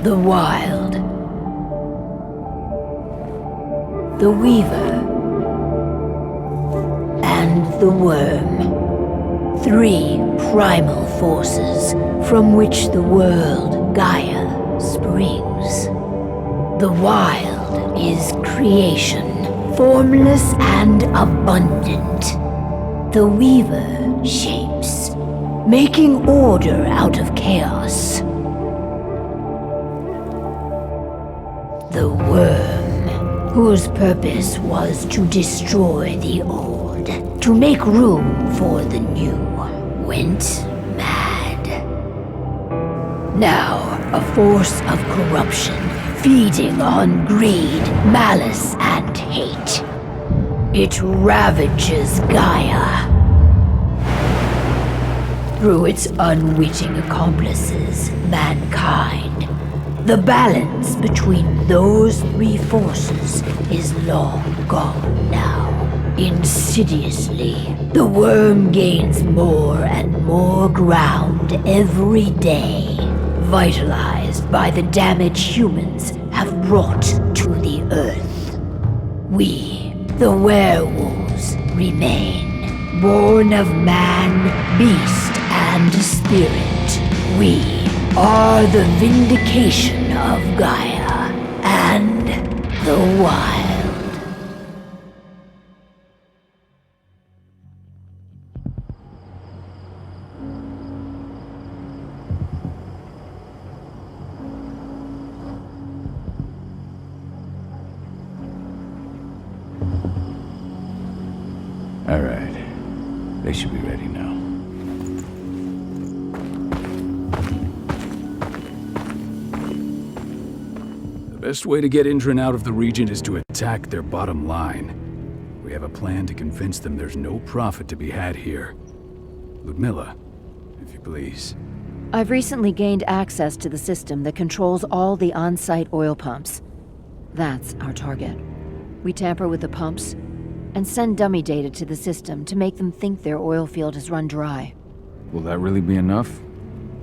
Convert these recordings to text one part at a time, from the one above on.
The Wild. The Weaver. And the Worm. 3 primal forces from which the world Gaia springs. The Wild is creation, formless and abundant. The Weaver shapes, making order out of chaos. The Worm, whose purpose was to destroy the old, to make room for the new, went mad. Now, a force of corruption, feeding on greed, malice, and hate. It ravages Gaia. Through its unwitting accomplices, mankind, the balance between those 3 forces is long gone now. Insidiously, the Worm gains more and more ground every day, vitalized by the damage humans have brought to the Earth. We, the werewolves, remain, born of man, beast, and spirit. We are the vindication of Gaia and the Wild. All right. They should be ready now. The best way to get Indran out of the region is to attack their bottom line. We have a plan to convince them there's no profit to be had here. Ludmilla, if you please. I've recently gained access to the system that controls all the on-site oil pumps. That's our target. We tamper with the pumps and send dummy data to the system to make them think their oil field has run dry. Will that really be enough?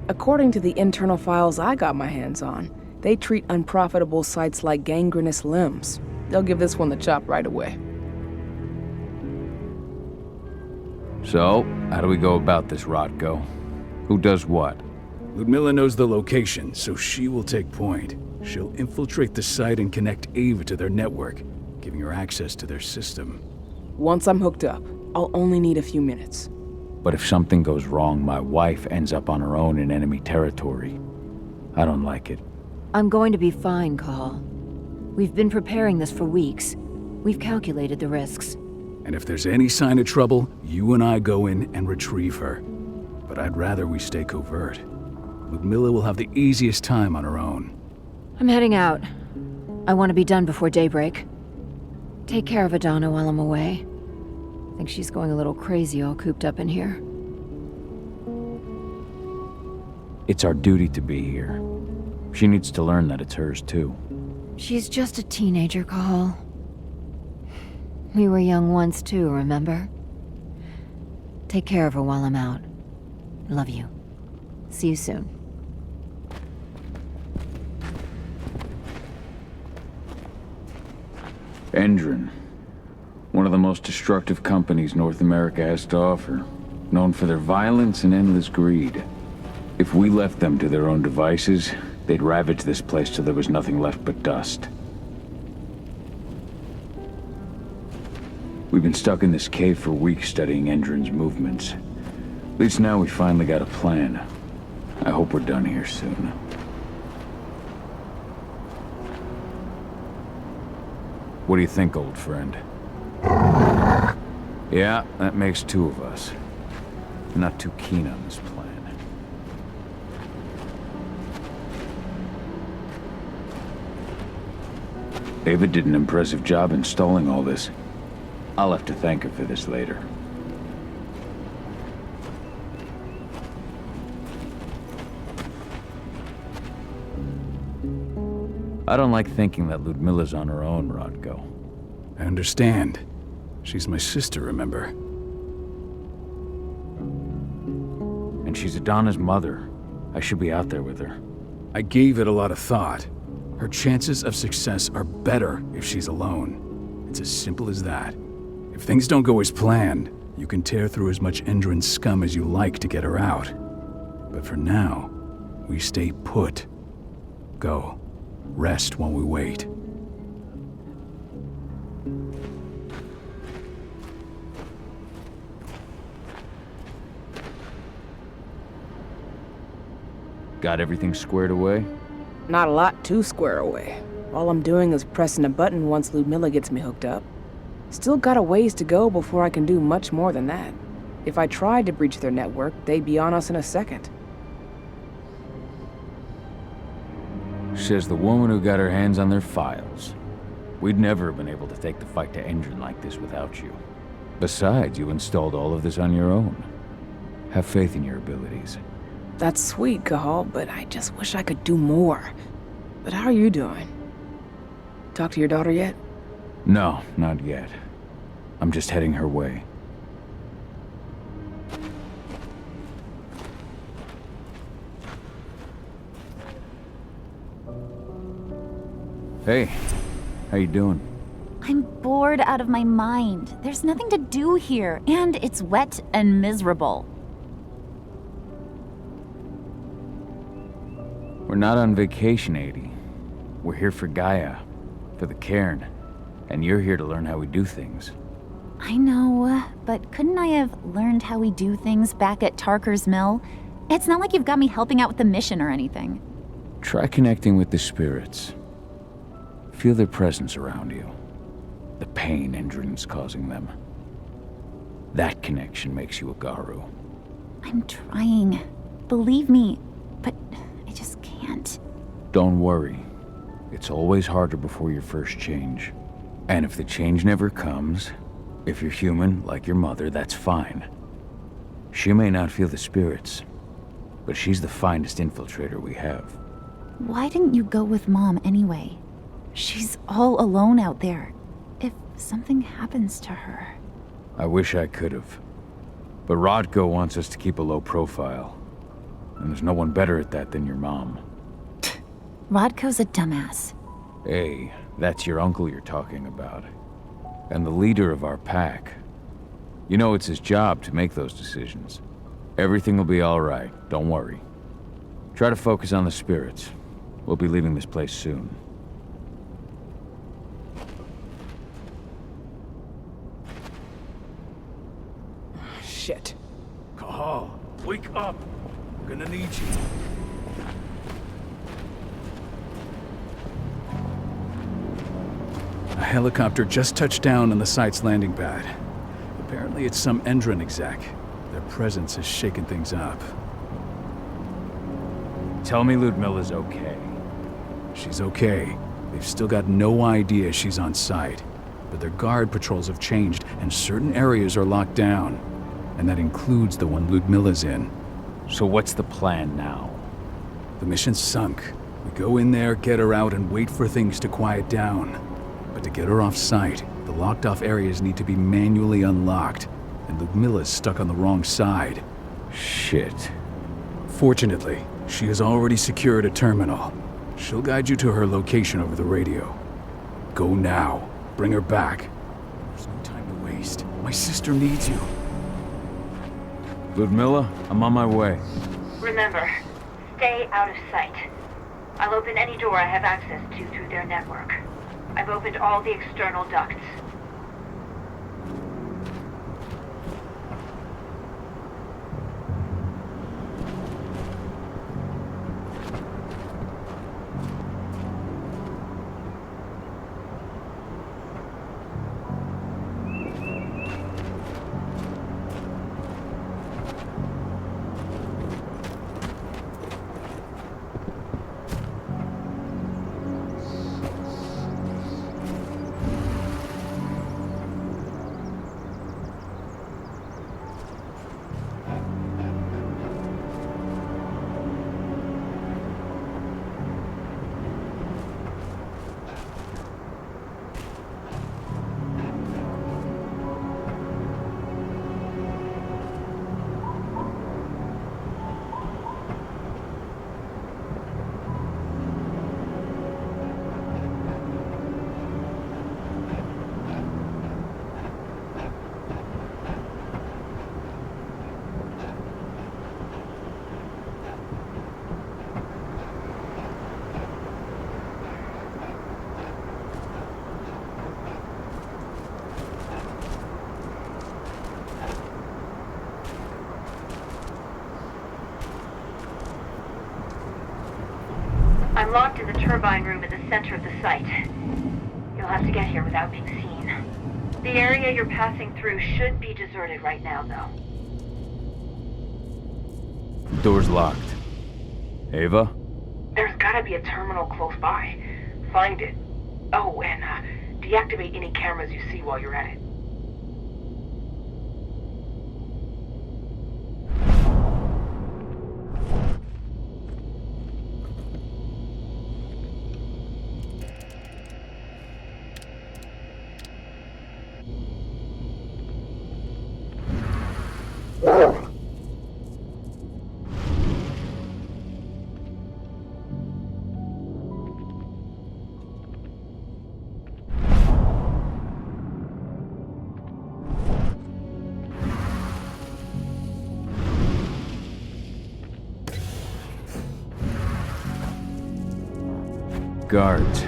According to the internal files I got my hands on, they treat unprofitable sites like gangrenous limbs. They'll give this one the chop right away. So, how do we go about this, Rotko? Who does what? Ludmilla knows the location, so she will take point. She'll infiltrate the site and connect Ava to their network, giving her access to their system. Once I'm hooked up, I'll only need a few minutes. But if something goes wrong, my wife ends up on her own in enemy territory. I don't like it. I'm going to be fine, Cahal. We've been preparing this for weeks. We've calculated the risks. And if there's any sign of trouble, you and I go in and retrieve her. But I'd rather we stay covert. Ludmilla will have the easiest time on her own. I'm heading out. I want to be done before daybreak. Take care of Adana while I'm away. I think she's going a little crazy all cooped up in here. It's our duty to be here. She needs to learn that it's hers too. She's just a teenager, Cahal. We were young once too, remember? Take care of her while I'm out. Love you. See you soon. Indran. One of the most destructive companies North America has to offer. Known for their violence and endless greed. If we left them to their own devices, they'd ravage this place till there was nothing left but dust. We've been stuck in this cave for weeks studying Indran's movements. At least now we finally got a plan. I hope we're done here soon. What do you think, old friend? Yeah, that makes 2 of us. I'm not too keen on this plan. Ava did an impressive job installing all this. I'll have to thank her for this later. I don't like thinking that Ludmilla's on her own, Rotko. I understand. She's my sister, remember? And she's Adana's mother. I should be out there with her. I gave it a lot of thought. Her chances of success are better if she's alone. It's as simple as that. If things don't go as planned, you can tear through as much Endron scum as you like to get her out. But for now, we stay put. Go. Rest while we wait. Got everything squared away? Not a lot to square away. All I'm doing is pressing a button once Ludmilla gets me hooked up. Still got a ways to go before I can do much more than that. If I tried to breach their network, they'd be on us in a second. Says the woman who got her hands on their files. We'd never have been able to take the fight to Endron like this without you. Besides, you installed all of this on your own. Have faith in your abilities. That's sweet, Cahal, but I just wish I could do more. But how are you doing? Talk to your daughter yet? No, not yet. I'm just heading her way. Hey, how you doing? I'm bored out of my mind. There's nothing to do here, and it's wet and miserable. We're not on vacation, Adie. We're here for Gaia, for the cairn, and you're here to learn how we do things. I know, but couldn't I have learned how we do things back at Tarker's Mill? It's not like you've got me helping out with the mission or anything. Try connecting with the spirits. Feel their presence around you. The pain Endron's causing them. That connection makes you a Garou. I'm trying. Believe me, but I just can't. Don't worry. It's always harder before your first change. And if the change never comes, if you're human, like your mother, that's fine. She may not feel the spirits, but she's the finest infiltrator we have. Why didn't you go with Mom anyway? She's all alone out there. If something happens to her... I wish I could have. But Rodko wants us to keep a low profile. And there's no one better at that than your mom. Rodko's a dumbass. Hey, that's your uncle you're talking about. And the leader of our pack. You know it's his job to make those decisions. Everything will be all right, don't worry. Try to focus on the spirits. We'll be leaving this place soon. Shit. Cahal, wake up! We're gonna need you. A helicopter just touched down on the site's landing pad. Apparently it's some Endron exec. Their presence has shaken things up. Tell me Ludmilla's okay. She's okay. They've still got no idea she's on site. But their guard patrols have changed, and certain areas are locked down. And that includes the one Ludmilla's in. So what's the plan now? The mission's sunk. We go in there, get her out, and wait for things to quiet down. But to get her off site, the locked-off areas need to be manually unlocked. And Ludmilla's stuck on the wrong side. Shit. Fortunately, she has already secured a terminal. She'll guide you to her location over the radio. Go now. Bring her back. There's no time to waste. My sister needs you. Ludmilla, I'm on my way. Remember, stay out of sight. I'll open any door I have access to through their network. I've opened all the external ducts. I'm locked in the turbine room in the center of the site. You'll have to get here without being seen. The area you're passing through should be deserted right now, though. Door's locked. Ava? There's gotta be a terminal close by. Find it. Oh, and deactivate any cameras you see while you're at it. Guards.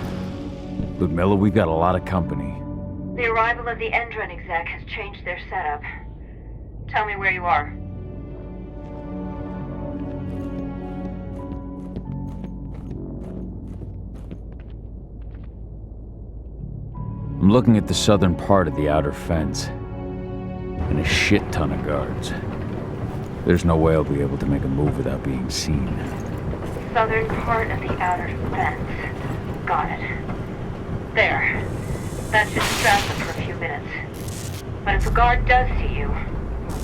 Ludmilla, we've got a lot of company. The arrival of the Endron exec has changed their setup. Tell me where you are. I'm looking at the southern part of the outer fence. And a shit ton of guards. There's no way I'll be able to make a move without being seen. Southern part of the outer fence. Got it. There. That should distract them for a few minutes. But if a guard does see you...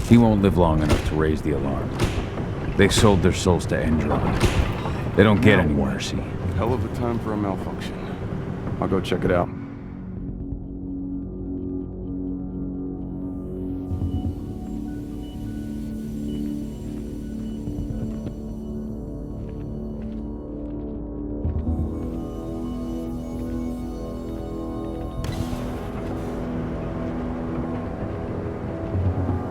He won't live long enough to raise the alarm. They sold their souls to Endron. They don't get any mercy. Hell of a time for a malfunction. I'll go check it out.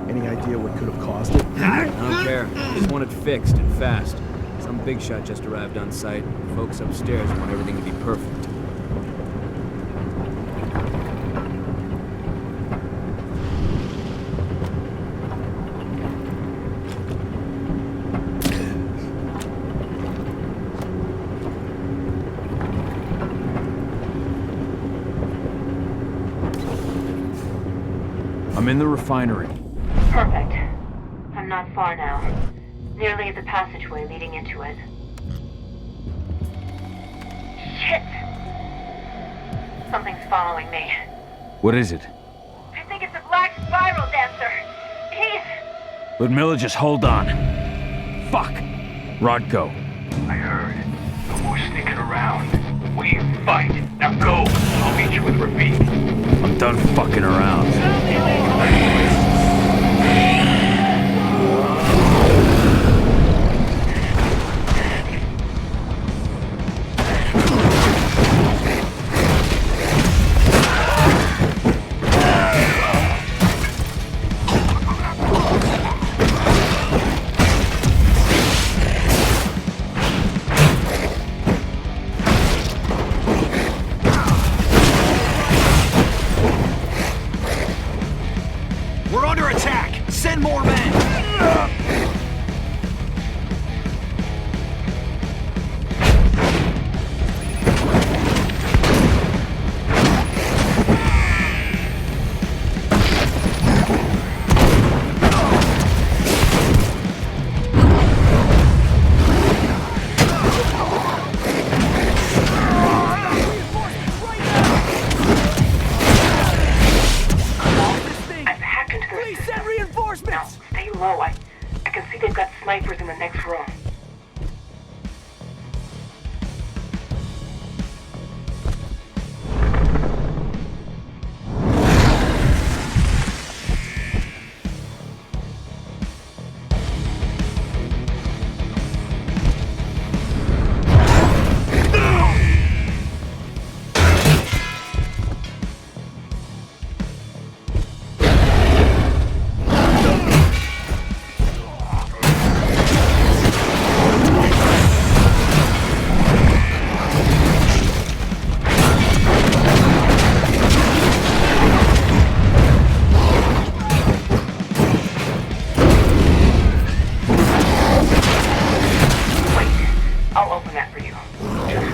Any idea what could have caused it? I don't care. Just want it fixed and fast. Some big shot just arrived on site. The folks upstairs want everything to be perfect. I'm in the refinery. Perfect. I'm not far now. Nearly at the passageway leading into it. Shit! Something's following me. What is it? I think it's a black spiral dancer. He's... Ludmilla, just hold on. Fuck! Rodko. I heard. No more sneaking around. We fight. Now go. I'll meet you with Rafik. I'm done fucking around.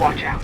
Watch out.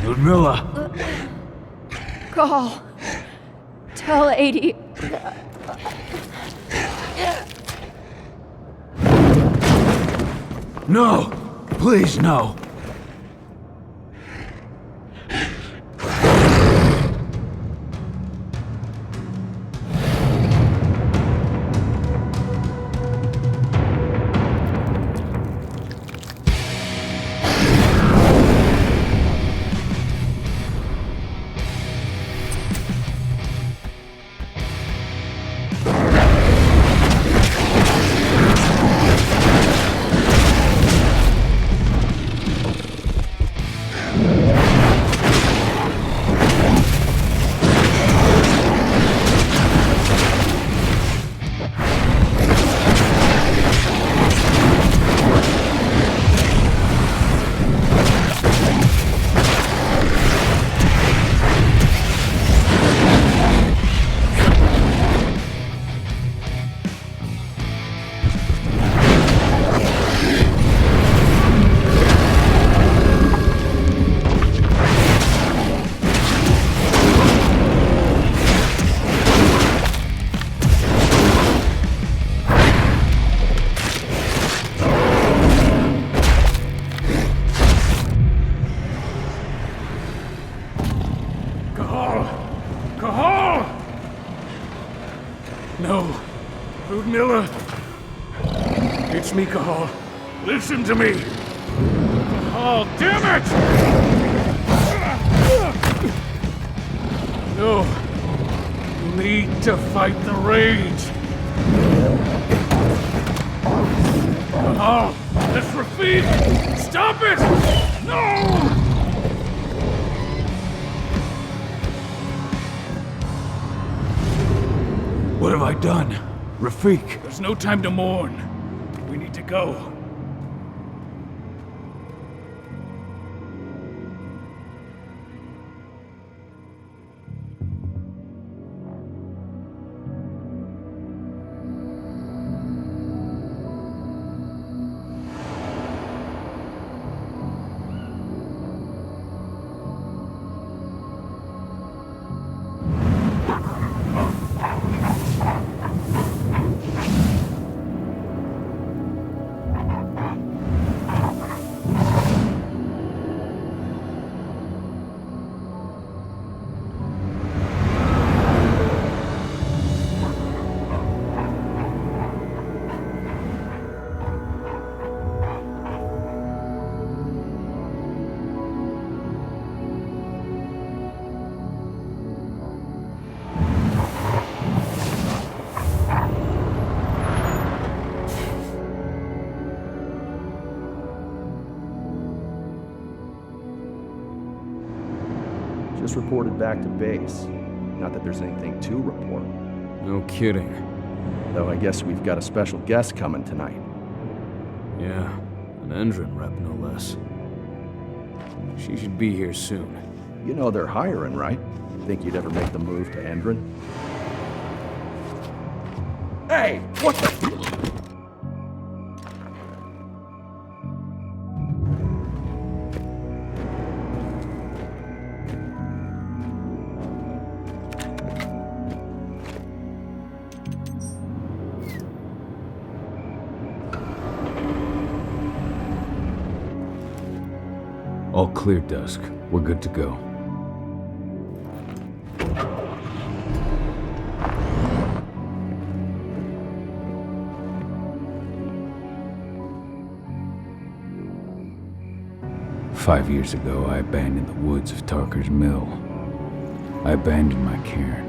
Ludmilla! Cahal, tell 80. No! Please, no! Cahal! No. Ludmilla. It's me, Cahal. Listen to me. Cahal, damn it! No. You need to fight the rage. Cahal, that's Rafik! Stop it! No! What have I done? Rafik, there's no time to mourn. We need to go. Just reported back to base. Not that there's anything to report. No kidding. Though I guess we've got a special guest coming tonight. Yeah, an Endron rep, no less. She should be here soon. You know they're hiring, right? Think you'd ever make the move to Endron? Hey! What the... All clear, Dusk. We're good to go. Five years ago, I abandoned the woods of Tarker's Mill. I abandoned my cairn.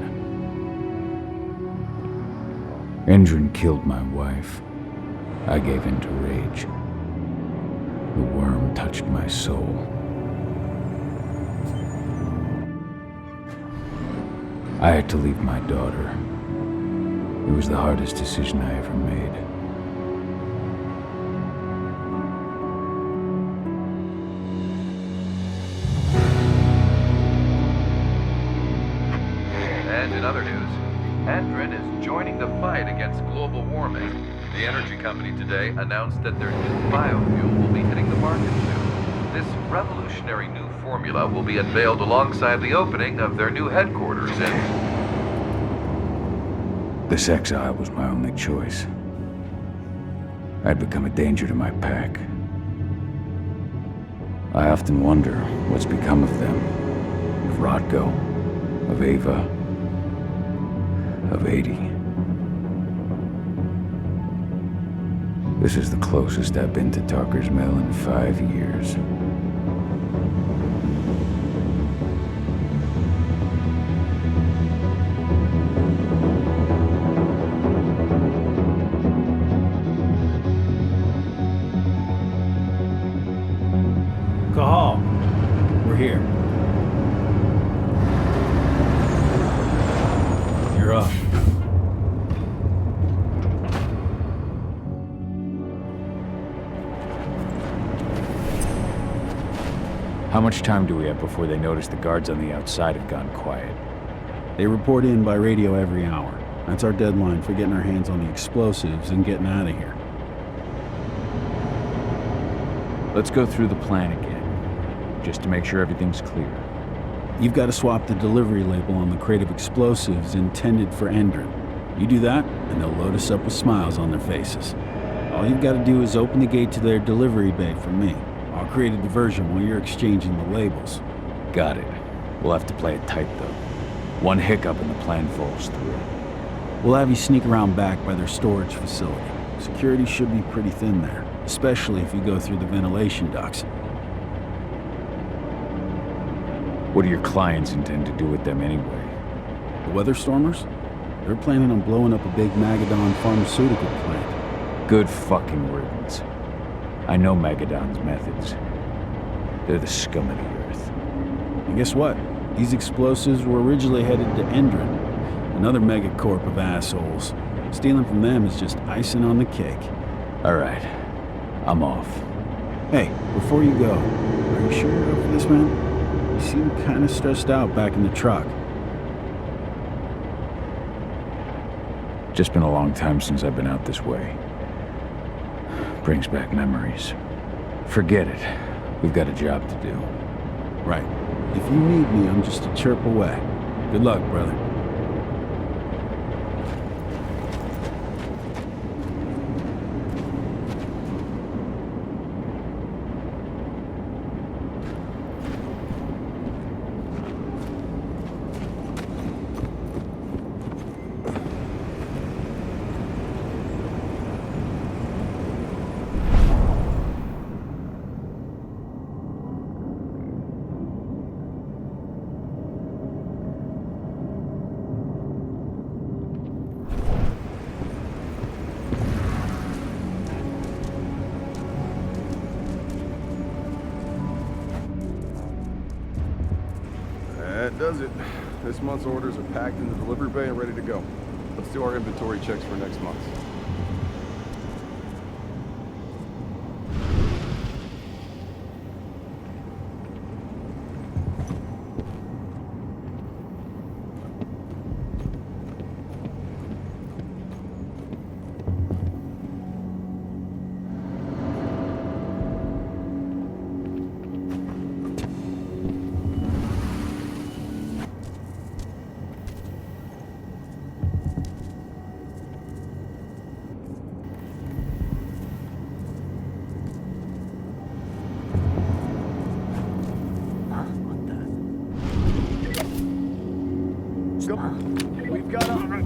Endron killed my wife. I gave in to rage. The worm touched my soul. I had to leave my daughter. It was the hardest decision I ever made. And in other news, Endron is joining the fight against global warming. The energy company today announced that their new biofuel will be hitting the market soon. This revolutionary new formula will be unveiled alongside the opening of their new headquarters in... This exile was my only choice. I'd become a danger to my pack. I often wonder what's become of them. Of Rodko, of Ava, of 80. This is the closest I've been to Tarker's Mill in 5 years. Cahal, we're here. You're up. How much time do we have before they notice the guards on the outside have gone quiet? They report in by radio every hour. That's our deadline for getting our hands on the explosives and getting out of here. Let's go through the plan again, just to make sure everything's clear. You've got to swap the delivery label on the crate of explosives intended for Endron. You do that, and they'll load us up with smiles on their faces. All you've got to do is open the gate to their delivery bay for me. I'll create a diversion while you're exchanging the labels. Got it. We'll have to play it tight, though. One hiccup and the plan falls through. We'll have you sneak around back by their storage facility. Security should be pretty thin there, especially if you go through the ventilation ducts. What do your clients intend to do with them anyway? The Weatherstormers? They're planning on blowing up a big Magadon pharmaceutical plant. Good fucking riddance. I know Magadon's methods. They're the scum of the earth. And guess what? These explosives were originally headed to Endron, another megacorp of assholes. Stealing from them is just icing on the cake. All right. I'm off. Hey, before you go, are you sure you're up for this, man? You seem kind of stressed out back in the truck. Just been a long time since I've been out this way. Brings back memories. Forget it. We've got a job to do. Right. If you need me, I'm just a chirp away. Good luck, brother. That does it. This month's orders are packed in the delivery bay and ready to go. Let's do our inventory checks for next month. We've got a...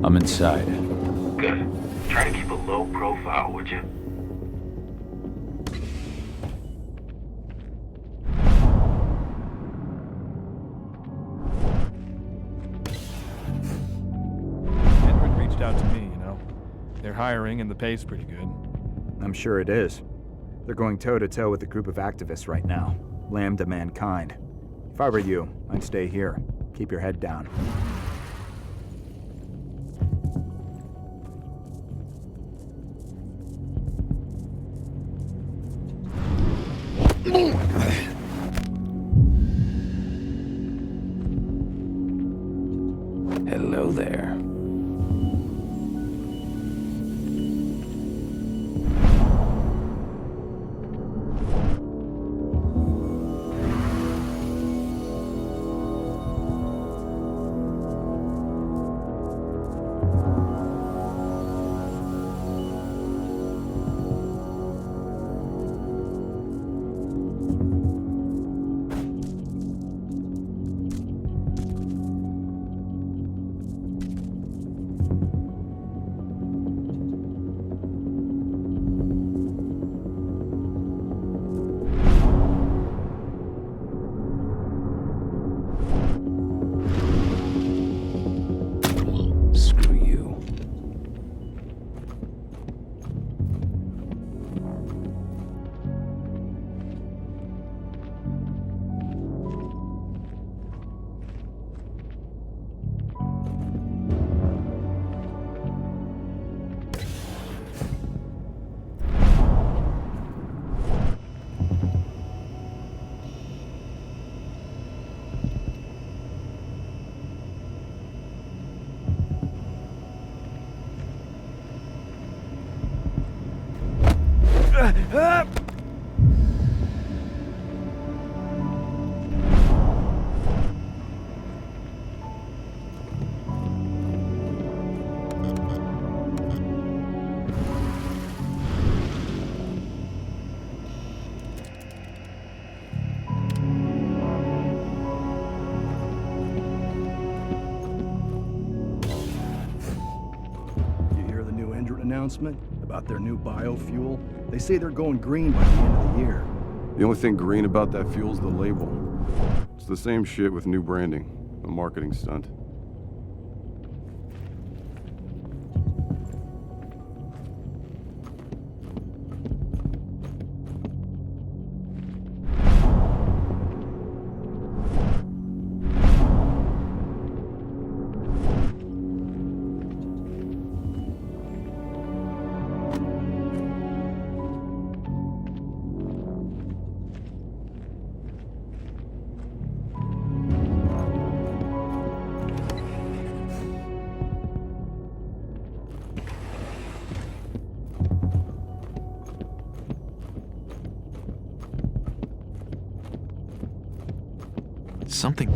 I'm inside. Good. Try to keep a low profile, would you? Edward reached out to me, you know. They're hiring and the pay's pretty good. I'm sure it is. They're going toe-to-toe with a group of activists right now. Lambda mankind. If I were you, I'd stay here. Keep your head down. Hello there. announcement about their new biofuel? They say they're going green by the end of the year. The only thing green about that fuel's the label. It's the same shit with new branding. A marketing stunt. Something...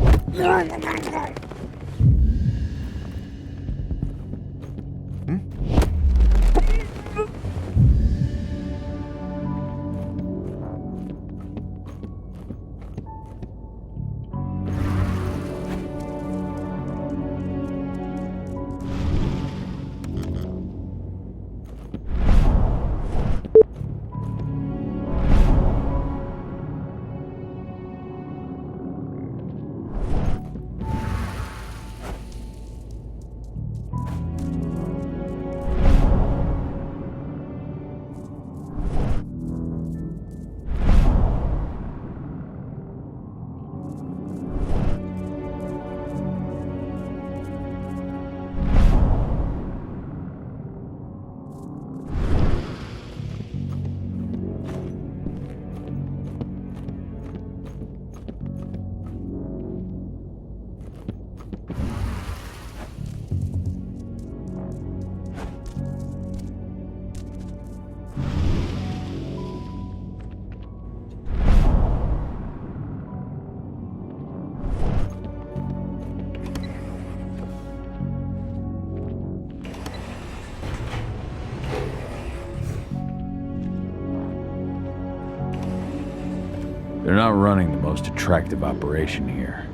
They're not running the most attractive operation here.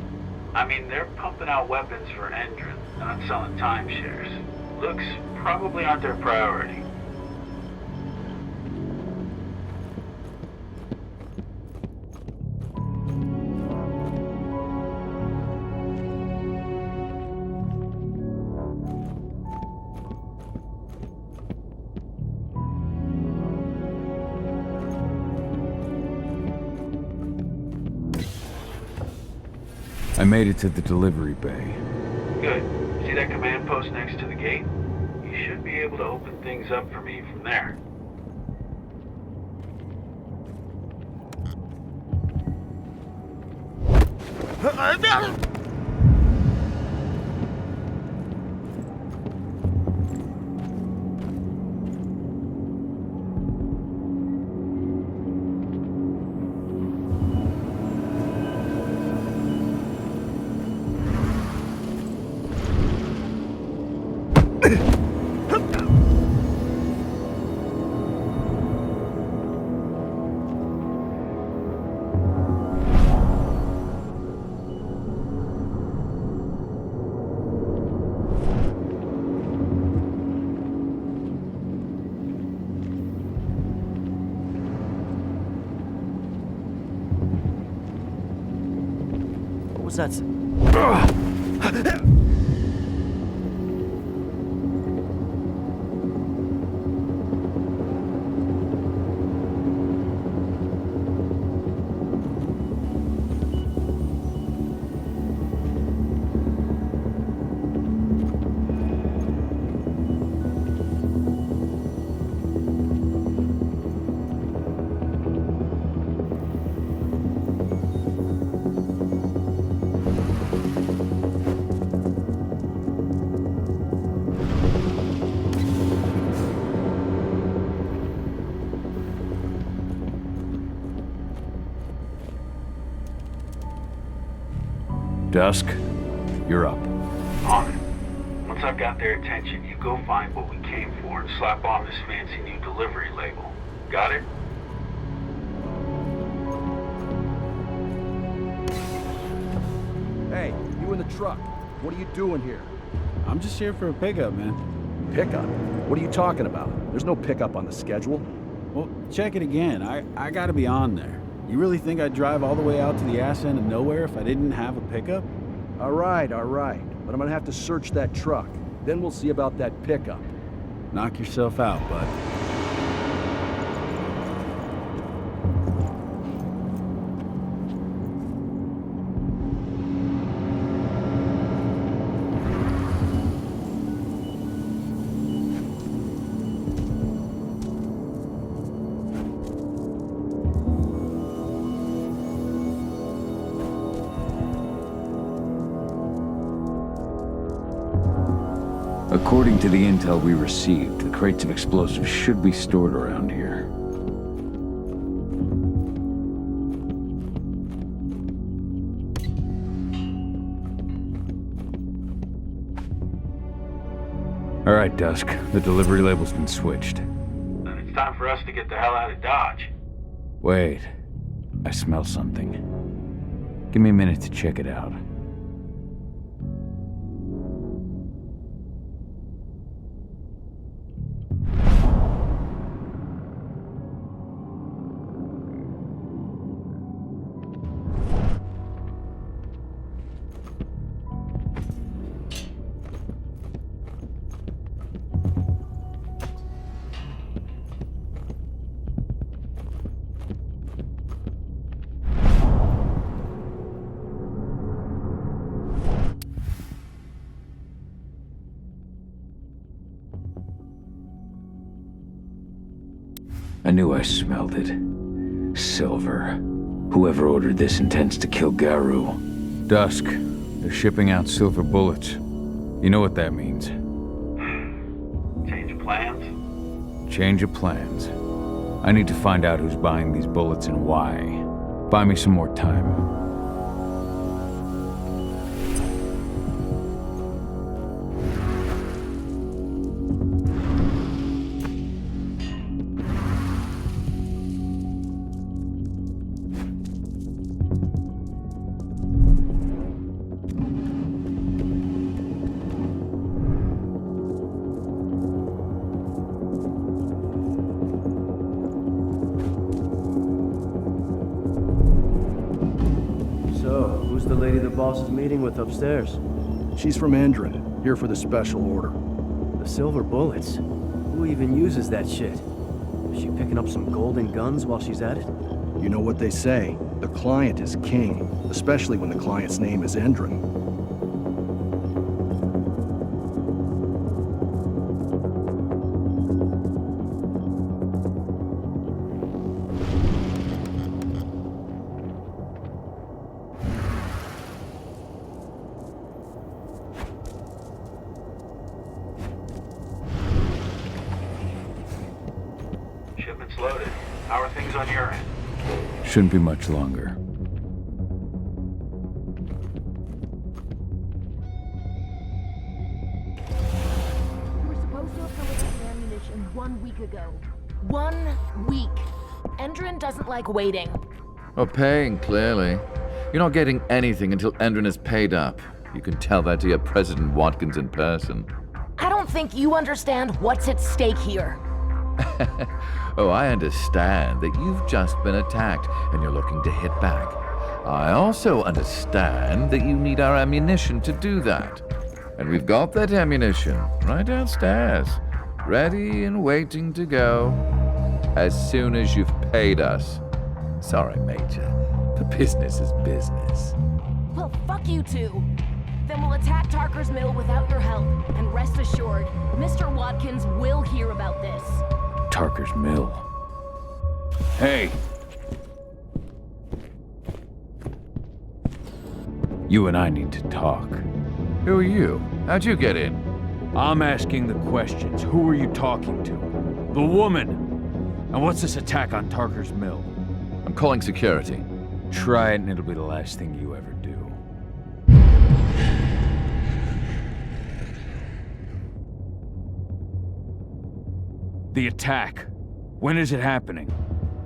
I mean, they're pumping out weapons for Endron, not selling timeshares. Looks probably aren't their priority. I made it to the delivery bay. Good. See that command post next to the gate? You should be able to open things up for me from there. What was that? Dusk, you're up. On it. Once I've got their attention, you go find what we came for and slap on this fancy new delivery label. Got it? Hey, you in the truck. What are you doing here? I'm just here for a pickup, man. Pickup? What are you talking about? There's no pickup on the schedule. Well, check it again. I gotta be on there. You really think I'd drive all the way out to the ass end of nowhere if I didn't have a pickup? All right. But I'm gonna have to search that truck. Then we'll see about that pickup. Knock yourself out, bud. According to the intel we received, the crates of explosives should be stored around here. All right, Dusk. The delivery label's been switched. Then it's time for us to get the hell out of Dodge. Wait. I smell something. Give me a minute to check it out. I knew I smelled it. Silver. Whoever ordered this intends to kill Garou. Dusk. They're shipping out silver bullets. You know what that means. Change of plans? Change of plans. I need to find out who's buying these bullets and why. Buy me some more time. Who's the lady the boss is meeting with upstairs? She's from Endron, here for the special order. The silver bullets? Who even uses that shit? Is she picking up some golden guns while she's at it? You know what they say, the client is king, especially when the client's name is Endron. Shipment's loaded. How are things on your end? Shouldn't be much longer. We were supposed to have delivered the ammunition 1 week ago. 1 week! Endron doesn't like waiting. Oh, paying, clearly. You're not getting anything until Endron is paid up. You can tell that to your President Watkins in person. I don't think you understand what's at stake here. Oh, I understand that you've just been attacked and you're looking to hit back. I also understand that you need our ammunition to do that. And we've got that ammunition right downstairs, ready and waiting to go as soon as you've paid us. Sorry, Major, but business is business. Well, fuck you two. Then we'll attack Tarker's Mill without your help, and rest assured, Mr. Watkins will hear about this. Tarker's Mill. Hey! You and I need to talk. Who are you? How'd you get in? I'm asking the questions. Who are you talking to? The woman! And what's this attack on Tarker's Mill? I'm calling security. Try it and it'll be the last thing you ever do. The attack. When is it happening?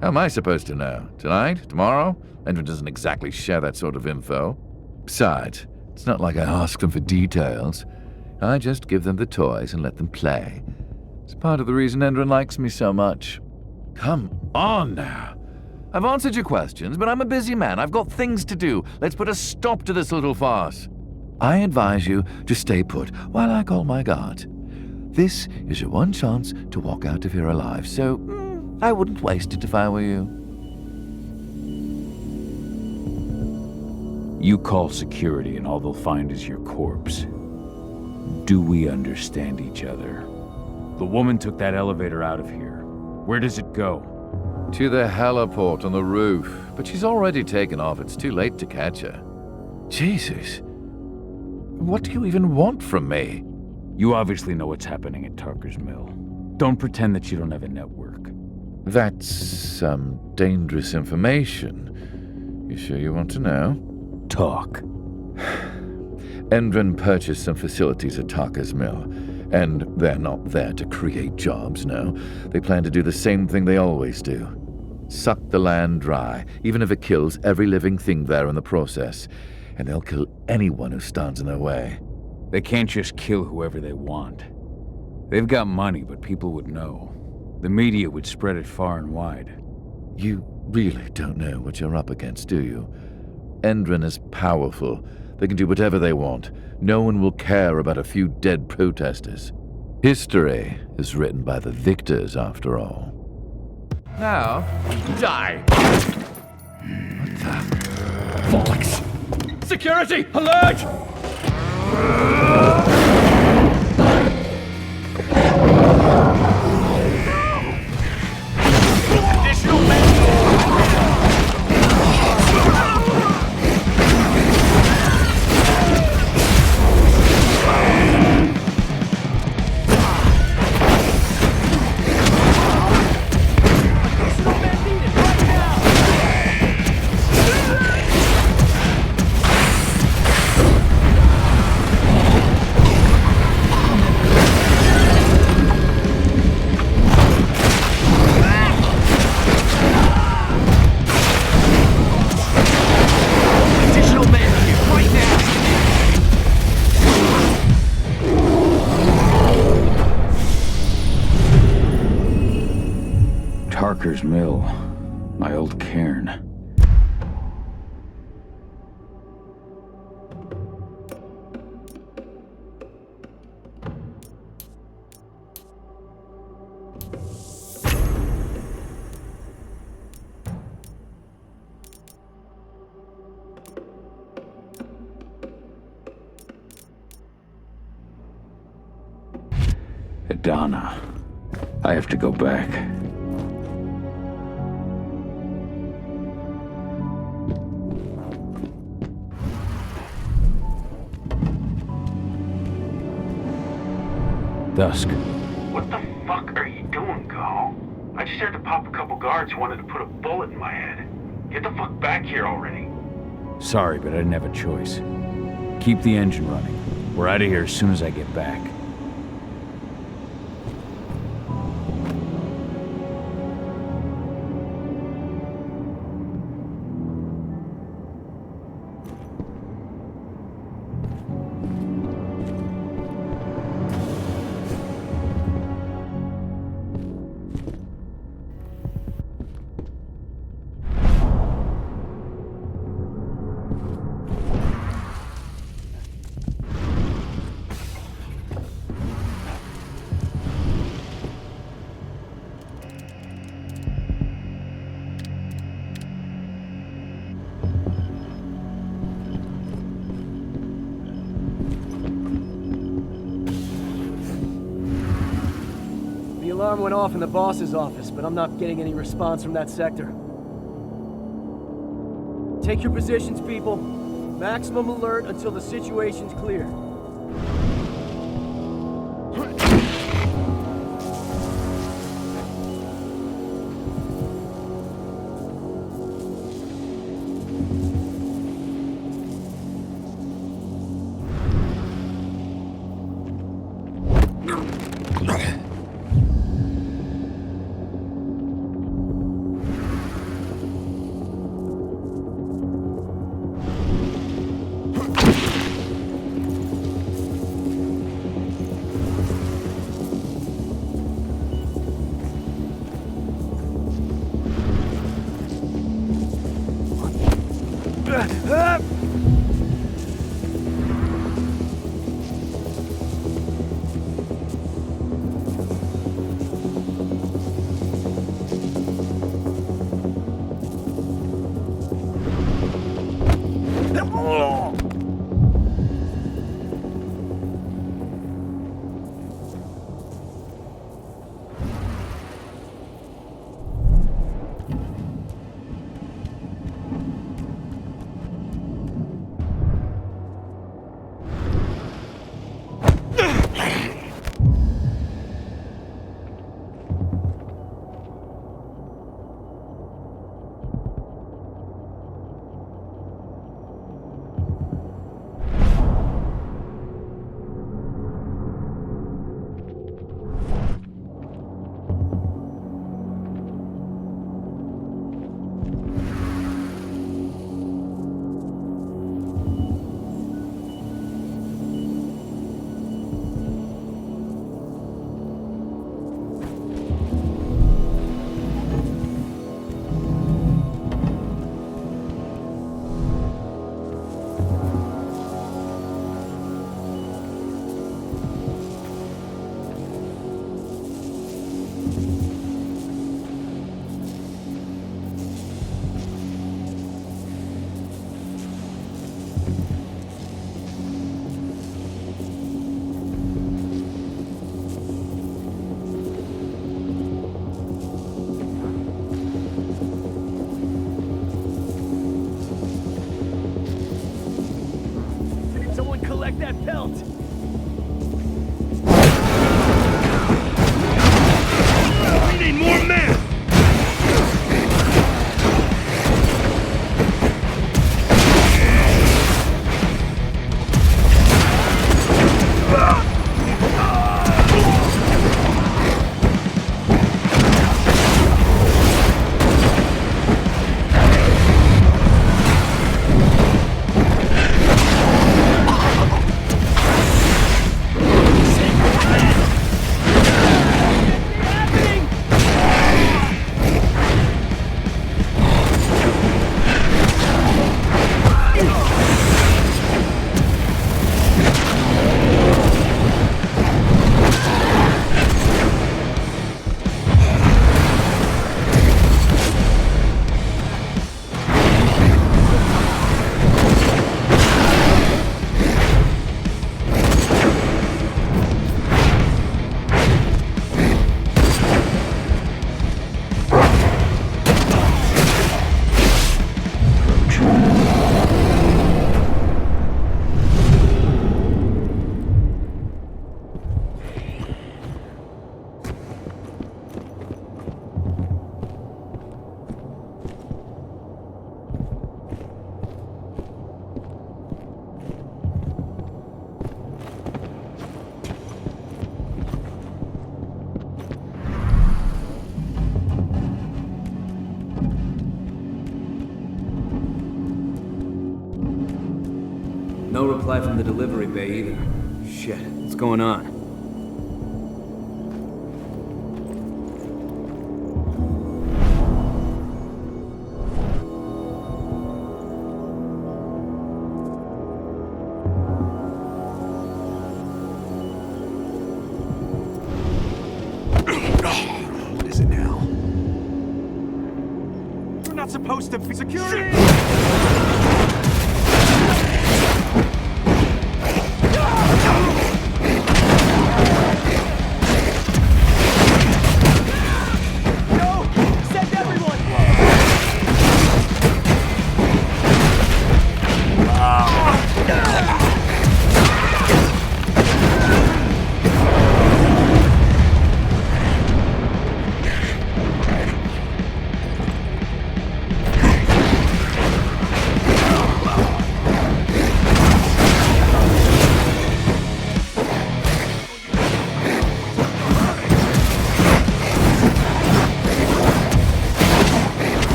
How am I supposed to know? Tonight? Tomorrow? Endron doesn't exactly share that sort of info. Besides, it's not like I asked them for details. I just give them the toys and let them play. It's part of the reason Endron likes me so much. Come on now. I've answered your questions, but I'm a busy man. I've got things to do. Let's put a stop to this little farce. I advise you to stay put while I call my guard. This is your one chance to walk out of here alive, so I wouldn't waste it if I were you. You call security and all they'll find is your corpse. Do we understand each other? The woman took that elevator out of here. Where does it go? To the heliport on the roof, but she's already taken off. It's too late to catch her. Jesus. What do you even want from me? You obviously know what's happening at Tarker's Mill. Don't pretend that you don't have a network. That's some dangerous information. You sure you want to know? Talk. Endron purchased some facilities at Tarker's Mill, and they're not there to create jobs, no. They plan to do the same thing they always do. Suck the land dry, even if it kills every living thing there in the process. And they'll kill anyone who stands in their way. They can't just kill whoever they want. They've got money, but people would know. The media would spread it far and wide. You really don't know what you're up against, do you? Endron is powerful. They can do whatever they want. No one will care about a few dead protesters. History is written by the victors, after all. Now, die! What the? Bollocks! Security! Alert! Additional men! Tarker's Mill, my old cairn. Adana. I have to go back. Dusk. What the fuck are you doing, Cahal? I just had to pop a couple guards who wanted to put a bullet in my head. Get the fuck back here already. Sorry, but I didn't have a choice. Keep the engine running. We're out of here as soon as I get back. The alarm went off in the boss's office, but I'm not getting any response from that sector. Take your positions, people. Maximum alert until the situation's clear. up! Collect that pelt! We need more men! No reply from the delivery bay either. Shit, what's going on? What is it now? You're not supposed to be security!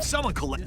Someone collect.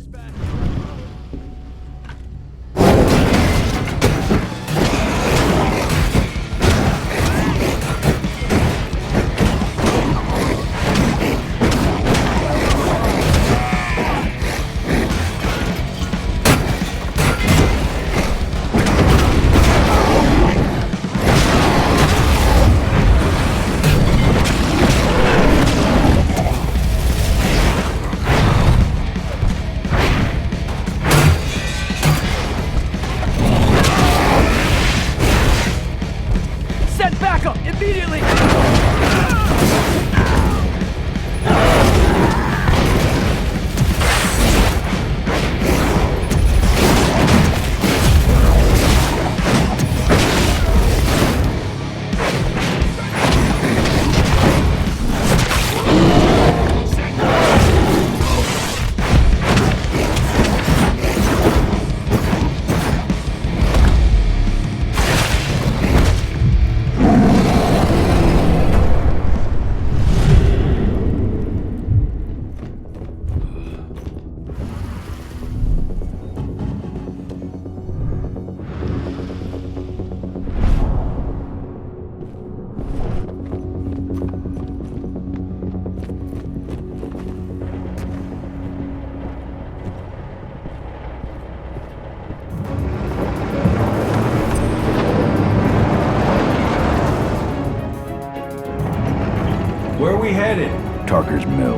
Where are we headed? Tarker's Mill.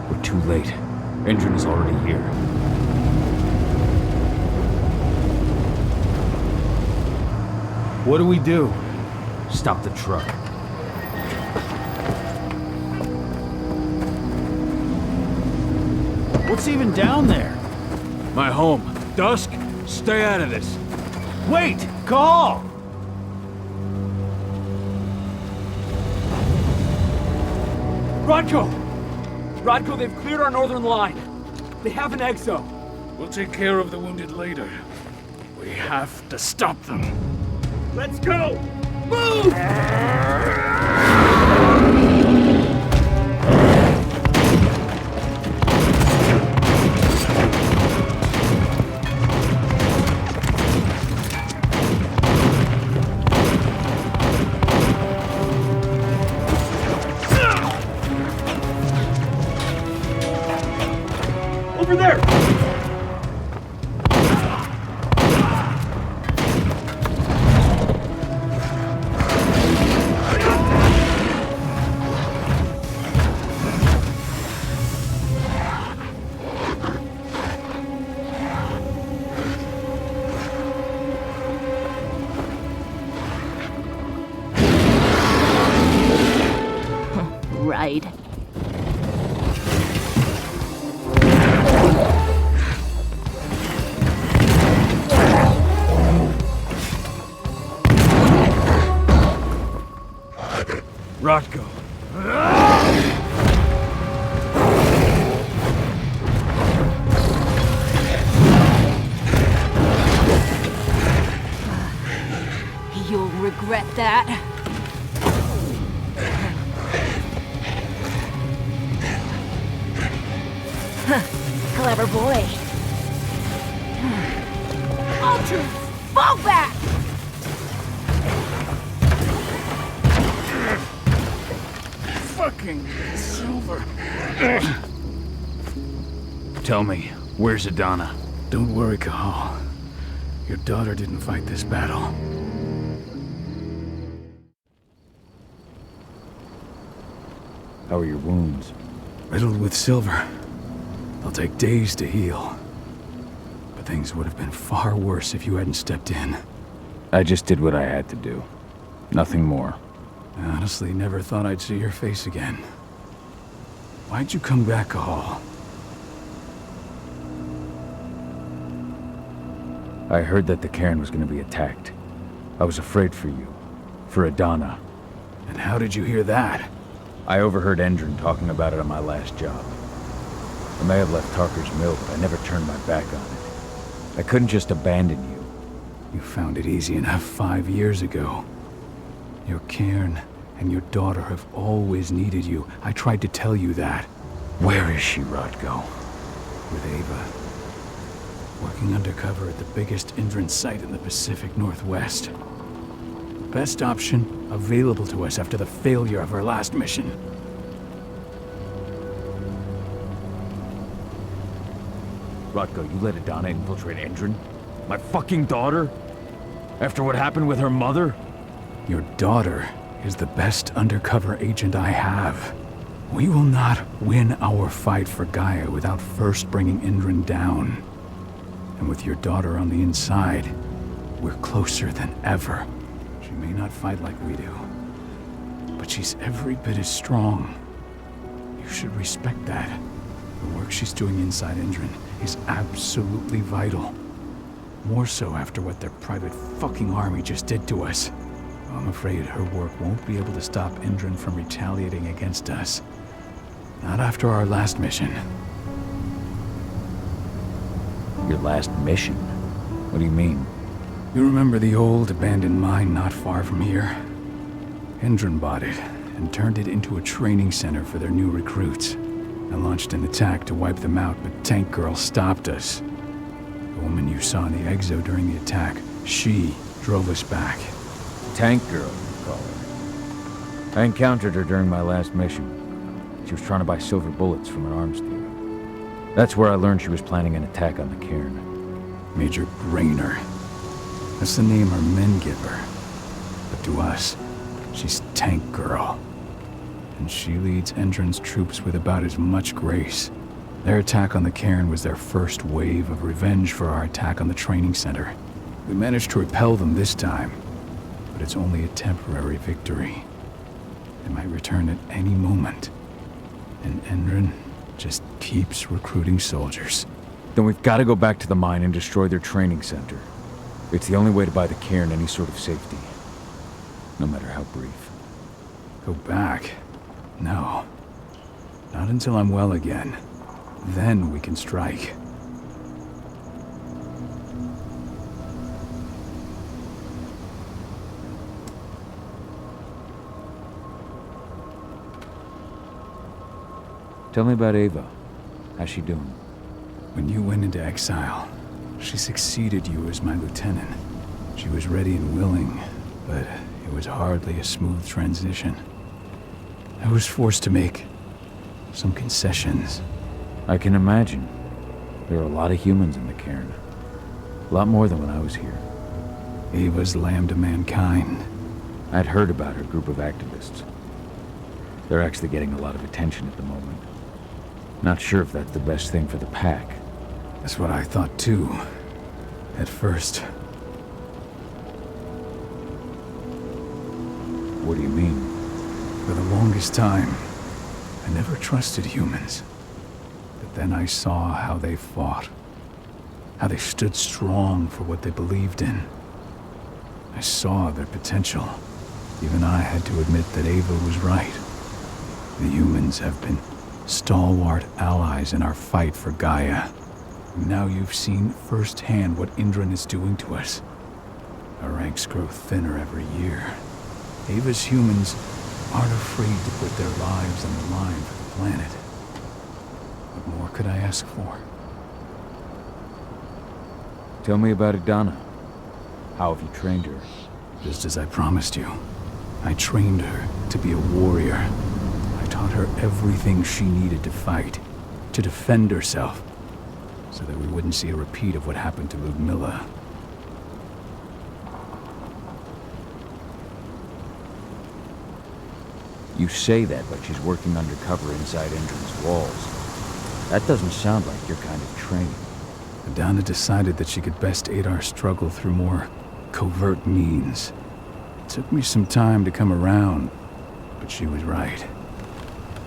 We're too late. Endron is already here. What do we do? Stop the truck. What's even down there? My home. Dusk, stay out of this. Wait! Cahal! Rodko, they've cleared our northern line. They have an exo. We'll take care of the wounded later. We have to stop them. Let's go! Move! Over there! Right. Rodko. You'll regret that. Clever boy. Ultra, fall back! Fucking Silver. Tell me, where's Adana? Don't worry, Cahal. Your daughter didn't fight this battle. How are your wounds? Riddled with silver. They'll take days to heal. But things would have been far worse if you hadn't stepped in. I just did what I had to do. Nothing more. I honestly never thought I'd see your face again. Why'd you come back, Cahal? I heard that the cairn was going to be attacked. I was afraid for you. For Adana. And how did you hear that? I overheard Endron talking about it on my last job. I may have left Tarker's Mill, but I never turned my back on it. I couldn't just abandon you. You found it easy enough 5 years ago. Your cairn and your daughter have always needed you. I tried to tell you that. Where is she, Rodko? With Ava. Working undercover at the biggest Indran site in the Pacific Northwest. The best option available to us after the failure of her last mission. Rodko, you let Adana infiltrate Endron? My fucking daughter? After what happened with her mother? Your daughter is the best undercover agent I have. We will not win our fight for Gaia without first bringing Indran down. And with your daughter on the inside, we're closer than ever. She may not fight like we do, but she's every bit as strong. You should respect that. The work she's doing inside Indran is absolutely vital. More so after what their private fucking army just did to us. I'm afraid her work won't be able to stop Indran from retaliating against us. Not after our last mission. Your last mission? What do you mean? You remember the old abandoned mine not far from here? Indran bought it and turned it into a training center for their new recruits. I launched an attack to wipe them out, but Tank Girl stopped us. The woman you saw in the exo during the attack, she drove us back. Tank Girl, you call her. I encountered her during my last mission. She was trying to buy silver bullets from an arms dealer. That's where I learned she was planning an attack on the cairn. Major Brainer. That's the name her men give her. But to us, she's Tank Girl. And she leads Endron's troops with about as much grace. Their attack on the cairn was their first wave of revenge for our attack on the training center. We managed to repel them this time, but it's only a temporary victory. They might return at any moment. And Endron just keeps recruiting soldiers. Then we've got to go back to the mine and destroy their training center. It's the only way to buy the cairn any sort of safety. No matter how brief. Go back? No. Not until I'm well again. Then we can strike. Tell me about Ava. How's she doing? When you went into exile, she succeeded you as my lieutenant. She was ready and willing, but it was hardly a smooth transition. I was forced to make some concessions. I can imagine. There are a lot of humans in the cairn. A lot more than when I was here. Ava's lamb to mankind. I'd heard about her group of activists. They're actually getting a lot of attention at the moment. Not sure if that's the best thing for the pack. That's what I thought too. At first. What do you mean? For the longest time, I never trusted humans. But then I saw how they fought. How they stood strong for what they believed in. I saw their potential. Even I had to admit that Ava was right. The humans have been stalwart allies in our fight for Gaia. Now you've seen firsthand what Indran is doing to us. Our ranks grow thinner every year. Ava's humans aren't afraid to put their lives on the line for the planet. What more could I ask for? Tell me about Adana. How have you trained her? Just as I promised you. I trained her to be a warrior. I taught her everything she needed to fight, to defend herself, so that we wouldn't see a repeat of what happened to Ludmilla. You say that, but she's working undercover inside Endron's walls. That doesn't sound like your kind of training. Adana decided that she could best aid our struggle through more covert means. It took me some time to come around, but she was right.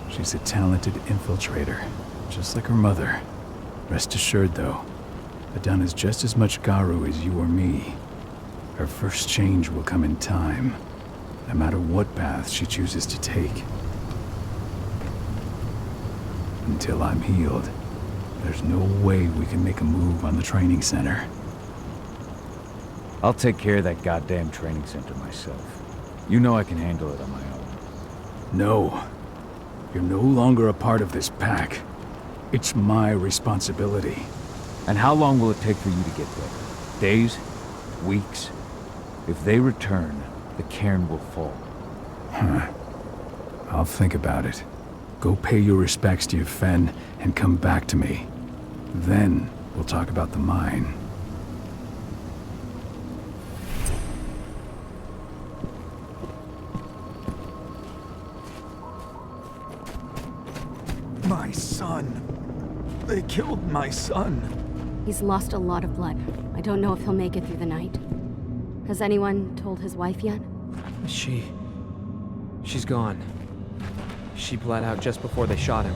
She's a talented infiltrator, just like her mother. Rest assured, though, Adana's just as much Garou as you or me. Her first change will come in time, no matter what path she chooses to take. Until I'm healed, there's no way we can make a move on the training center. I'll take care of that goddamn training center myself. You know I can handle it on my own. No. You're no longer a part of this pack. It's my responsibility. And how long will it take for you to get there? Days? Weeks? If they return, the cairn will fall. Huh. I'll think about it. Go pay your respects to your Fen and come back to me. Then we'll talk about the mine. My son. They killed my son. He's lost a lot of blood. I don't know if he'll make it through the night. Has anyone told his wife yet? She's gone. She bled out just before they shot him.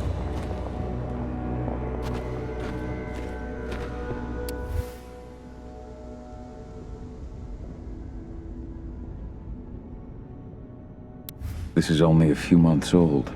This is only a few months old.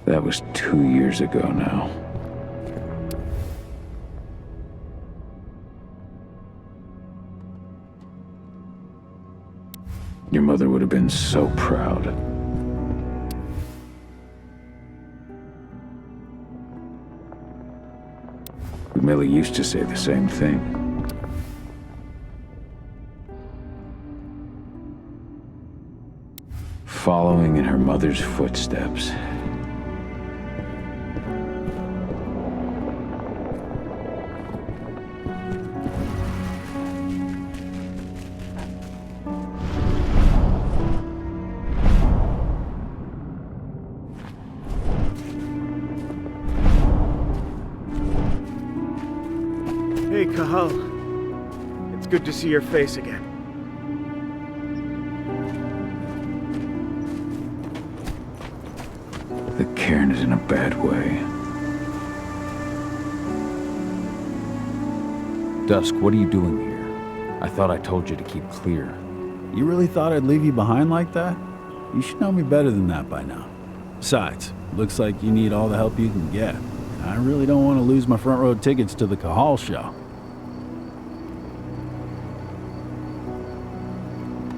That was 2 years ago now. Your mother would have been so proud. Millie used to say the same thing. Following in her mother's footsteps. Hey, Cahal. It's good to see your face again. The cairn is in a bad way. Dusk, what are you doing here? I thought I told you to keep clear. You really thought I'd leave you behind like that? You should know me better than that by now. Besides, looks like you need all the help you can get. I really don't want to lose my front row tickets to the Cahal show.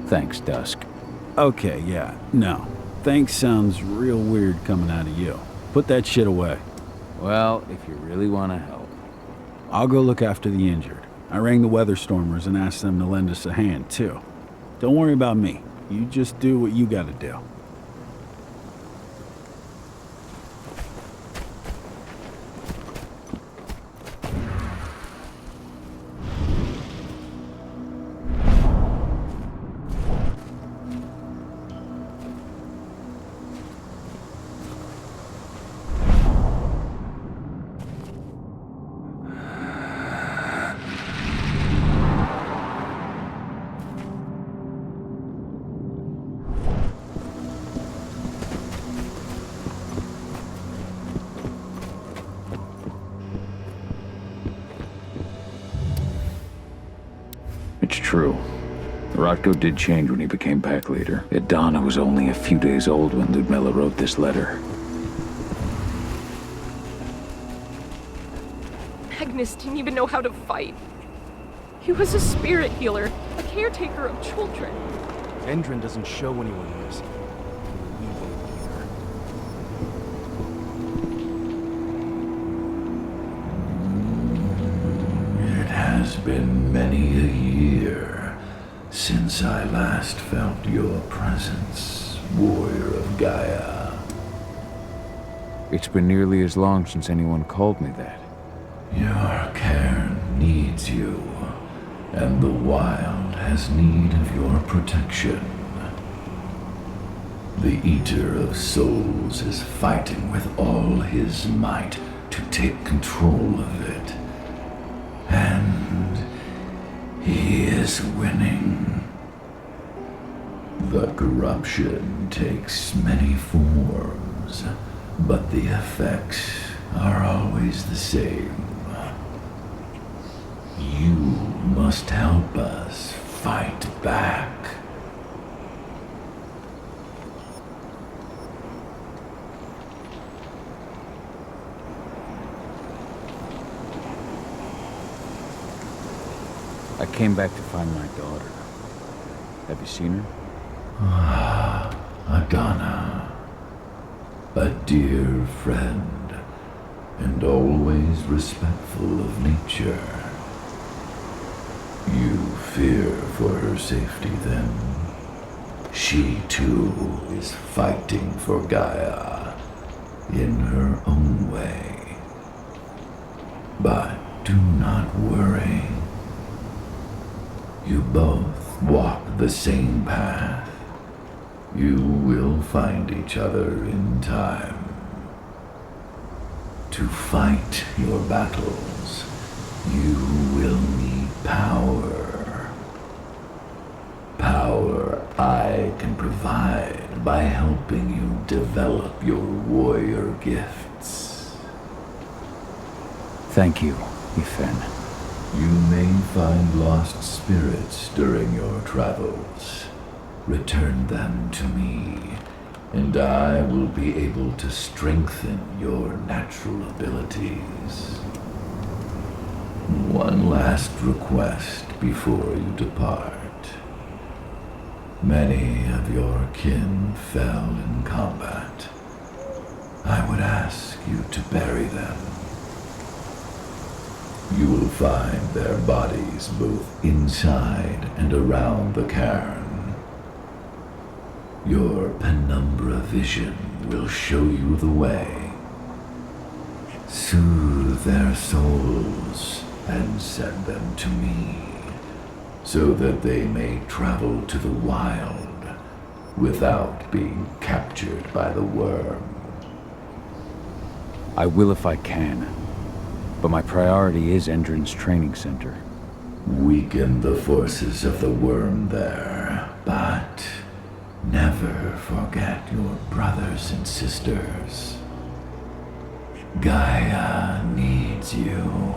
Thanks, Dusk. Okay, yeah, no. Thanks sounds real weird coming out of you. Put that shit away. Well, if you really want to help. I'll go look after the injured. I rang the weather stormers and asked them to lend us a hand, too. Don't worry about me. You just do what you gotta do. It's true. Rotko did change when he became pack leader. Yet Donna was only a few days old when Ludmilla wrote this letter. Magnus didn't even know how to fight. He was a spirit healer, a caretaker of children. Endrin doesn't show anyone this. It has been many a year since I last felt your presence, warrior of Gaia. It's been nearly as long since anyone called me that. Your cairn needs you, and the wild has need of your protection. The Eater of Souls is fighting with all his might to take control of it. And he is winning. The corruption takes many forms. but the effects are always the same. You must help us fight back. I came back to find my daughter. Have you seen her? Ah, Adana. A dear friend, and always respectful of nature. You fear for her safety, then? She, too, is fighting for Gaia, in her own way. But do not worry. You both walk the same path. You will find each other in time. To fight your battles, you will need power. Power I can provide by helping you develop your warrior gifts. Thank you, Ethan. You may find lost spirits during your travels. Return them to me, and I will be able to strengthen your natural abilities. One last request before you depart. Many of your kin fell in combat. I would ask you to bury them. You will find their bodies both inside and around the cairn. Your penumbra vision will show you the way. Soothe their souls and send them to me, so that they may travel to the wild without being captured by the worm. I will if I can, but my priority is Endron's training center. Weaken the forces of the worm there, but never forget your brothers and sisters. Gaia needs you.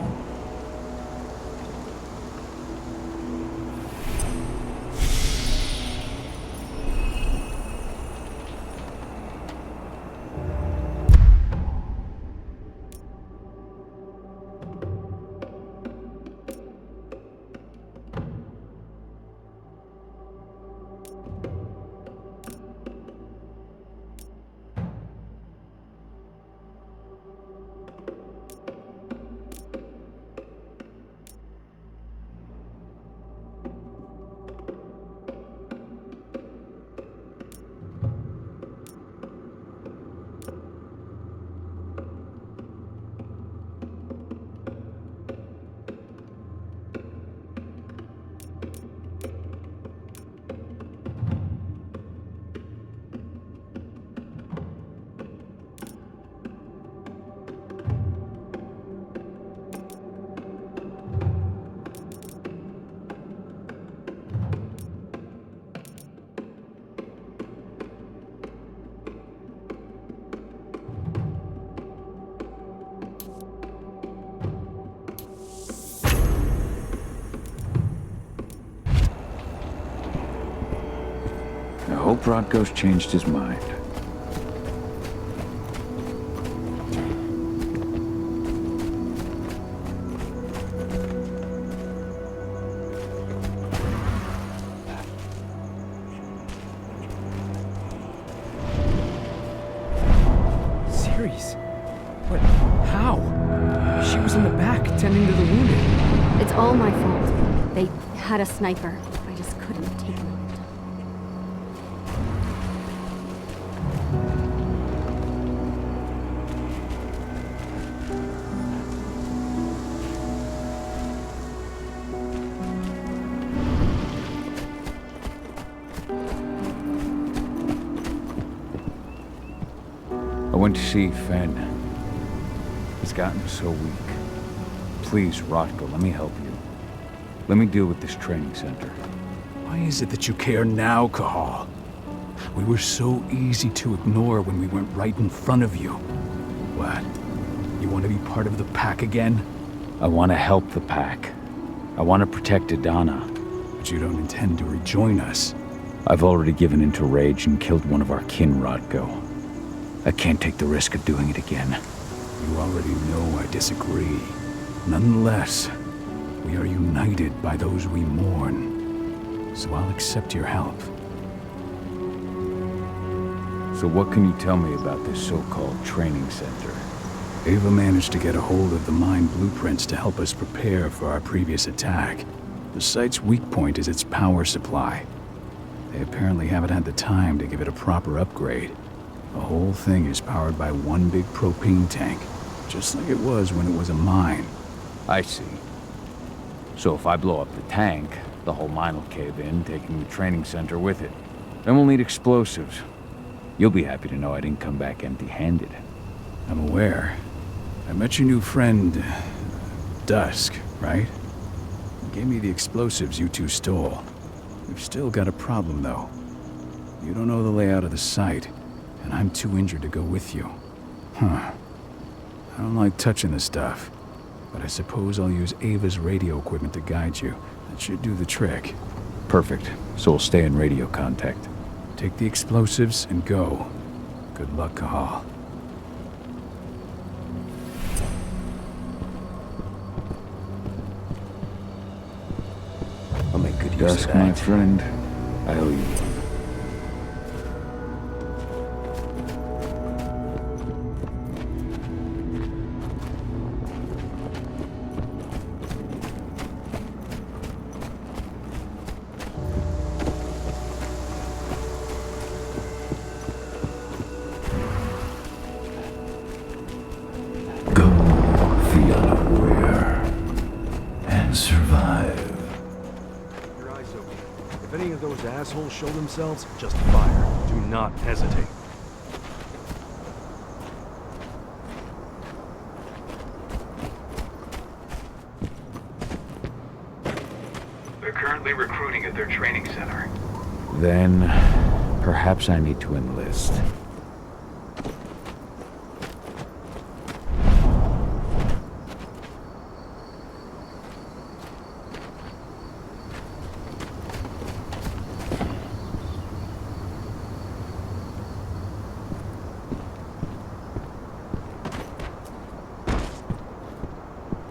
I hope Rodko's changed his mind. Ceres? But how? She was in the back, tending to the wounded. It's all my fault. They had a sniper. I just couldn't take him out. I went to see Fen. He's gotten so weak. Please, Rodko, let me help you. Let me deal with this training center. Why is it that you care now, Cahal? We were so easy to ignore when we went right in front of you. What? You want to be part of the pack again? I want to help the pack. I want to protect Adana. But you don't intend to rejoin us. I've already given into rage and killed one of our kin, Rodko. I can't take the risk of doing it again. You already know I disagree. Nonetheless, we are united by those we mourn. So I'll accept your help. So what can you tell me about this so-called training center? Ava managed to get a hold of the mine blueprints to help us prepare for our previous attack. The site's weak point is its power supply. They apparently haven't had the time to give it a proper upgrade. The whole thing is powered by one big propane tank, just like it was when it was a mine. I see. So if I blow up the tank, the whole mine will cave in, taking the training center with it. Then we'll need explosives. You'll be happy to know I didn't come back empty-handed. I'm aware. I met your new friend, Dusk, right? He gave me the explosives you two stole. We've still got a problem, though. You don't know the layout of the site, and I'm too injured to go with you. Huh. I don't like touching the stuff, but I suppose I'll use Ava's radio equipment to guide you. That should do the trick. Perfect. So we'll stay in radio contact. Take the explosives and go. Good luck, Cahal. I'll make good use Dusk, of that. my friend. I owe you one. Assholes show themselves, just fire. Do not hesitate. They're currently recruiting at their training center. Then, perhaps I need to enlist.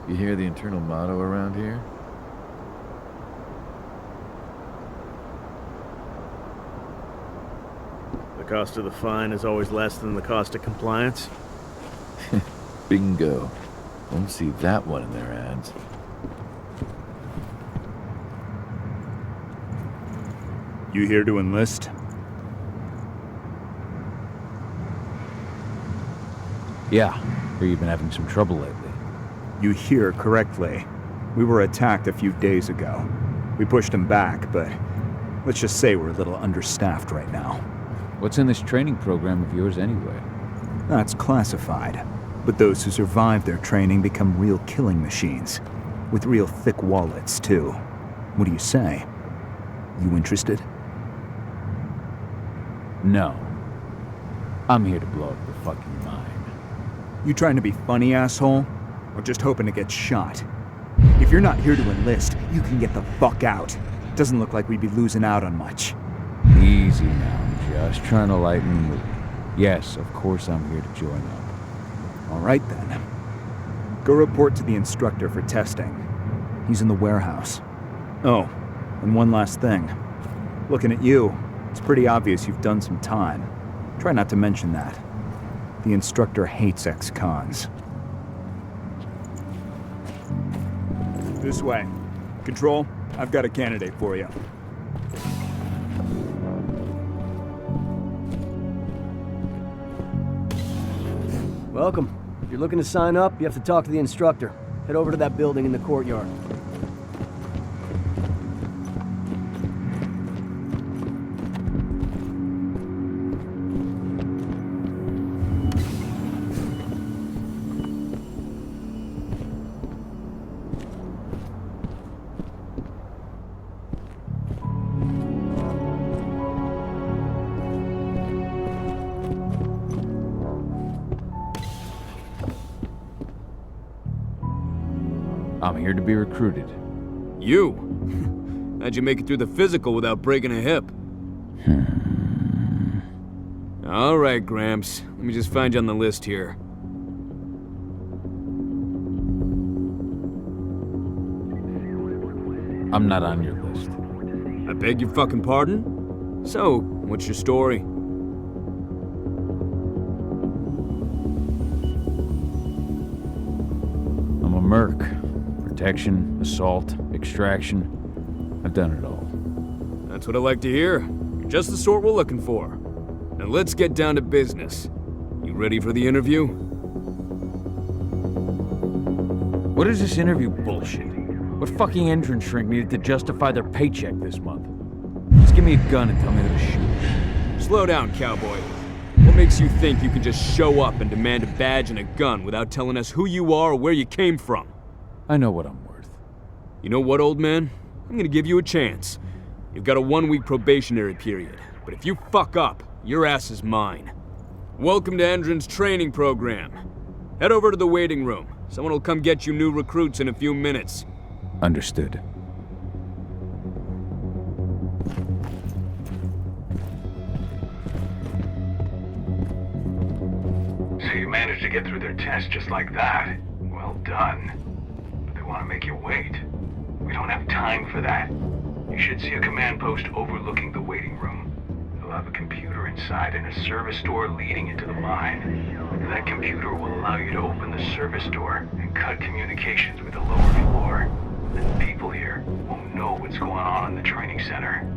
You hear the internal motto around here? The cost of the fine is always less than the cost of compliance. Bingo. Won't see that one in their ads. You here to enlist? Yeah. Hear you've been having some trouble lately. You hear correctly. We were attacked a few days ago. We pushed them back, but let's just say we're a little understaffed right now. What's in this training program of yours anyway? That's classified. But those who survive their training become real killing machines. With real thick wallets, too. What do you say? You interested? No. I'm here to blow up the fucking mine. You trying to be funny, asshole? Or just hoping to get shot? If you're not here to enlist, you can get the fuck out. Doesn't look like we'd be losing out on much. Easy now, I'm just trying to lighten the mood. Yes, of course I'm here to join up. All right then. Go report to the instructor for testing. He's in the warehouse. Oh, and one last thing. Looking at you, it's pretty obvious you've done some time. Try not to mention that. The instructor hates ex-cons. This way. Control, I've got a candidate for you. Welcome. If you're looking to sign up, you have to talk to the instructor. Head over to that building in the courtyard. I'm here to be recruited. You? How'd you make it through the physical without breaking a hip? All right, Gramps. Let me just find you on the list here. I'm not on your list. I beg your fucking pardon? So, what's your story? I'm a merc. Protection, assault, extraction. I've done it all. That's what I like to hear. You're just the sort we're looking for. Now let's get down to business. You ready for the interview? What is this interview bullshit? What fucking entrance shrink needed to justify their paycheck this month? Just give me a gun and tell me who to shoot. Slow down, cowboy. What makes you think you can just show up and demand a badge and a gun without telling us who you are or where you came from? I know what I'm worth. You know what, old man? I'm gonna give you a chance. You've got a 1-week probationary period, but if you fuck up, your ass is mine. Welcome to Endron's training program. Head over to the waiting room. Someone will come get you new recruits in a few minutes. Understood. So you managed to get through their test just like that. Well done. But they want to make you wait. We don't have time for that. You should see a command post overlooking the waiting room. They'll have a computer inside and a service door leading into the mine. That computer will allow you to open the service door and cut communications with the lower floor. And the people here won't know what's going on in the training center.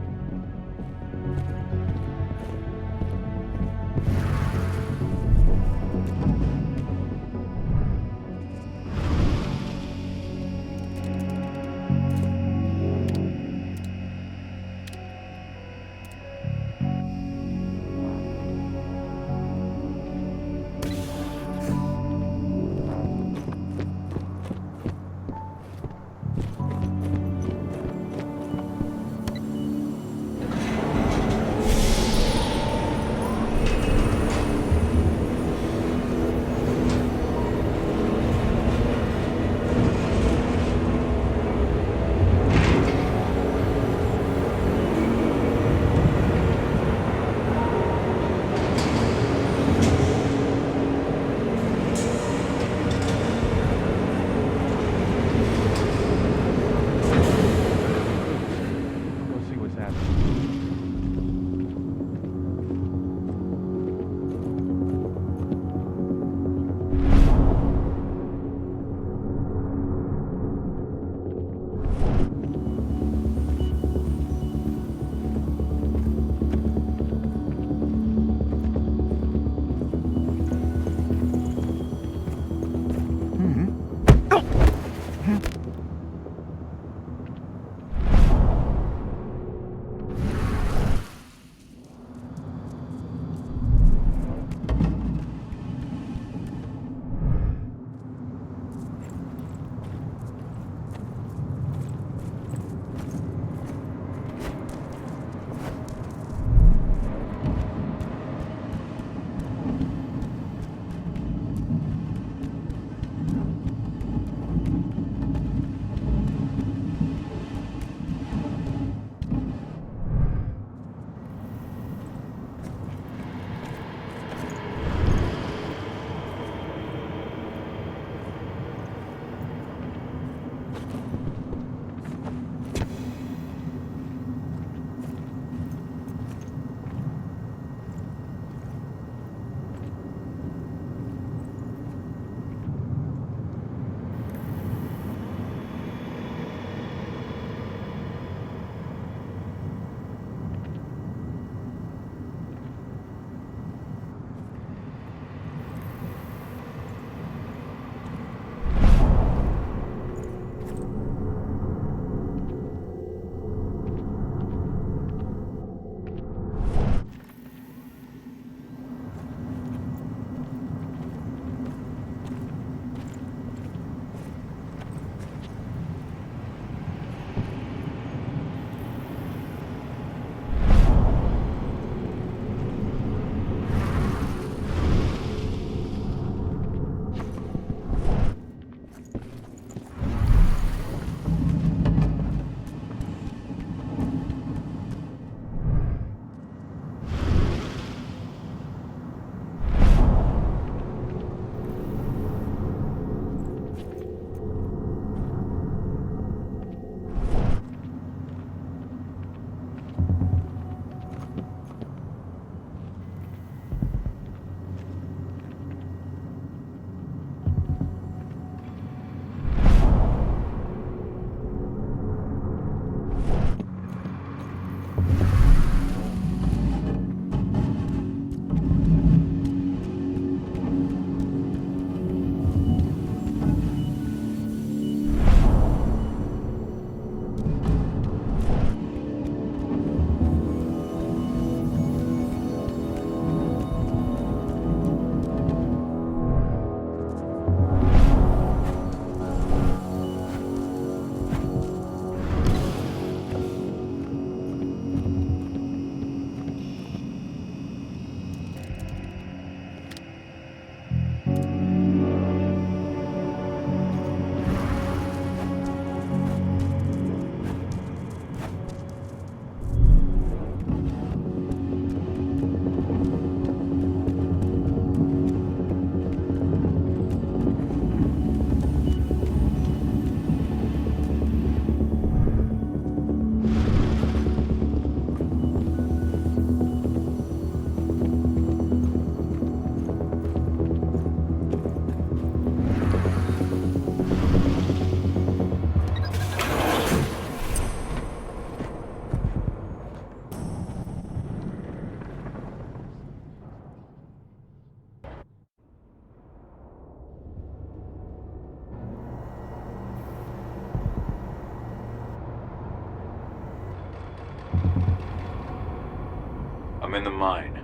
I'm in the mine.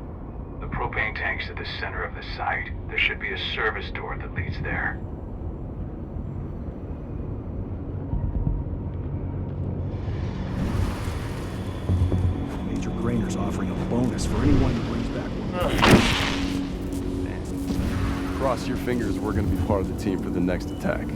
The propane tank's at the center of the site. There should be a service door that leads there. Major Grainer's offering a bonus for anyone who brings back one. Cross your fingers we're gonna be part of the team for the next attack.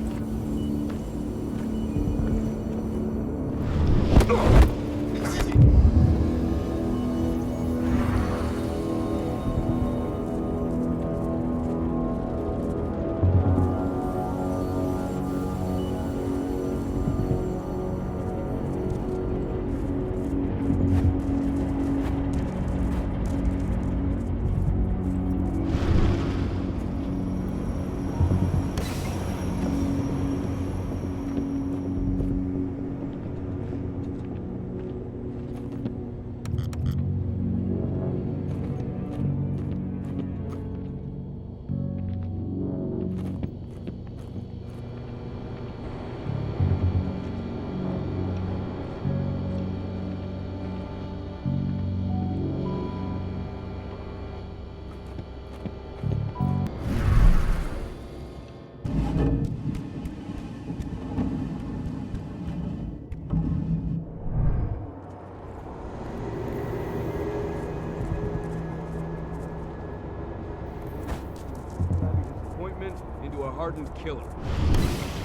Into a hardened killer.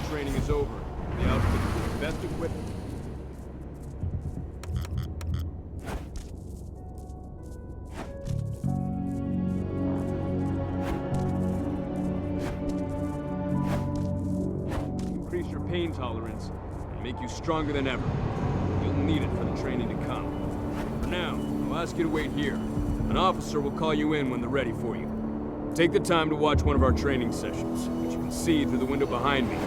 Training is over. The outfit is best equipped. Increase your pain tolerance and make you stronger than ever. You'll need it for the training to come. For now, I'll ask you to wait here. An officer will call you in when they're ready for you. Take the time to watch one of our training sessions, which you can see through the window behind me.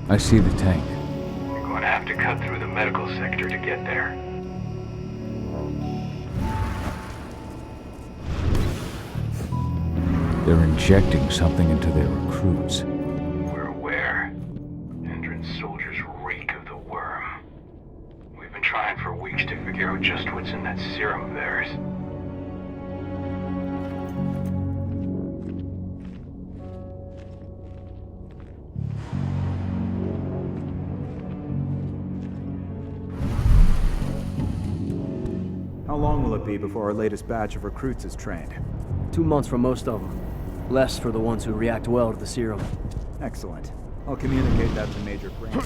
I see the tank. You're going to have to cut through the medical sector to get there. They're injecting something into their recruits. We're aware. Endron's soldiers reek of the worm. We've been trying for weeks to figure out just what's in that serum of theirs. How long will it be before our latest batch of recruits is trained? 2 months for most of them. Less for the ones who react well to the serum. Excellent. I'll communicate that to Major Grainer.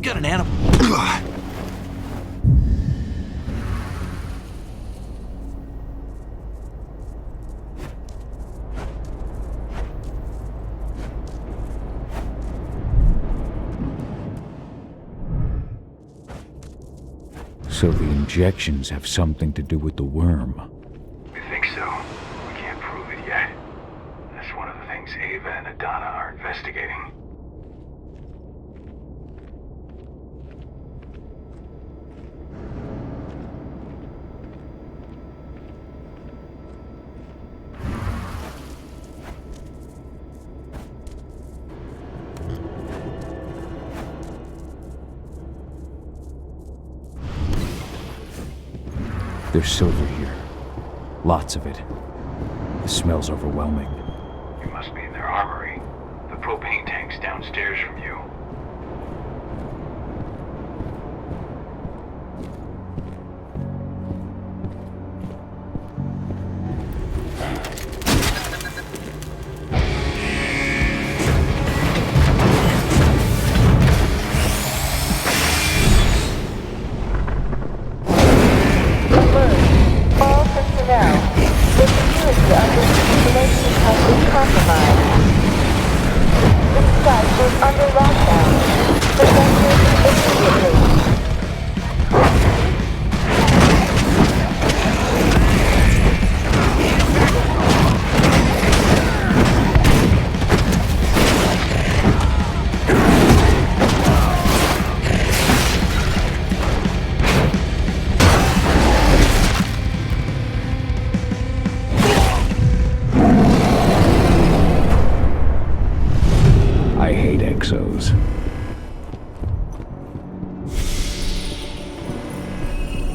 got an animal. So the injections have something to do with the worm. We think so. We can't prove it yet. That's one of the things Ava and Adana are investigating. There's silver here. Lots of it. The smell's overwhelming. You must be in their armory. The propane tank's downstairs from you.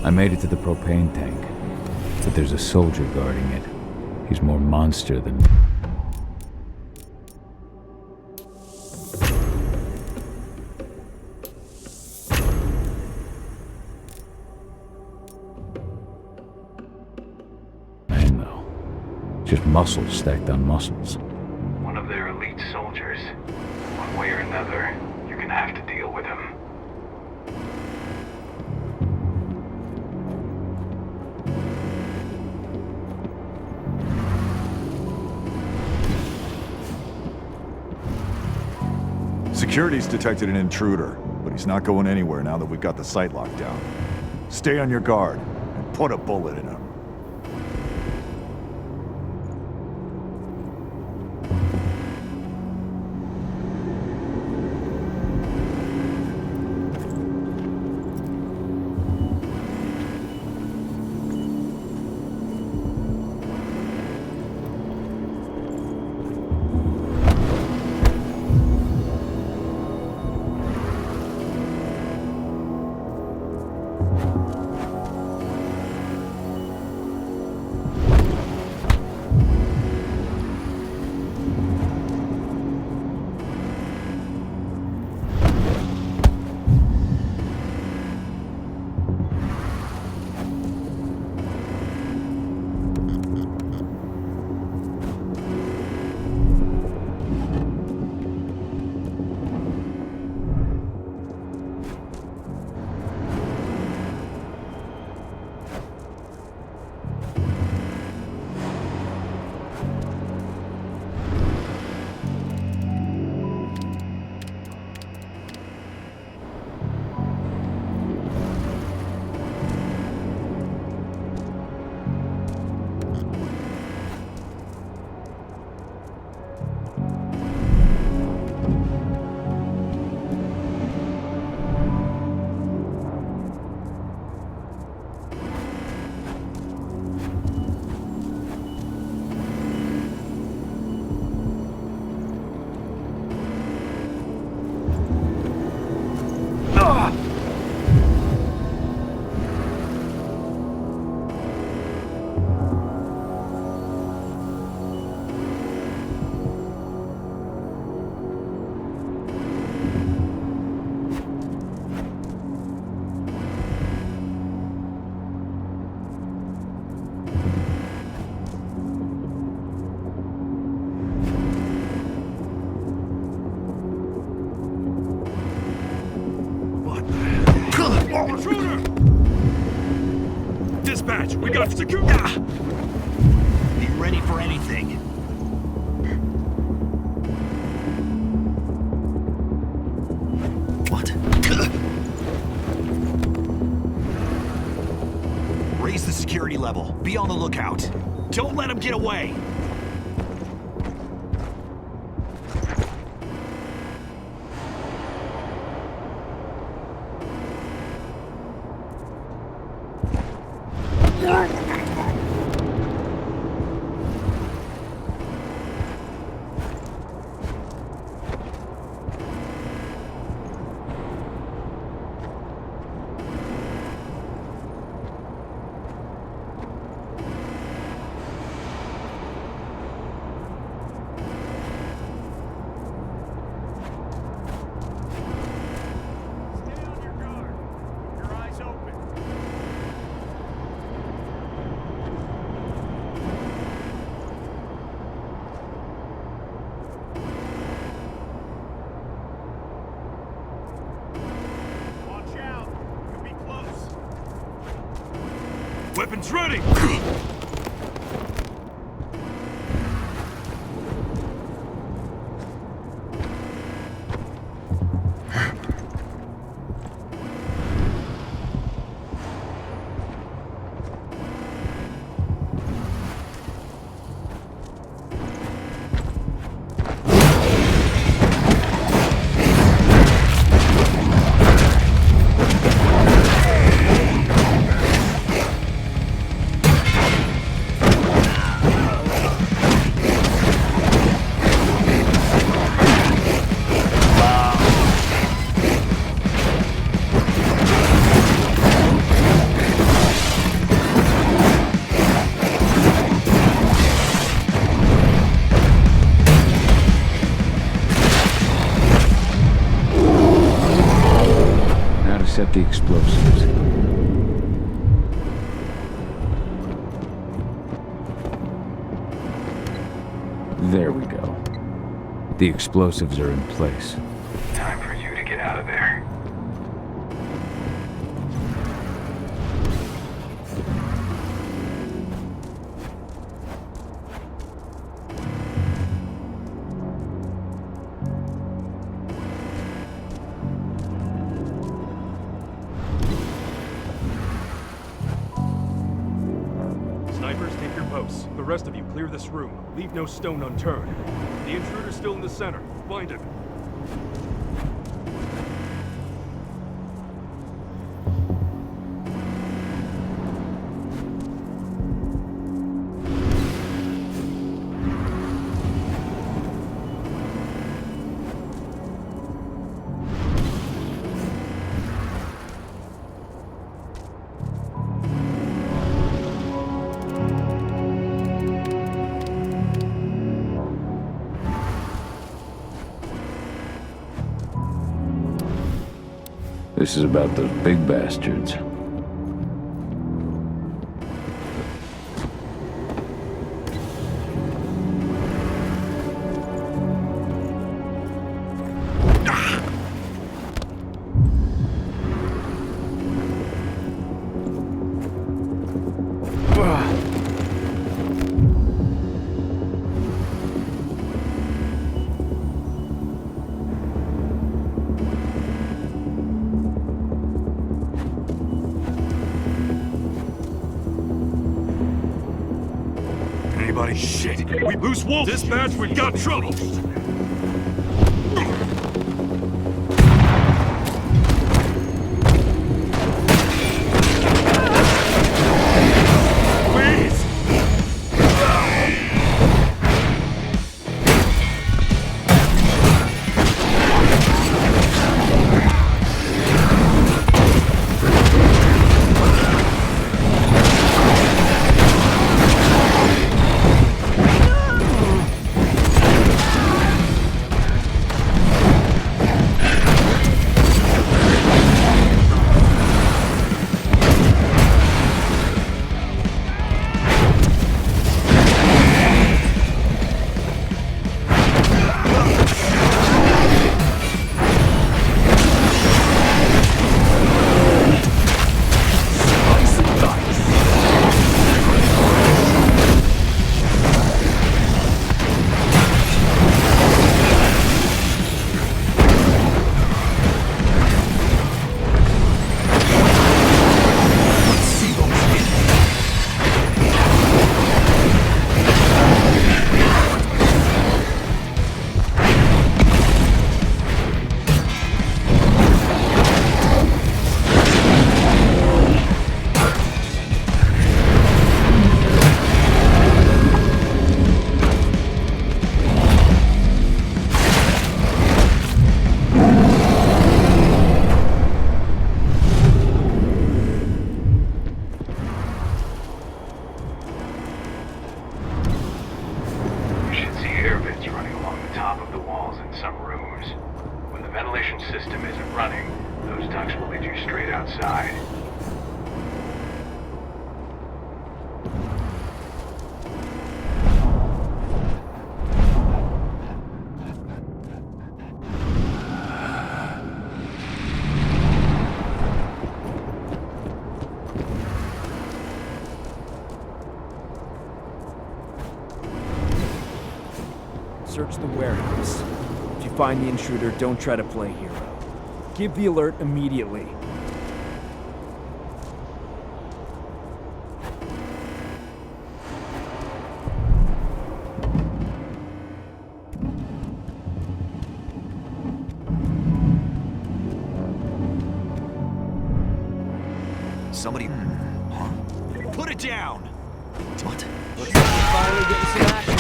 I made it to the propane tank, but there's a soldier guarding it. He's more monster than... man, though. Just muscles stacked on muscles. One of their elite soldiers. One way or another, you're gonna have to deal with him. Security's detected an intruder, but he's not going anywhere now that we've got the site locked down. Stay on your guard, and put a bullet in him. Intruder! Dispatch, we got security! Be ready for anything. What? Raise the security level. Be on the lookout. Don't let him get away! Weapons ready! Set the explosives. There we go. The explosives are in place. Time for you to get out of there. Snipers, take your posts. The rest of you clear this room. Leave no stone unturned. The intruder's still in the center. Find him. This is about those big bastards. Anybody? Shit! We lose Wolf! Dispatch, we've got trouble! straight outside. Search the warehouse. If you find the intruder, don't try to play hero. Give the alert immediately. Somebody... Huh? Put it down! What? Looks like we're finally getting some action.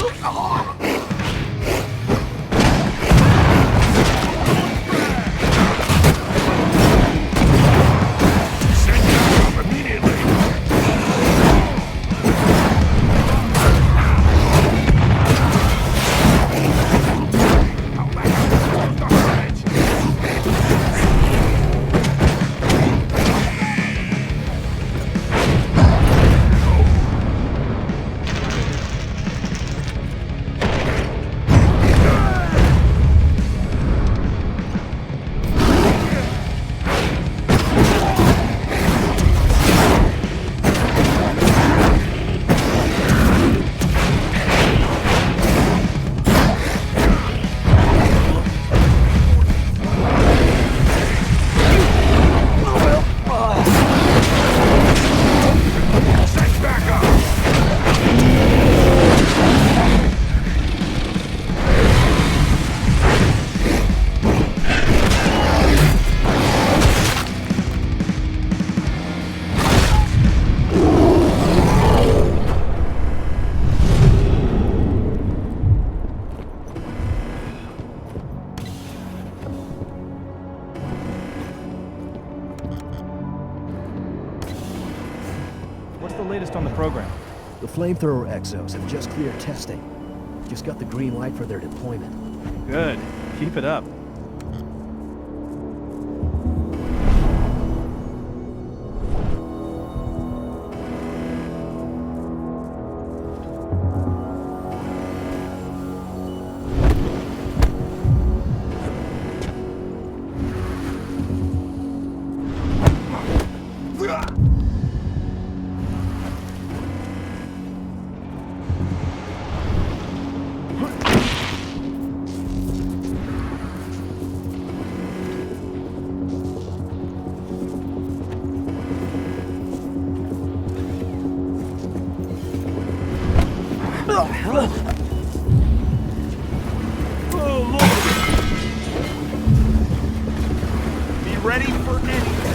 What's the latest on the program? The flamethrower exos have just cleared testing. Just got the green light for their deployment. Good. Keep it up. Be ready for anything.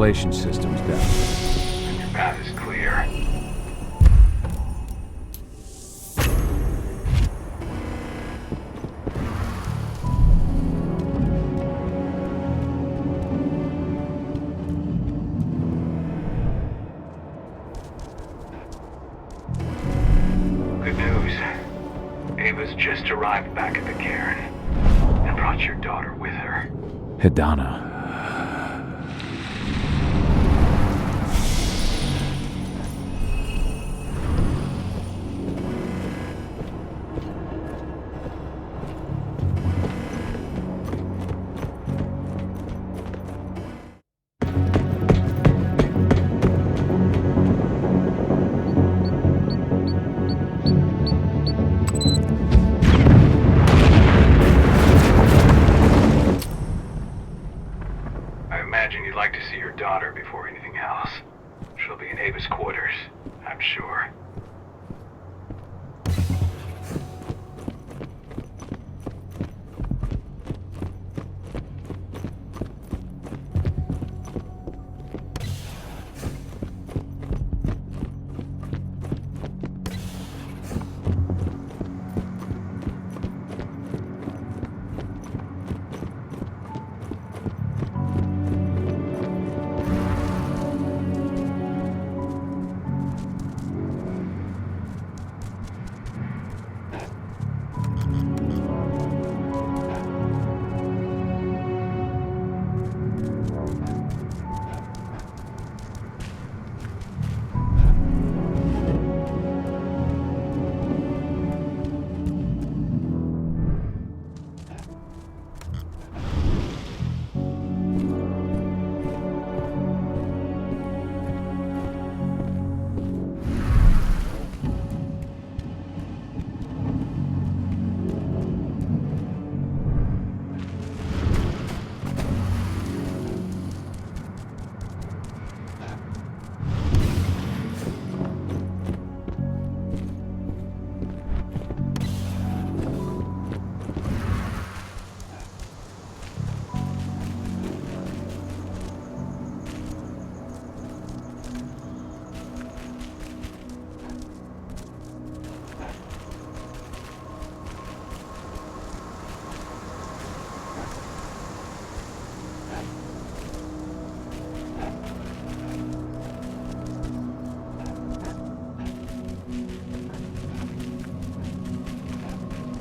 Ventilation system's down. Your path is clear. Good news. Ava's just arrived back at the cairn and brought your daughter with her. Hidana. Before anything else. She'll be in Ava's quarters, I'm sure.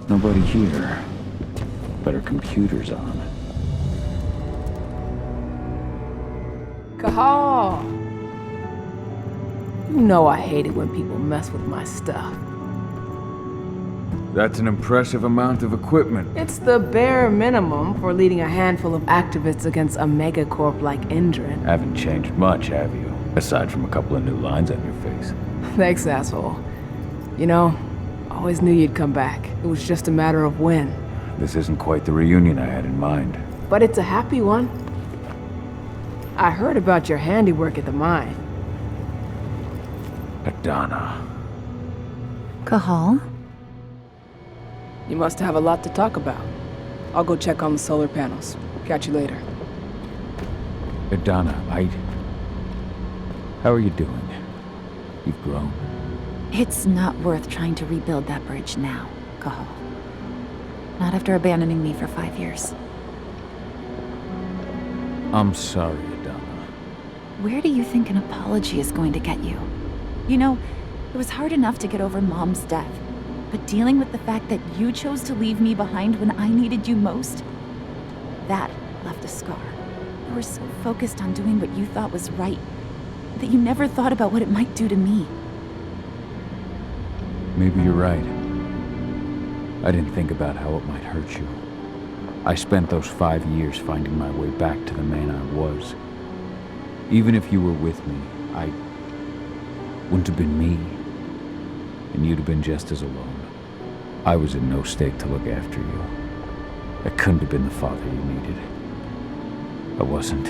Nobody here. But her computer's on. Cahal! You know I hate it when people mess with my stuff. That's an impressive amount of equipment. It's the bare minimum for leading a handful of activists against a megacorp like Endrin. Haven't changed much, have you? Aside from a couple of new lines on your face. Thanks, asshole. You know, always knew you'd come back. It was just a matter of when. This isn't quite the reunion I had in mind. But it's a happy one. I heard about your handiwork at the mine. Hidana. Cahal? You must have a lot to talk about. I'll go check on the solar panels. Catch you later. Hidana, how are you doing? You've grown. It's not worth trying to rebuild that bridge now, Cahal. Not after abandoning me for 5 years. I'm sorry, Hidana. Where do you think an apology is going to get you? You know, it was hard enough to get over Mom's death, but dealing with the fact that you chose to leave me behind when I needed you most, that left a scar. You were so focused on doing what you thought was right, that you never thought about what it might do to me. Maybe you're right. I didn't think about how it might hurt you. I spent those 5 years finding my way back to the man I was. Even if you were with me, I wouldn't have been me. And you'd have been just as alone. I was in no state to look after you. I couldn't have been the father you needed. I wasn't.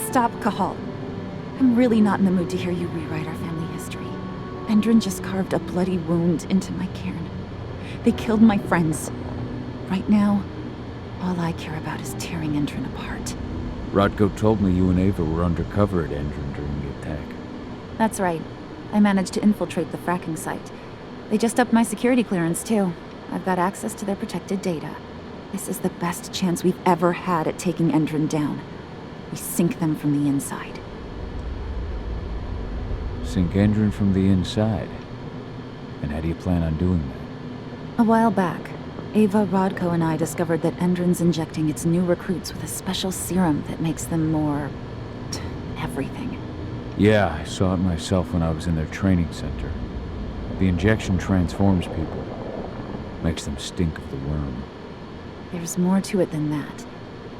Stop, Cahal. I'm really not in the mood to hear you rewrite our family history. Endrin just carved a bloody wound into my cairn. They killed my friends. Right now, All I care about is tearing Endron apart. Rodko told me you and Ava were undercover at Endron during the attack. That's right. I managed to infiltrate the fracking site. They just upped my security clearance, too. I've got access to their protected data. This is the best chance we've ever had at taking Endron down. We sink them from the inside. Sink Endron from the inside? And how do you plan on doing that? A while back, Ava, Rodko, and I discovered that Endron's injecting its new recruits with a special serum that makes them more... everything. Yeah, I saw it myself when I was in their training center. The injection transforms people. Makes them stink of the worm. There's more to it than that.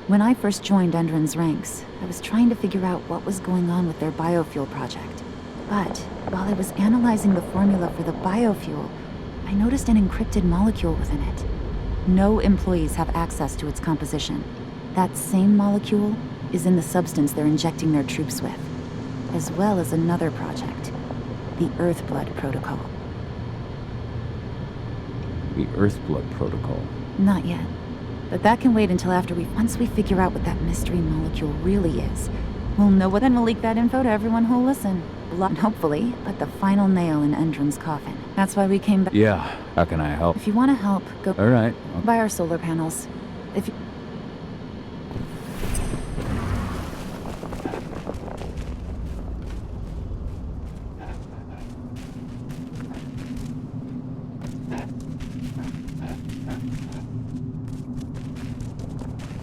When I first joined Endron's ranks, I was trying to figure out what was going on with their biofuel project. But while I was analyzing the formula for the biofuel, I noticed an encrypted molecule within it. No employees have access to its composition. That same molecule is in the substance they're injecting their troops with, as well as another project, the Earthblood Protocol. The Earthblood Protocol? Not yet. But that can wait until once we figure out what that mystery molecule really is. We'll know what, then we'll leak that info to everyone who'll listen. And hopefully, put the final nail in Endron's coffin. That's why we came back. Yeah, how can I help? If you want to help, go... All right. Buy our solar panels. If you...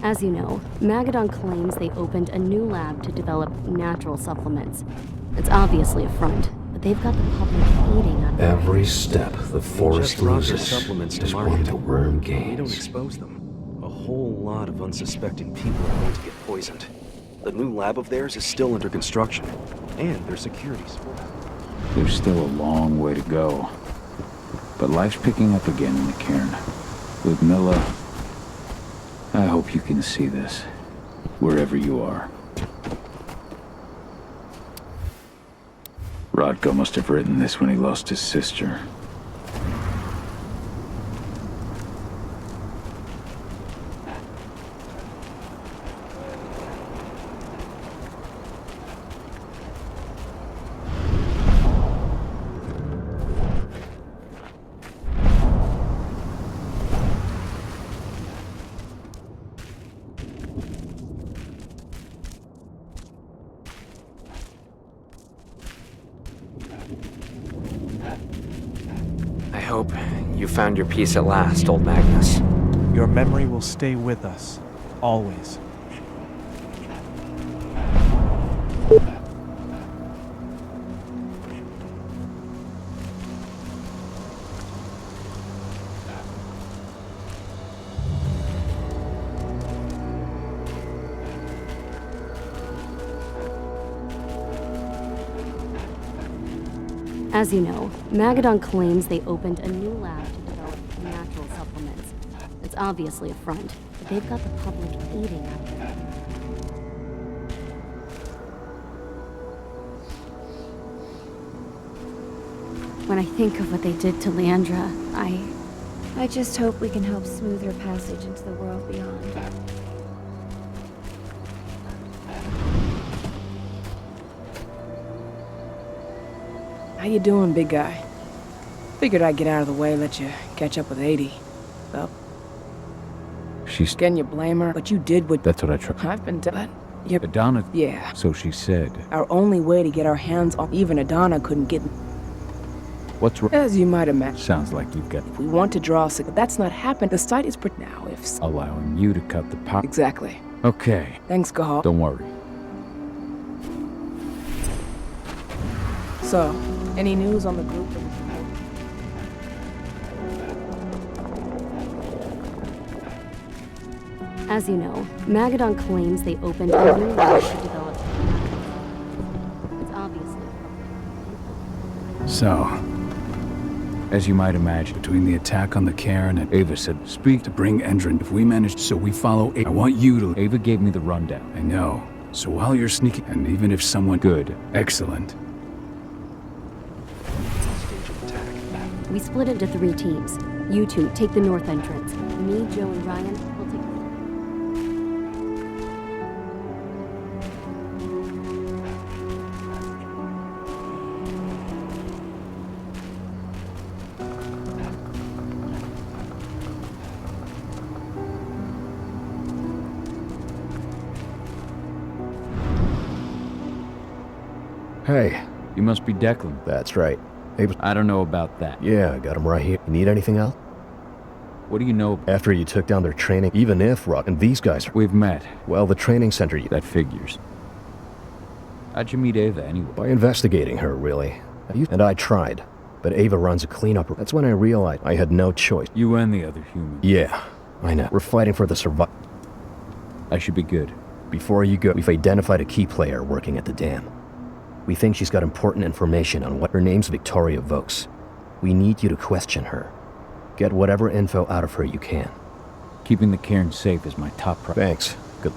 As you know, Magadon claims they opened a new lab to develop natural supplements. It's obviously a front, but they've got the public eating on Every step the forest loses supplements to is market. one the worm We don't gains. expose them. A whole lot of unsuspecting people are going to get poisoned. The new lab of theirs is still under construction, and their security's full. There's still a long way to go. But life's picking up again in the cairn. Ludmilla, I hope you can see this, wherever you are. Rodko must have written this when he lost his sister. I hope you found your peace at last, old Magnus. Your memory will stay with us, always. As you know, Magadon claims they opened a new lab to develop natural supplements. It's obviously a front, but they've got the public eating out there. When I think of what they did to Leandra, I just hope we can help smooth her passage into the world beyond. How you doing, big guy? Figured I'd get out of the way, let you catch up with 80. Well, She's... Can you blame her? But you did what... That's what I tried. I've been done. Yep. Adana... Yeah. So she said. Our only way to get our hands on... Even Adana couldn't get... What's wrong? As you might imagine. Sounds like you've got... If we want to draw... But that's not happened. The site is... Now, if... Allowing you to cut the power... Exactly. Okay. Thanks, Cahal. Don't worry. So, any news on the group? As you know, Magadon claims they opened a new lab to develop natural supplements. It's obviously... So, as you might imagine, between the attack on the cairn and Ava said, speak to bring Endron. If we manage, so we follow Ava. I want you to... Ava gave me the rundown. I know. So while you're sneaking, and even if someone... Good. Excellent. We split into 3 teams. You two take the north entrance. Me, Joe, and Ryan will take Hey. You must be Declan. That's right. I don't know about that. Yeah, I got him right here. You need anything else? What do you know? After you took down their training, even if Rock and these guys are... We've met. Well, the training center... That figures. How'd you meet Ava, anyway? By investigating her, really. And I tried. But Ava runs a cleanup. That's when I realized I had no choice. You and the other human. Yeah, I know. We're fighting for the survival. I should be good. Before you go, we've identified a key player working at the dam. We think she's got important information on what her name's Victoria Vokes. We need you to question her. Get whatever info out of her you can. Keeping the cairn safe is my top priority. Thanks. Good.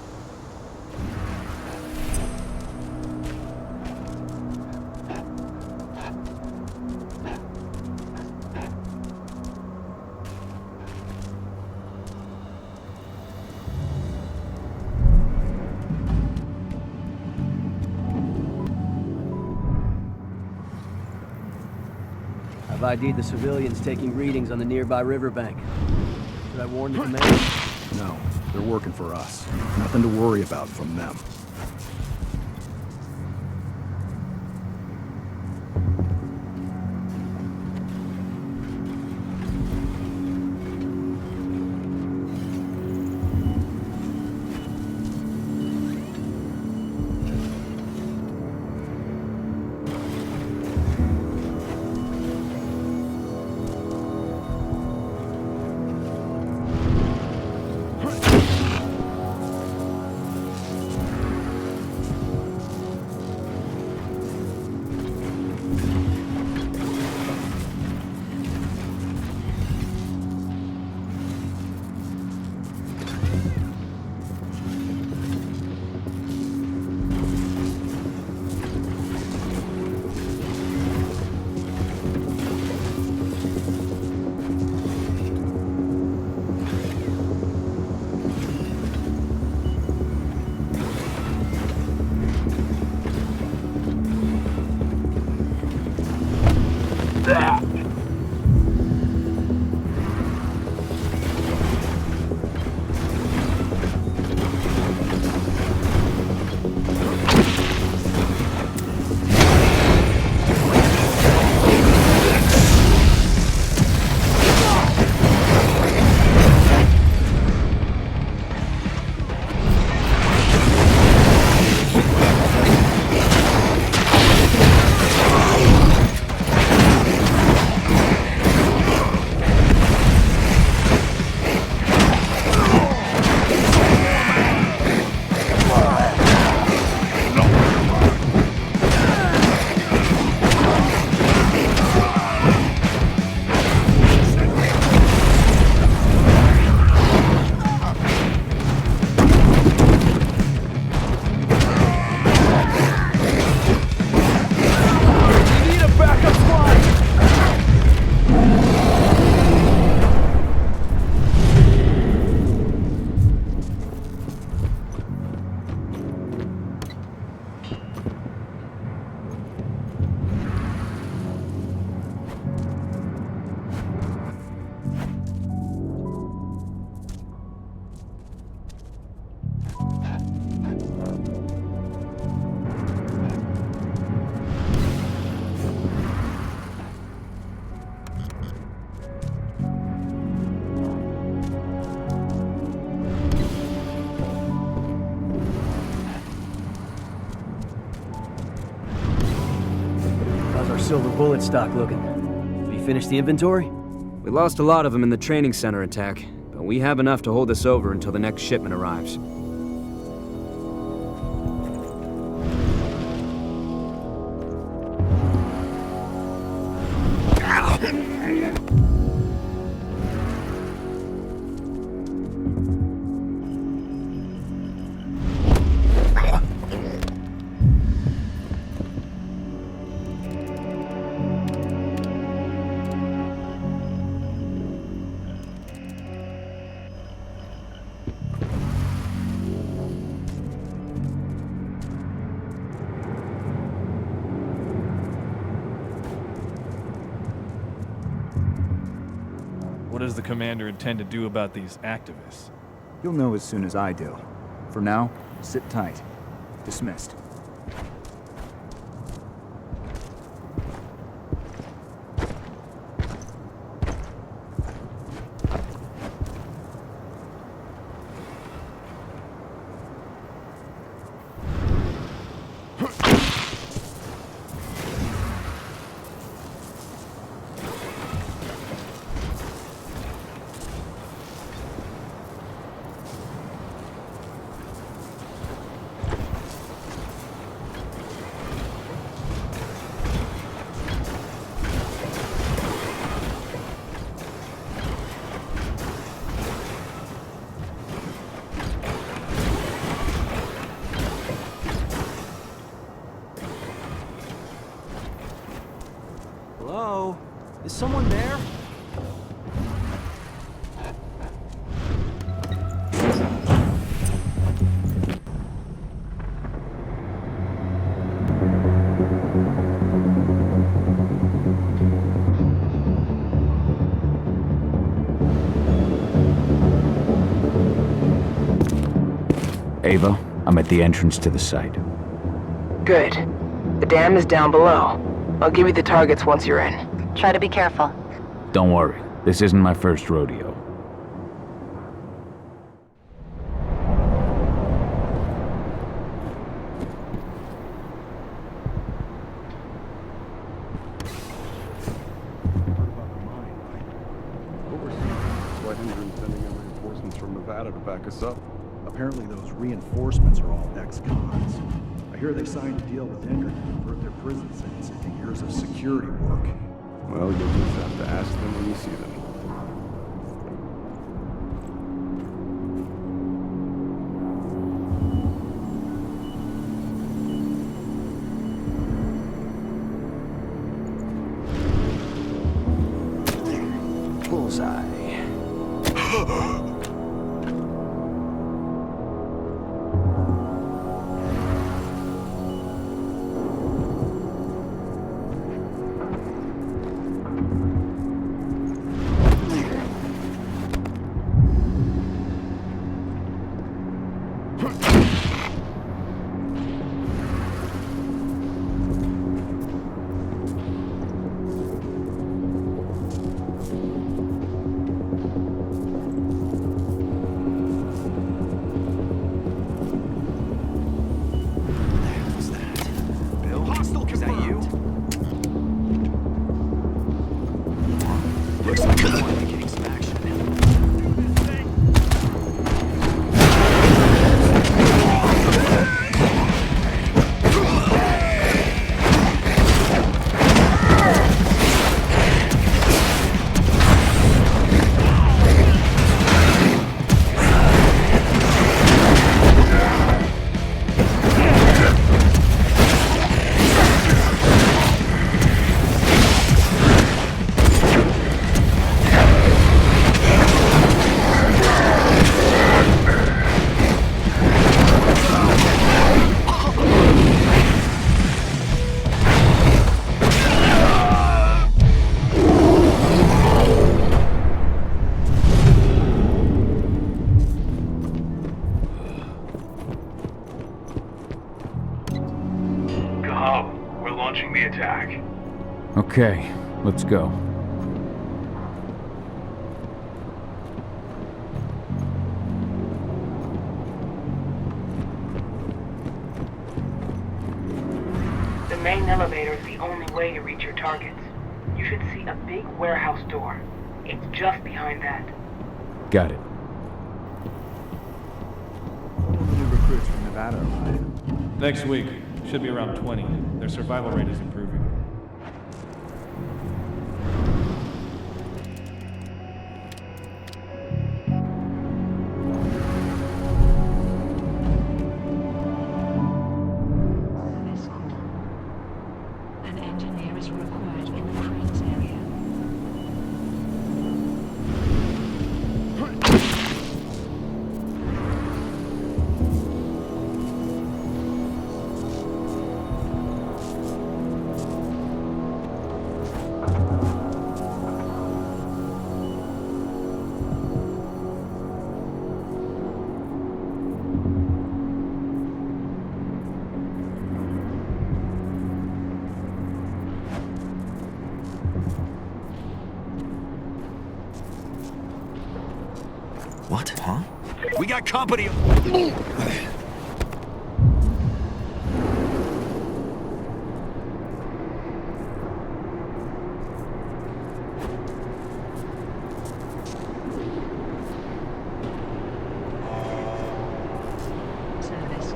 I've ID'd the civilians taking readings on the nearby riverbank. Should I warn the commander? No, they're working for us. Nothing to worry about from them. Silver bullet stock looking. Have you finished the inventory? We lost a lot of them in the training center attack, but we have enough to hold us over until the next shipment arrives. What does the commander intend to do about these activists? You'll know as soon as I do. For now, sit tight. Dismissed. someone there? Ava, I'm at the entrance to the site. Good. The dam is down below. I'll give you the targets once you're in. Try to be careful. Don't worry, this isn't my first rodeo. Why Hendren's sending in reinforcements from Nevada to back us up? Apparently those reinforcements are all ex-cons. I hear they signed a deal with Hendren to convert their prison sentence into years of security work. Well, you'll just have to ask them when you see them. Bullseye. Cahal, we're launching the attack. Okay, let's go. The main elevator is the only way to reach your targets. You should see a big warehouse door. It's just behind that. Got it. When will the new recruits from Nevada arrive? Next week. Should be around 20. Their survival rate is improving. An engineer is required in the cranes area. What? Huh? We got company! Service.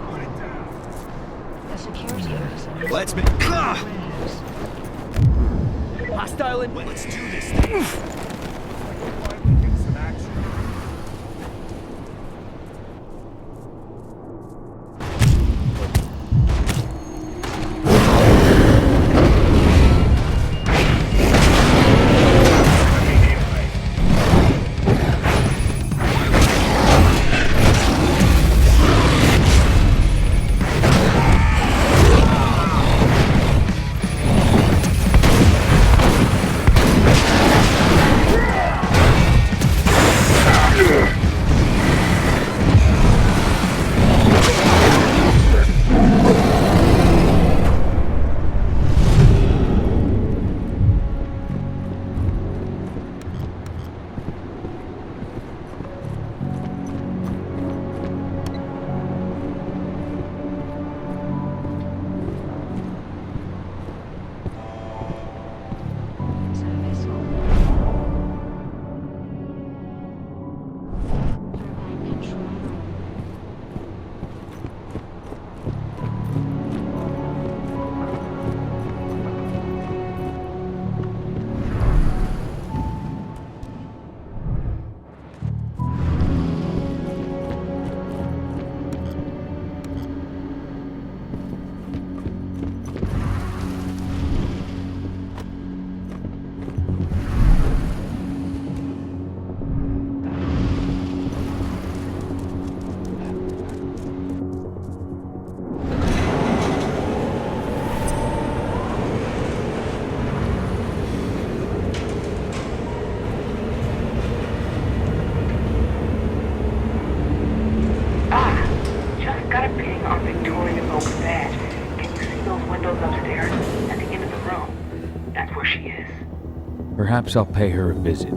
A security officer. Let's be... Hostile in... Let's do this thing! upstairs, at the end of the room. That's where she is. Perhaps I'll pay her a visit.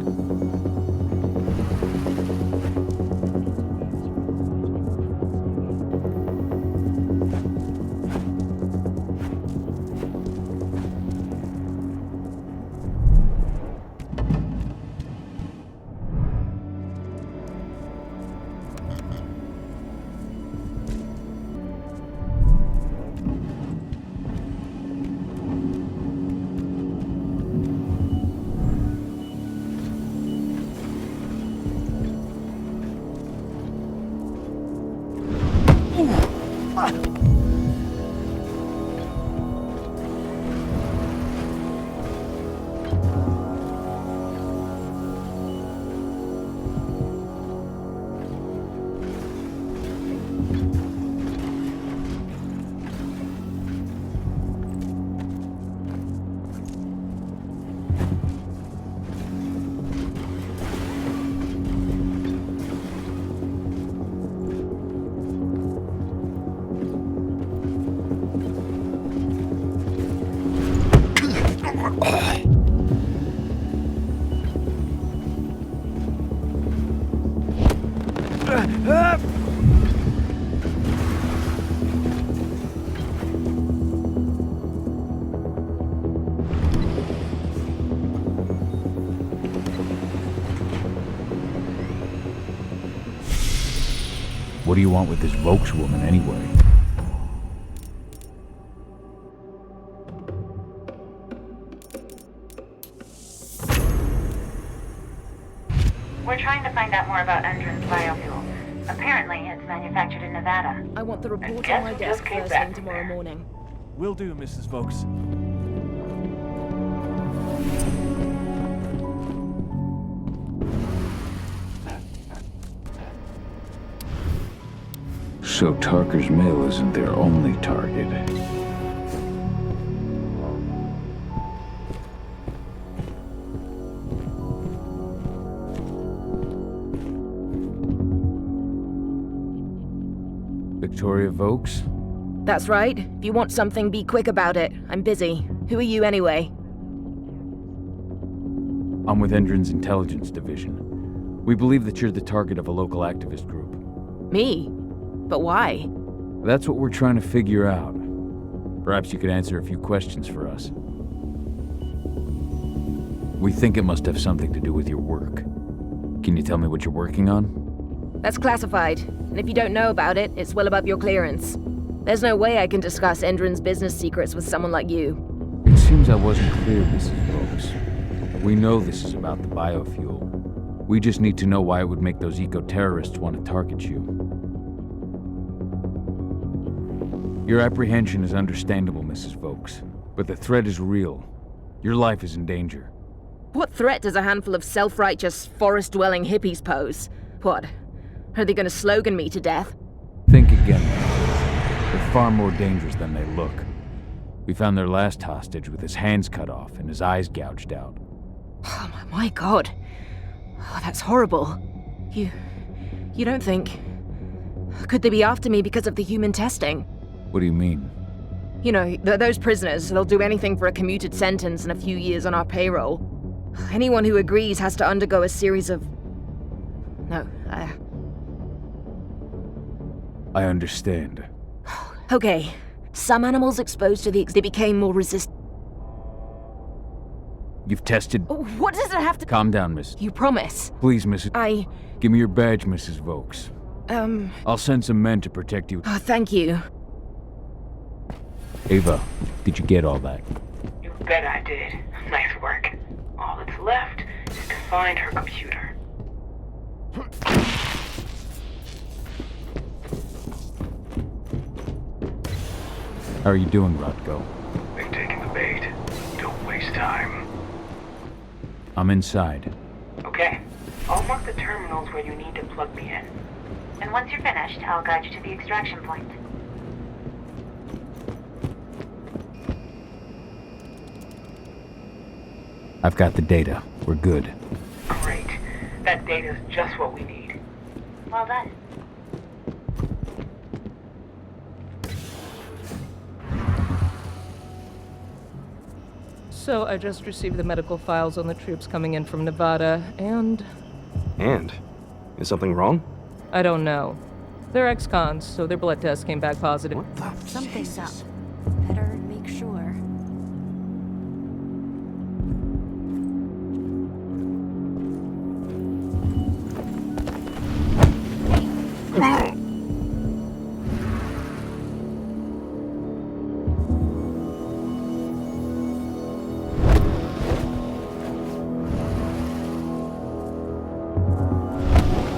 What do you want with this Vokes woman, anyway? We're trying to find out more about Endron's biofuel. Apparently, it's manufactured in Nevada. I want the report on my desk first thing tomorrow morning. Will do, Mrs. Vokes. So Tarker's mill isn't their only target. Victoria Vokes? That's right. If you want something, be quick about it. I'm busy. Who are you anyway? I'm with Endron's intelligence division. We believe that you're the target of a local activist group. Me? But why? That's what we're trying to figure out. Perhaps you could answer a few questions for us. We think it must have something to do with your work. Can you tell me what you're working on? That's classified. And if you don't know about it, it's well above your clearance. There's no way I can discuss Endron's business secrets with someone like you. It seems I wasn't clear, Mrs. Vokes. We know this is about the biofuel. We just need to know why it would make those eco-terrorists want to target you. Your apprehension is understandable, Mrs. Vokes, but the threat is real. Your life is in danger. What threat does a handful of self-righteous, forest-dwelling hippies pose? What? Are they gonna slogan me to death? Think again. They're far more dangerous than they look. We found their last hostage with his hands cut off and his eyes gouged out. Oh my god. Oh, that's horrible. You don't think... Could they be after me because of the human testing? What do you mean? You know, those prisoners, they'll do anything for a commuted sentence and a few years on our payroll. Anyone who agrees has to undergo a series of... No, I understand. Okay. Some animals exposed to they became more resistant. You've tested... What does it have to... Calm down, Miss. You promise? Please, Mrs... Give me your badge, Mrs. Vokes. I'll send some men to protect you. Oh, thank you. Ava, did you get all that? You bet I did. Nice work. All that's left is to find her computer. How are you doing, Rotko? They've taken the bait. Don't waste time. I'm inside. Okay. I'll mark the terminals where you need to plug me in. And once you're finished, I'll guide you to the extraction point. I've got the data. We're good. Great. That data's just what we need. Well done. So I just received the medical files on the troops coming in from Nevada, and... And? Is something wrong? I don't know. They're ex-cons, so their blood test came back positive. What the? Something's up. Better make sure.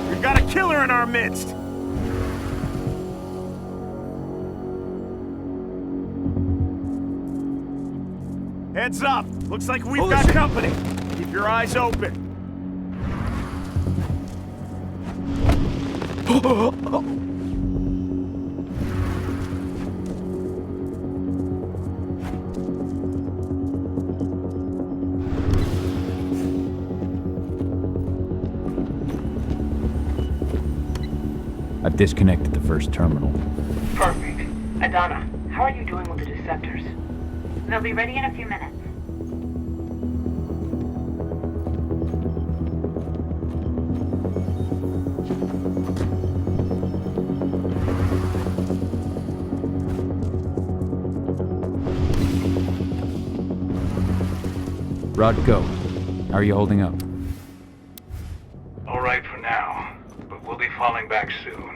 We've got a killer in our midst! Heads up! Looks like we've got company! Keep your eyes open! I've disconnected the first terminal. Perfect. Adana, how are you doing with the Deceptors? They'll be ready in a few minutes. Rod, go. How are you holding up? All right for now, but we'll be falling back soon.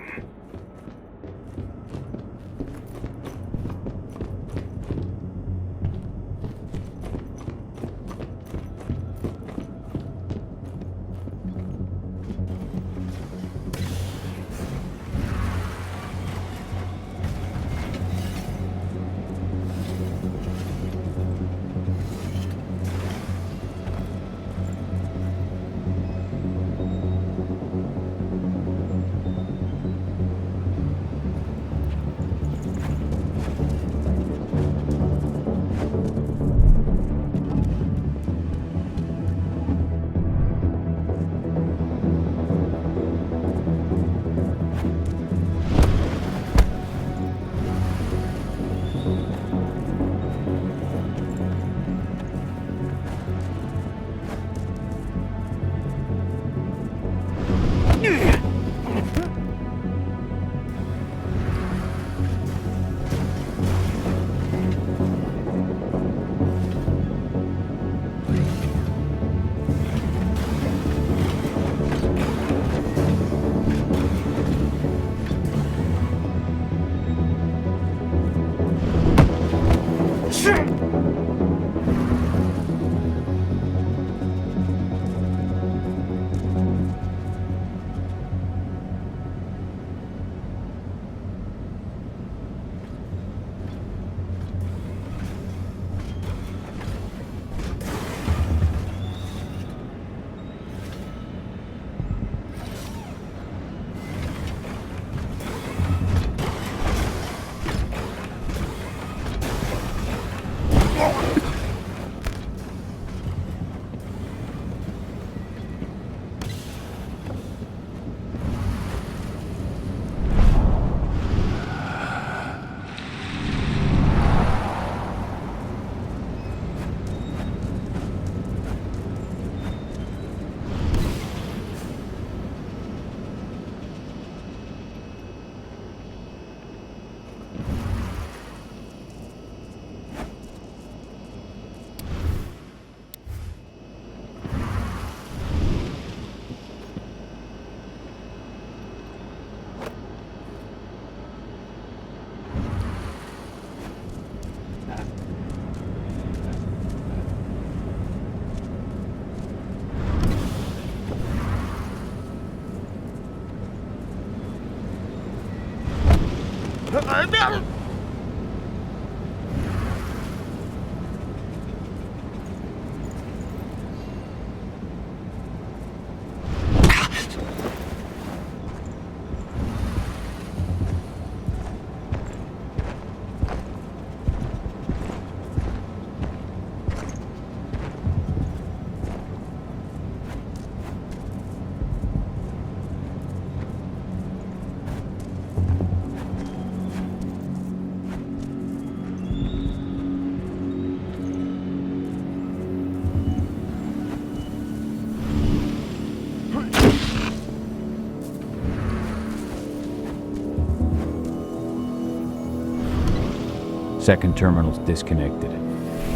Second terminal's disconnected.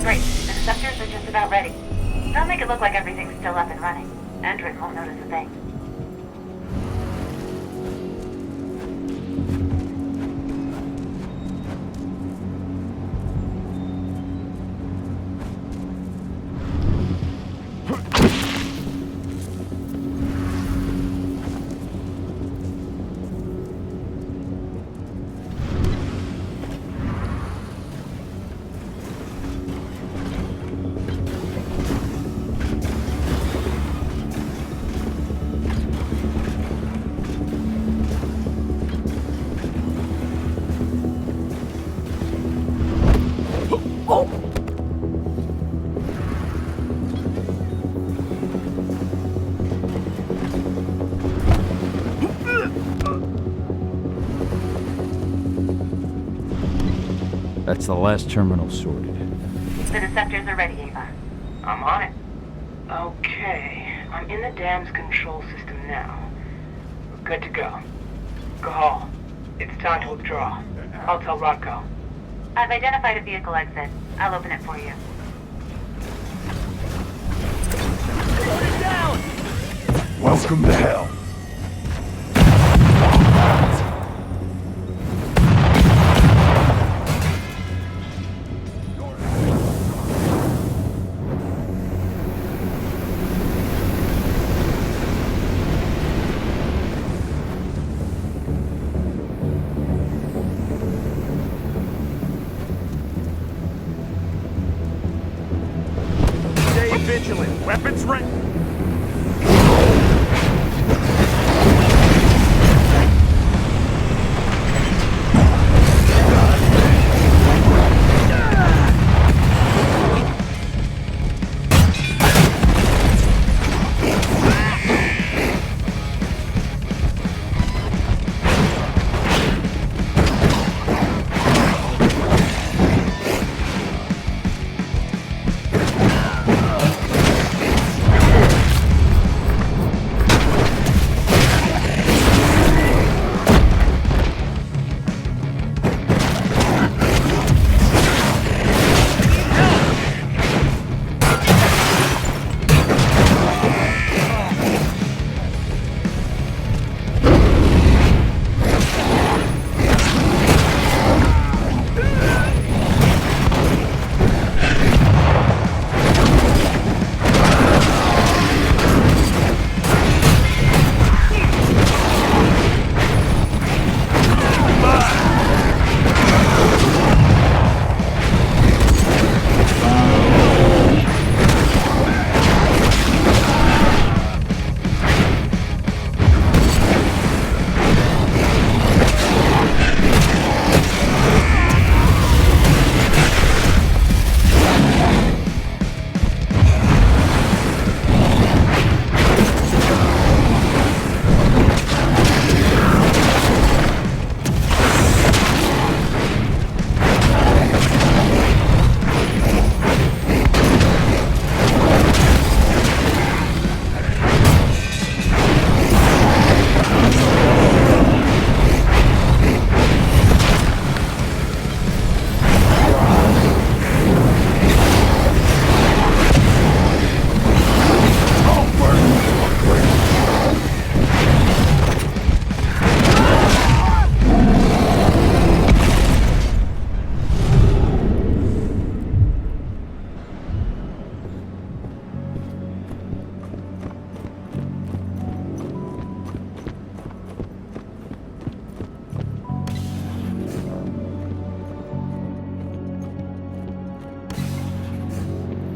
Great. The receptors are just about ready. They'll make it look like everything's still up and running. Endrin won't notice a thing. That's the last terminal sorted. The receptors are ready, Ava. I'm on it. Okay, I'm in the dam's control system now. We're good to go. Cahal, it's time to withdraw. I'll tell Rodko. I've identified a vehicle exit. I'll open it for you. Welcome to hell. Stay vigilant. Weapons ready.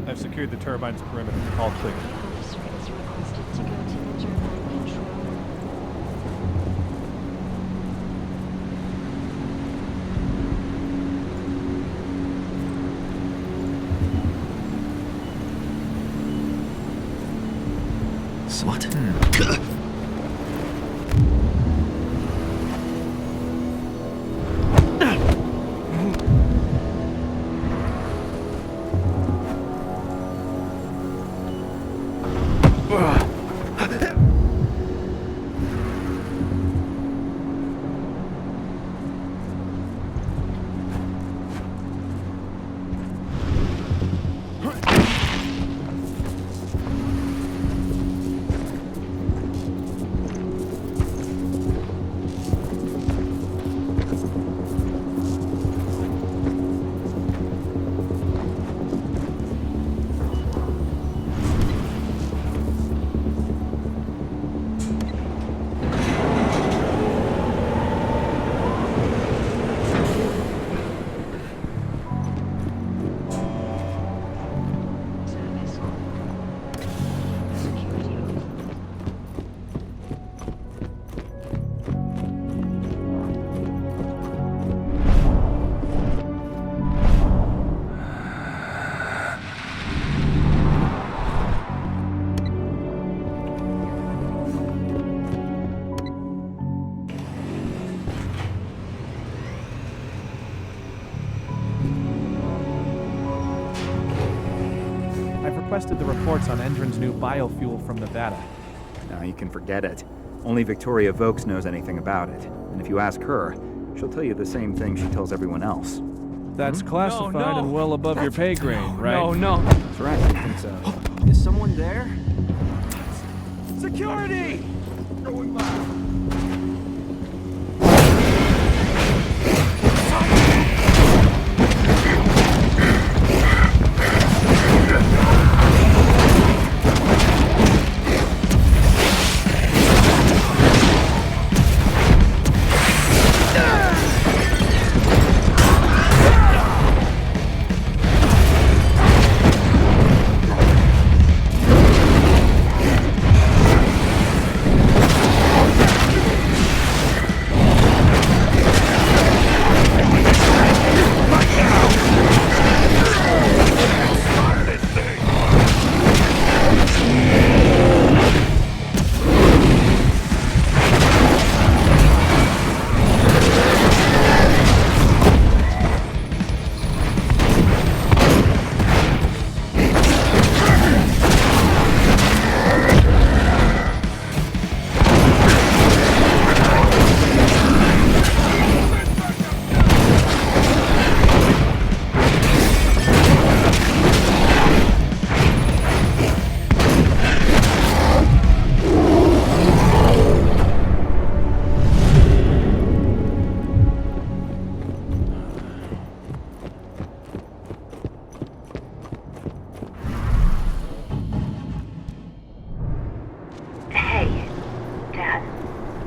I've secured the turbine's perimeter. All clear. What? requested the reports on Endron's new biofuel from Nevada. No, you can forget it. Only Victoria Vokes knows anything about it. And if you ask her, she'll tell you the same thing she tells everyone else. That's classified and well above your pay grade, right? No. That's right, I think so. Is someone there? Security! Going live.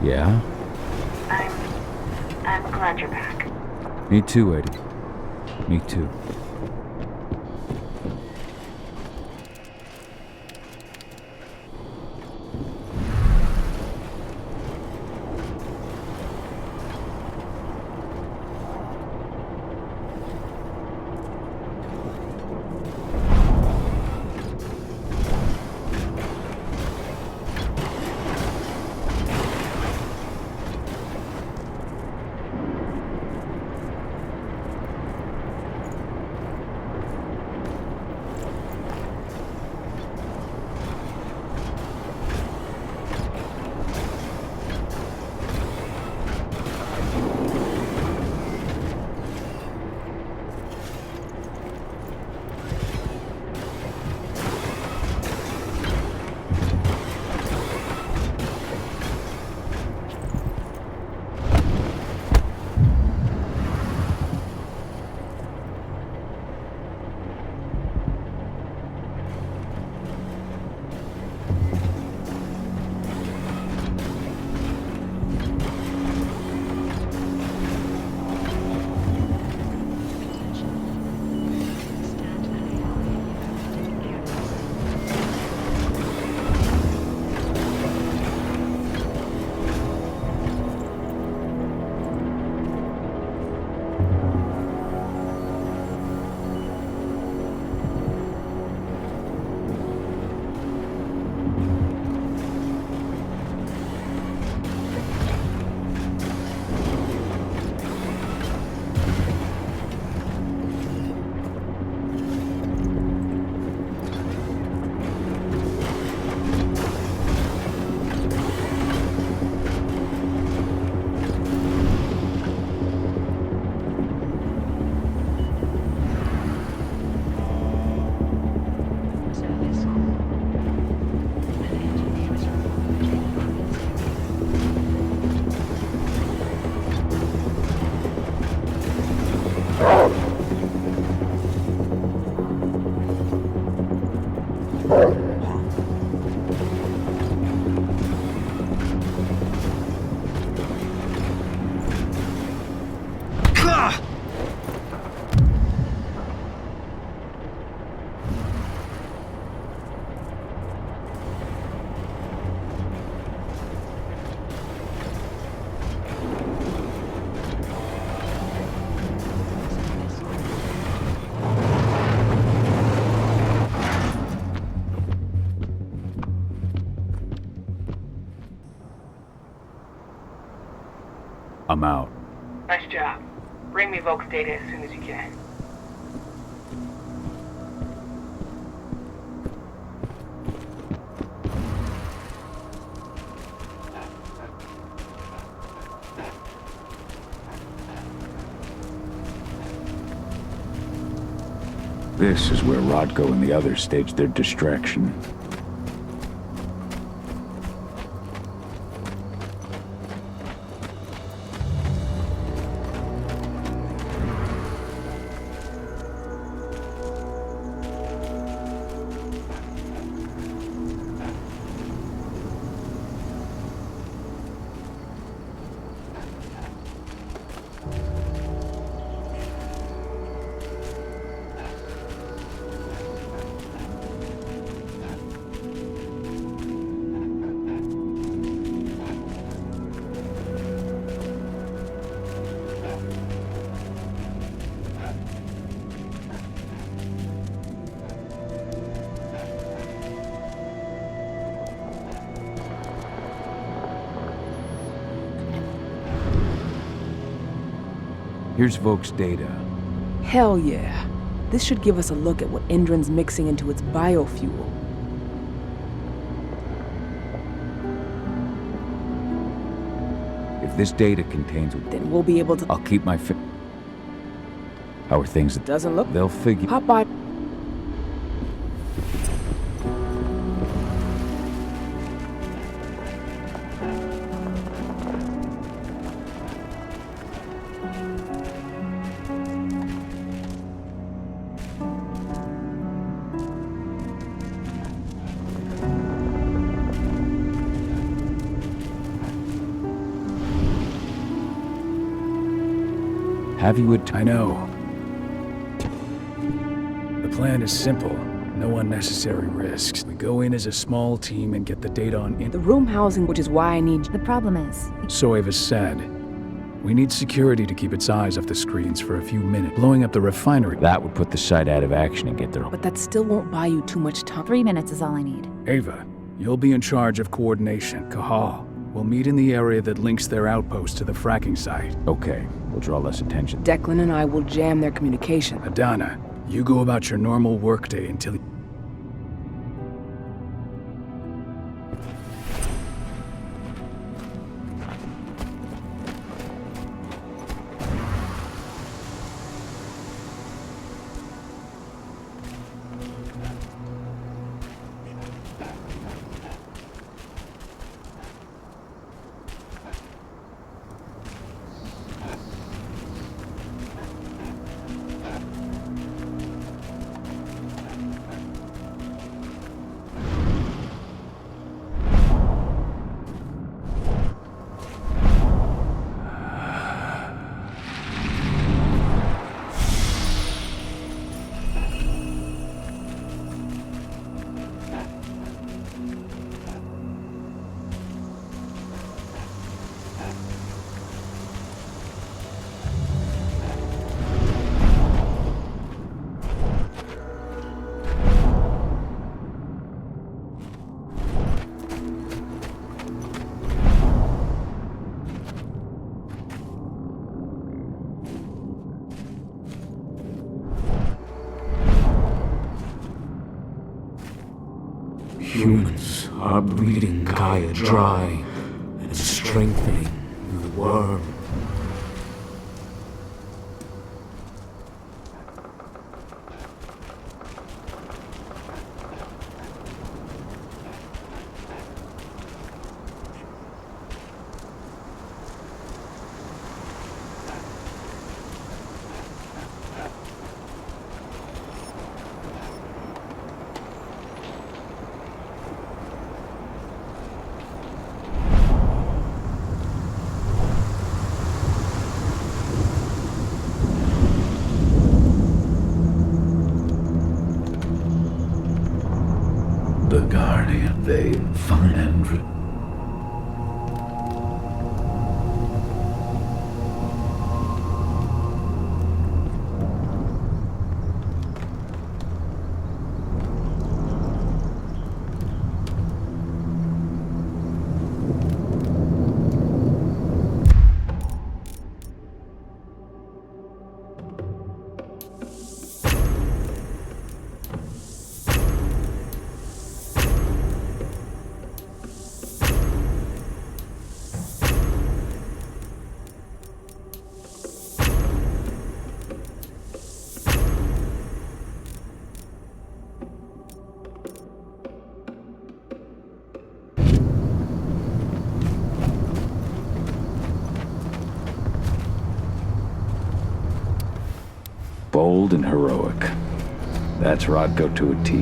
Yeah? I'm glad you're back. Me too, Eddie. Me too. I'm out. Nice job. Bring me Voke's data as soon as you can. This is where Rodko and the others staged their distraction. Here's Vok's data. Hell yeah. This should give us a look at what Endron's mixing into its biofuel. If this data contains... Then we'll be able to... I'll keep my How are things? Doesn't look... They'll figure... Hop by... Have you I know. The plan is simple. No unnecessary risks. We go in as a small team and get the data on the room housing, which is why I need... The problem is... So Ava said. We need security to keep its eyes off the screens for a few minutes. Blowing up the refinery. That would put the site out of action and get their... But that still won't buy you too much time. 3 minutes is all I need. Ava, you'll be in charge of coordination. Cahal, we'll meet in the area that links their outpost to the fracking site. Okay, we'll draw less attention. Declan and I will jam their communication. Adana, you go about your normal workday until... Humans are breeding Gaia dry and strengthening the worm. The Guardian, they find Bold and heroic. That's Rodko to a T.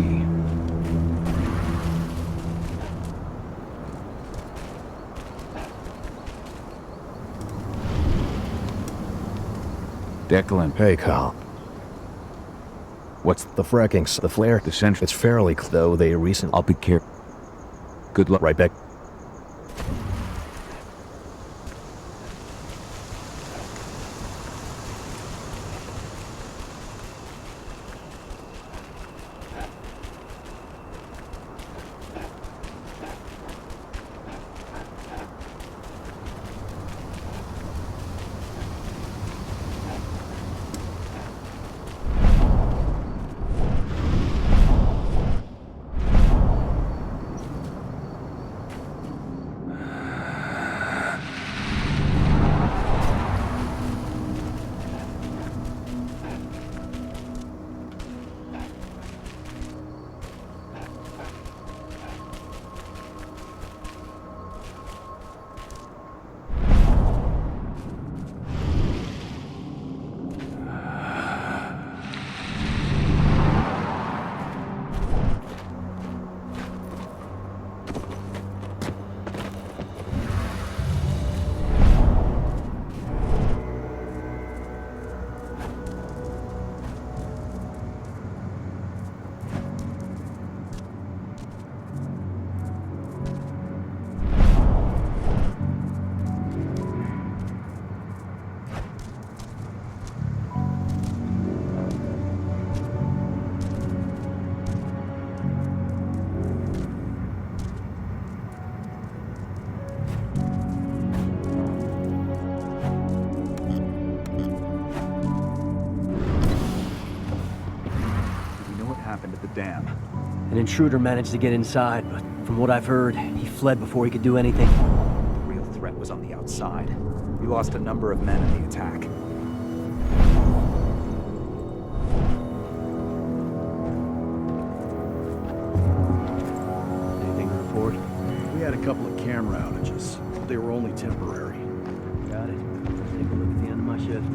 Declan. Hey, Cahal. What's the fracking? The flare? The central. It's fairly though they recently. I'll be careful. Good luck. Right back. Dam. An intruder managed to get inside, but from what I've heard, he fled before he could do anything. The real threat was on the outside. We lost a number of men in the attack. Anything to report? We had a couple of camera outages, but they were only temporary. Got it. Take a look at the end of my shift.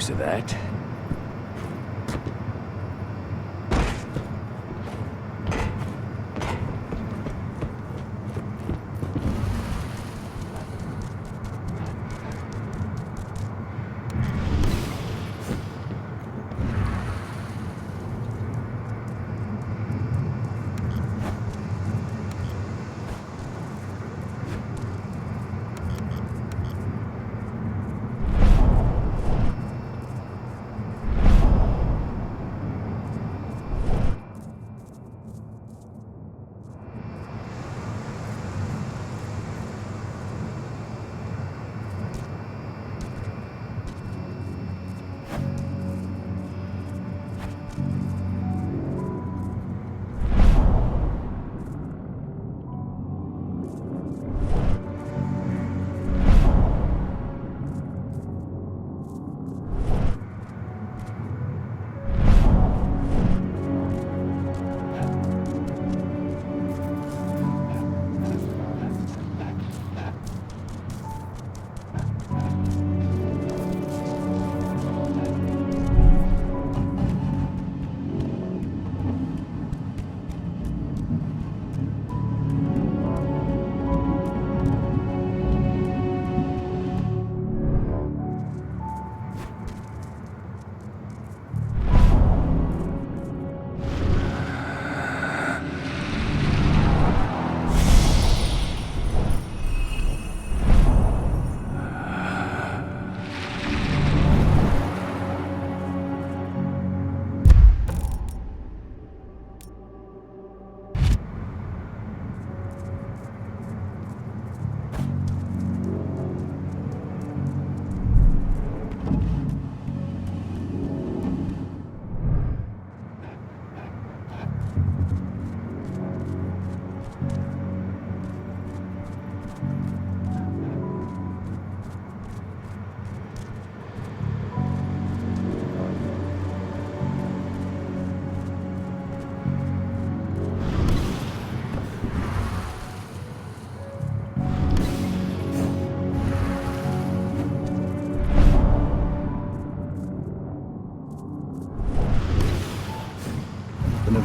use of that.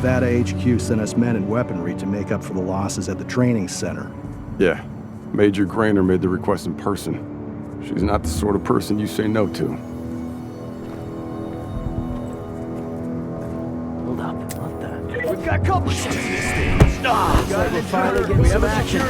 Nevada HQ sent us men and weaponry to make up for the losses at the training center. Yeah, Major Grainer made the request in person. She's not the sort of person you say no to. Hold up, not that. We've got company! We're finally getting some action.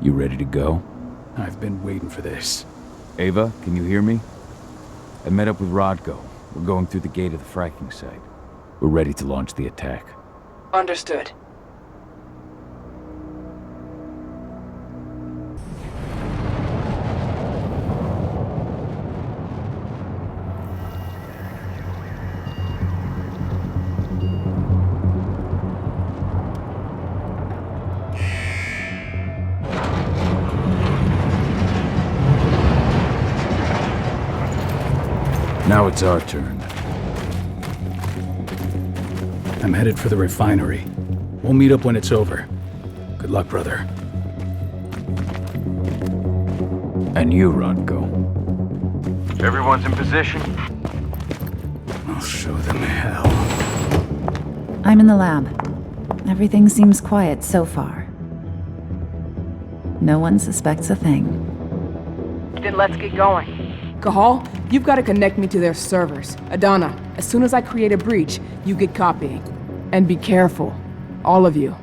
You ready to go? I've been waiting for this. Ava, can you hear me? I met up with Rodko. We're going through the gate of the fracking site. We're ready to launch the attack. Understood. Now it's our turn. I'm headed for the refinery. We'll meet up when it's over. Good luck, brother. And you, Rodko. Everyone's in position? I'll show them hell. I'm in the lab. Everything seems quiet so far. No one suspects a thing. Then let's get going. Cahal, you've got to connect me to their servers. Adana, as soon as I create a breach, you get copying. And be careful. All of you.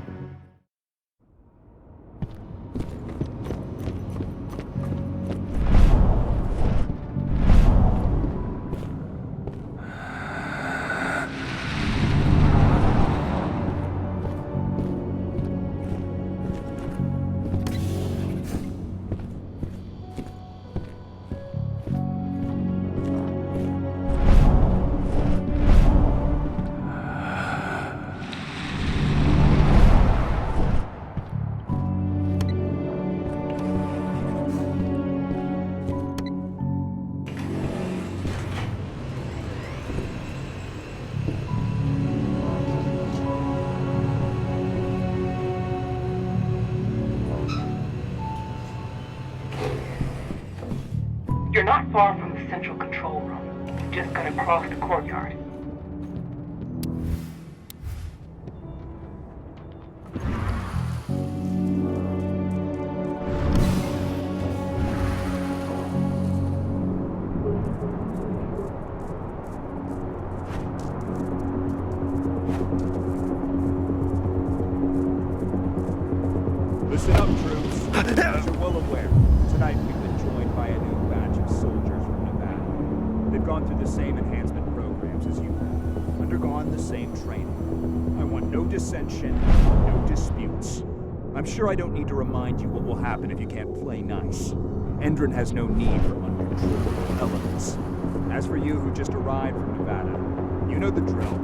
You're not far from the central control room. You just gotta cross the courtyard. Listen up, troops. As you're well aware, tonight we've been joined by a new batch of soldiers from Nevada. They've gone through the same enhancement programs as you have, undergone the same training. I want no dissension, no disputes. I'm sure I don't need to remind you what will happen if you can't play nice. Endron has no need for uncontrollable elements. As for you who just arrived from Nevada, you know the drill.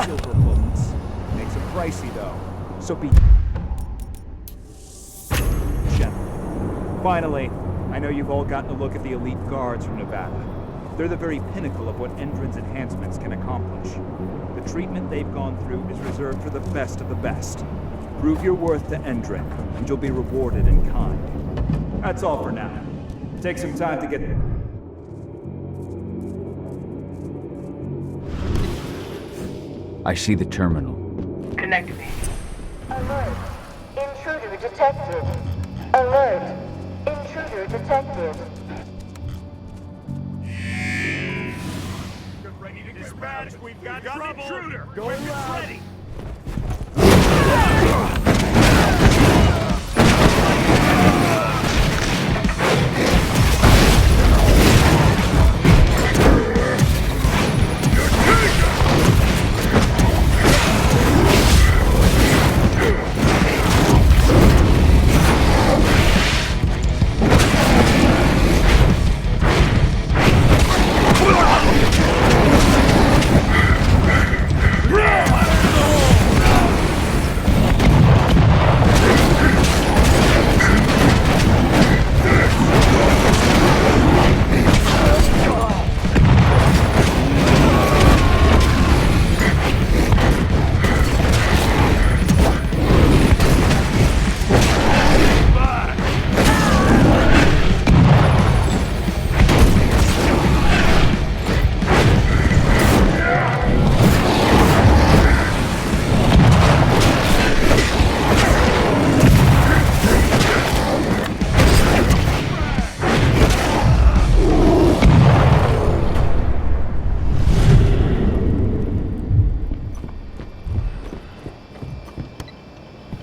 Silver bullets. Makes them pricey, though. So be gentle. Finally, I know you've all gotten a look at the elite guards from Nevada. They're the very pinnacle of what Endron's enhancements can accomplish. The treatment they've gone through is reserved for the best of the best. Prove your worth to Endron, and you'll be rewarded in kind. That's all for now. Take some time to get... I see the terminal. Connect me. Alert. Intruder detected. Alert. Intruder detected. Get ready to dispatch. We've got trouble. Intruder. Going ready.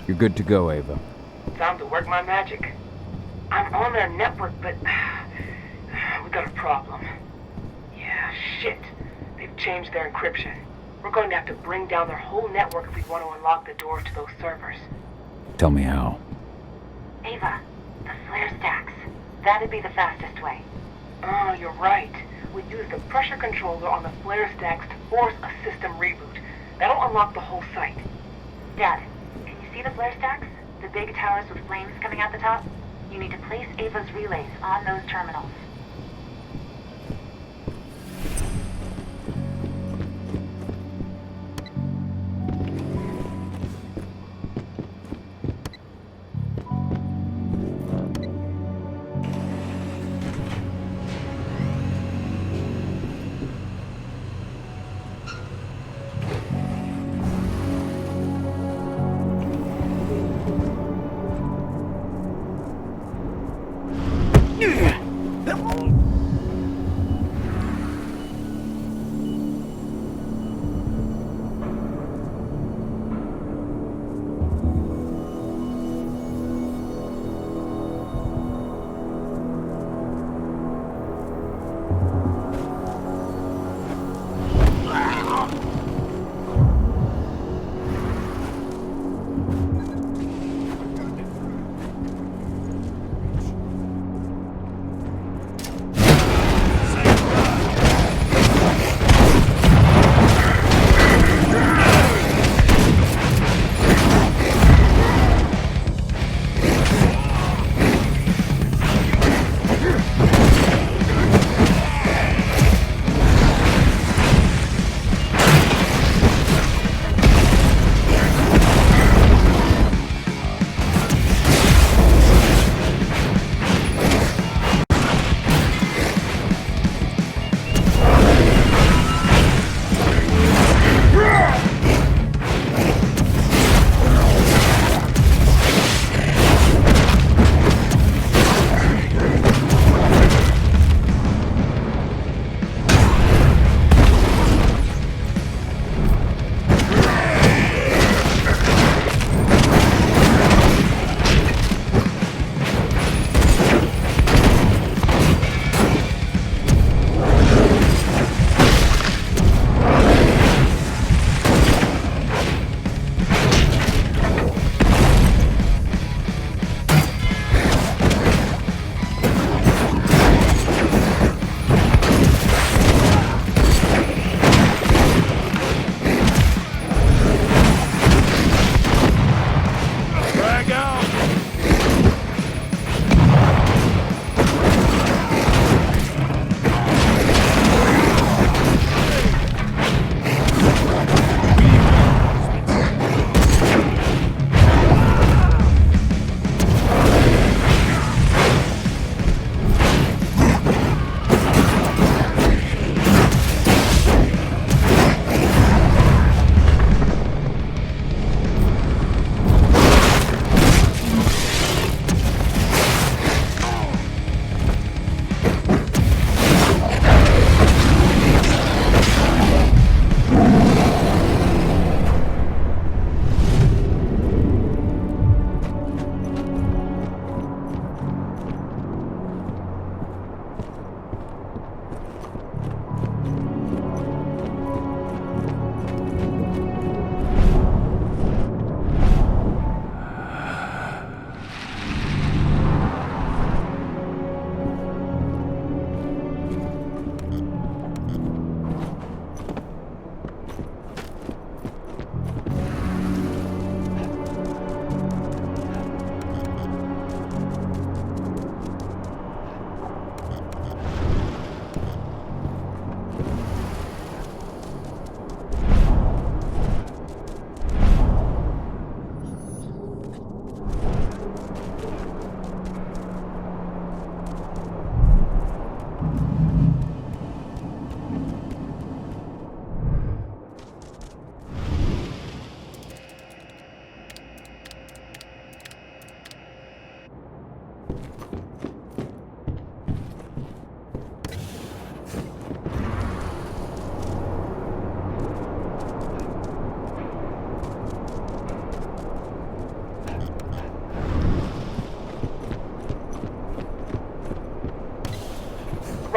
You're good to go, Ava. Time to work my magic. I'm on their network, but we got a problem. Yeah, shit. They've changed their encryption. We're going to have to bring down their whole network if we want to unlock the doors to those servers. Tell me how. Ava, the flare stacks. That'd be the fastest way. Oh, you're right. We use the pressure controller on the flare stacks to force a system reboot. That'll unlock the whole site. Dad, can you see the flare stacks? The big towers with flames coming out the top? You need to place Ava's relays on those terminals.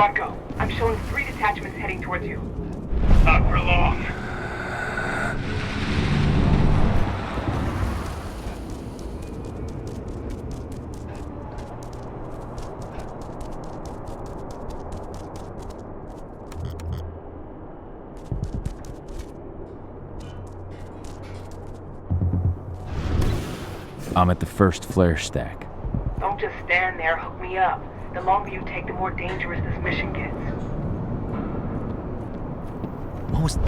Rocco, I'm showing 3 detachments heading towards you. Not for long. I'm at the first flare stack. Don't just stand there, hook me up. The longer you take, the more dangerous this mission gets. What was...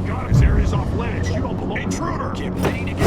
God, this area's off limits. You don't belong. Intruder! Get ready to get...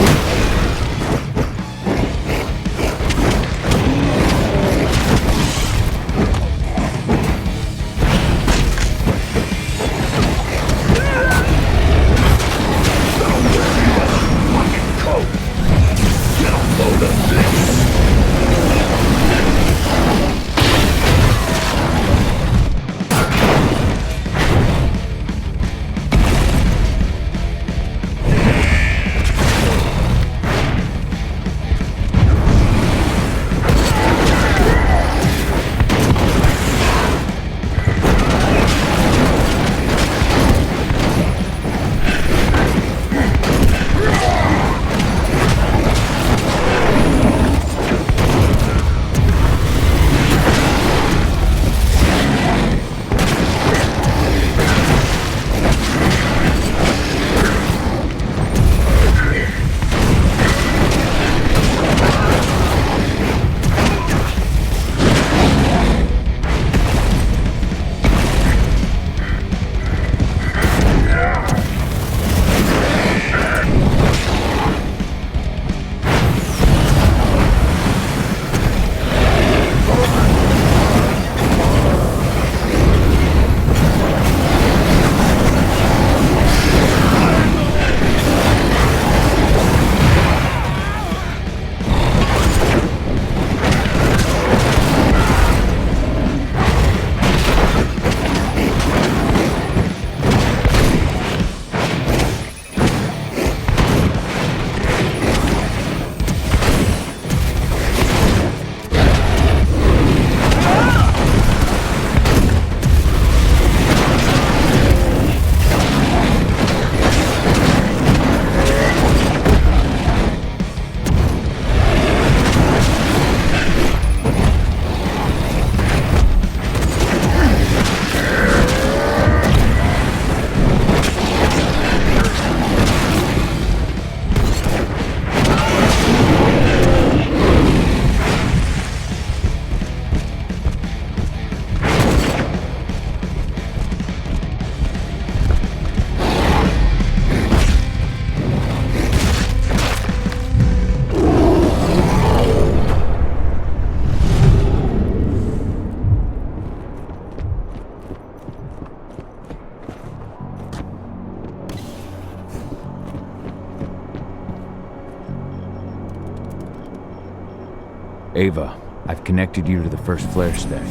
Ava, I've connected you to the first flare stack.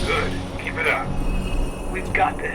Good. Keep it up. We've got this.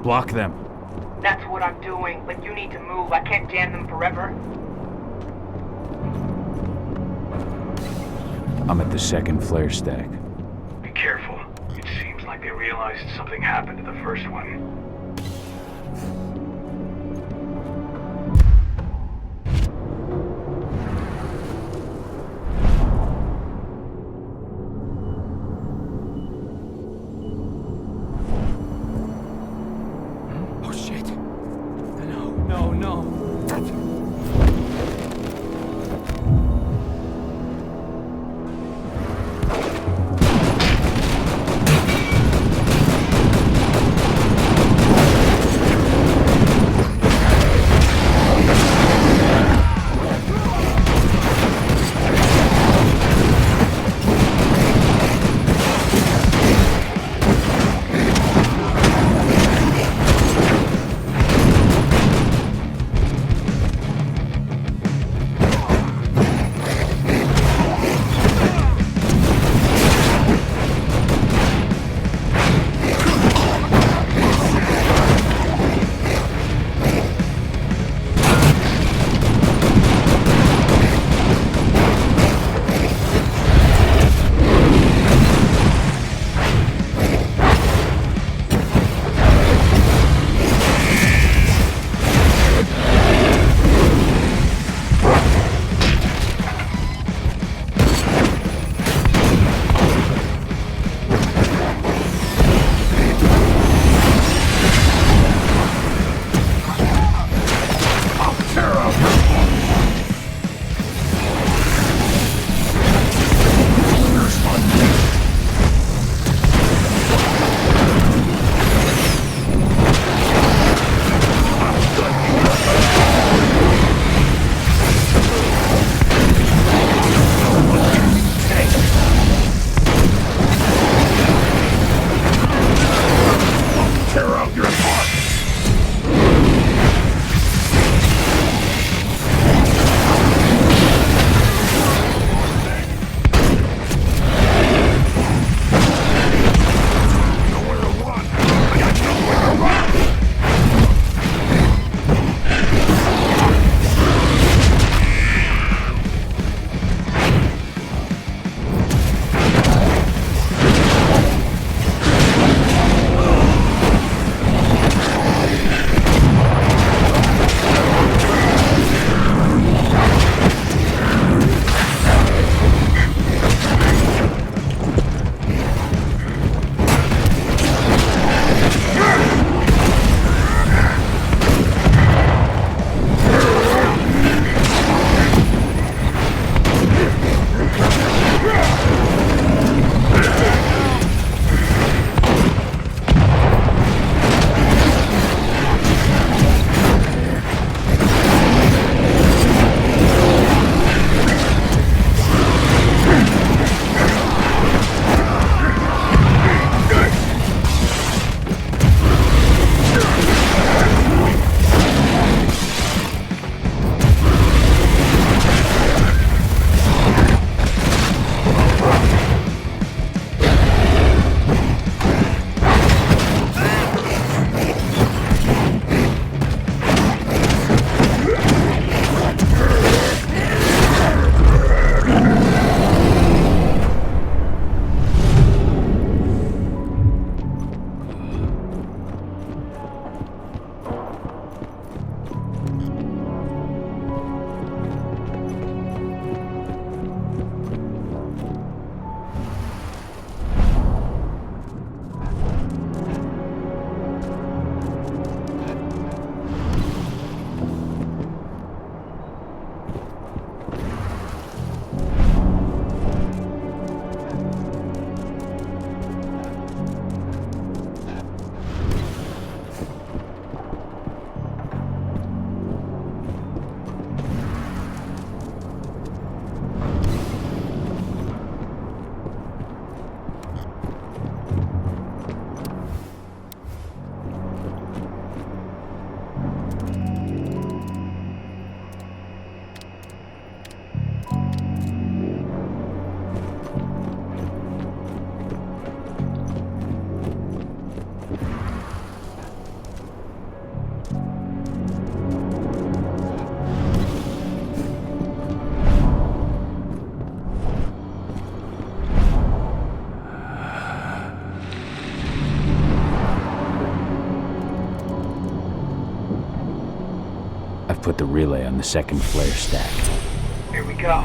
Block them. That's what I'm doing, but you need to move. I can't jam them forever. I'm at the second flare stack. Be careful. It seems like they realized something happened to the first one. Oh shit. No. put the relay on the second flare stack. Here we go.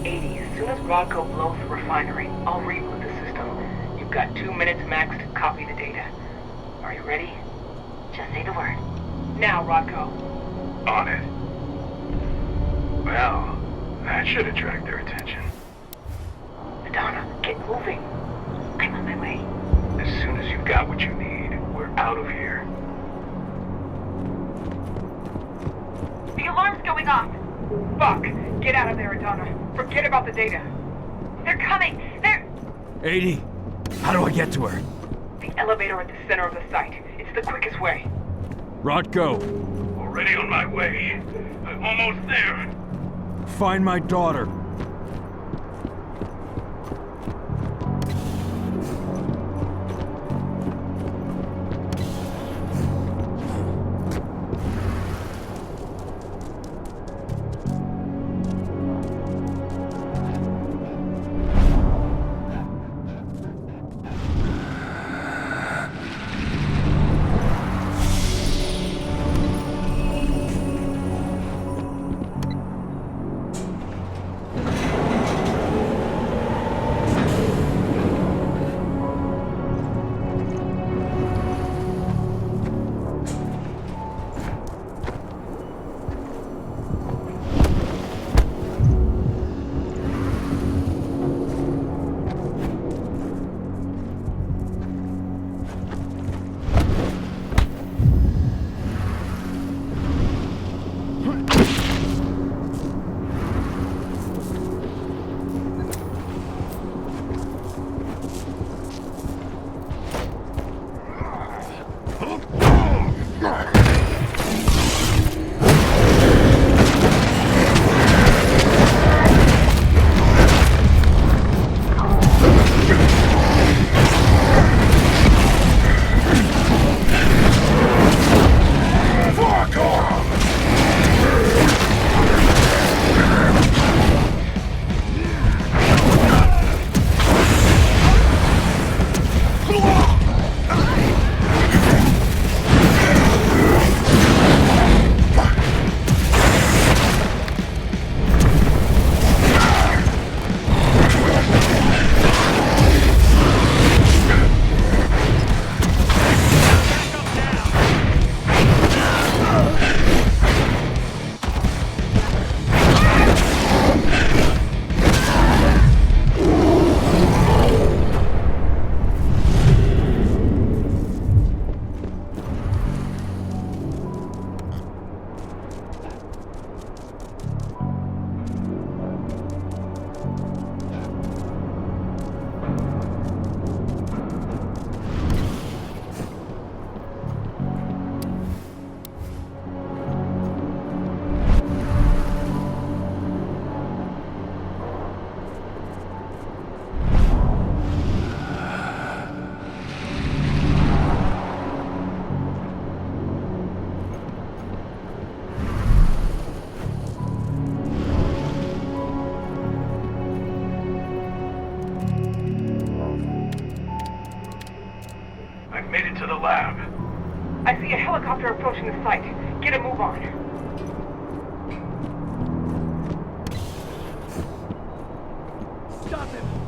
80, as soon as Rodko blows the refinery, I'll reboot the system. You've got 2 minutes max to copy the data. Are you ready? Just say the word. Now, Rodko. On it. Well, that should attract their attention. Adana, get moving. I'm on my way. As soon as you've got what you need, we're out of here. The alarm's going off. Fuck! Get out of there, Adana. Forget about the data. They're coming. They're... 80. How do I get to her? The elevator at the center of the site. It's the quickest way. Rodko, Already on my way. I'm almost there. find my daughter. I see a helicopter approaching the site. Get a move on. Stop him!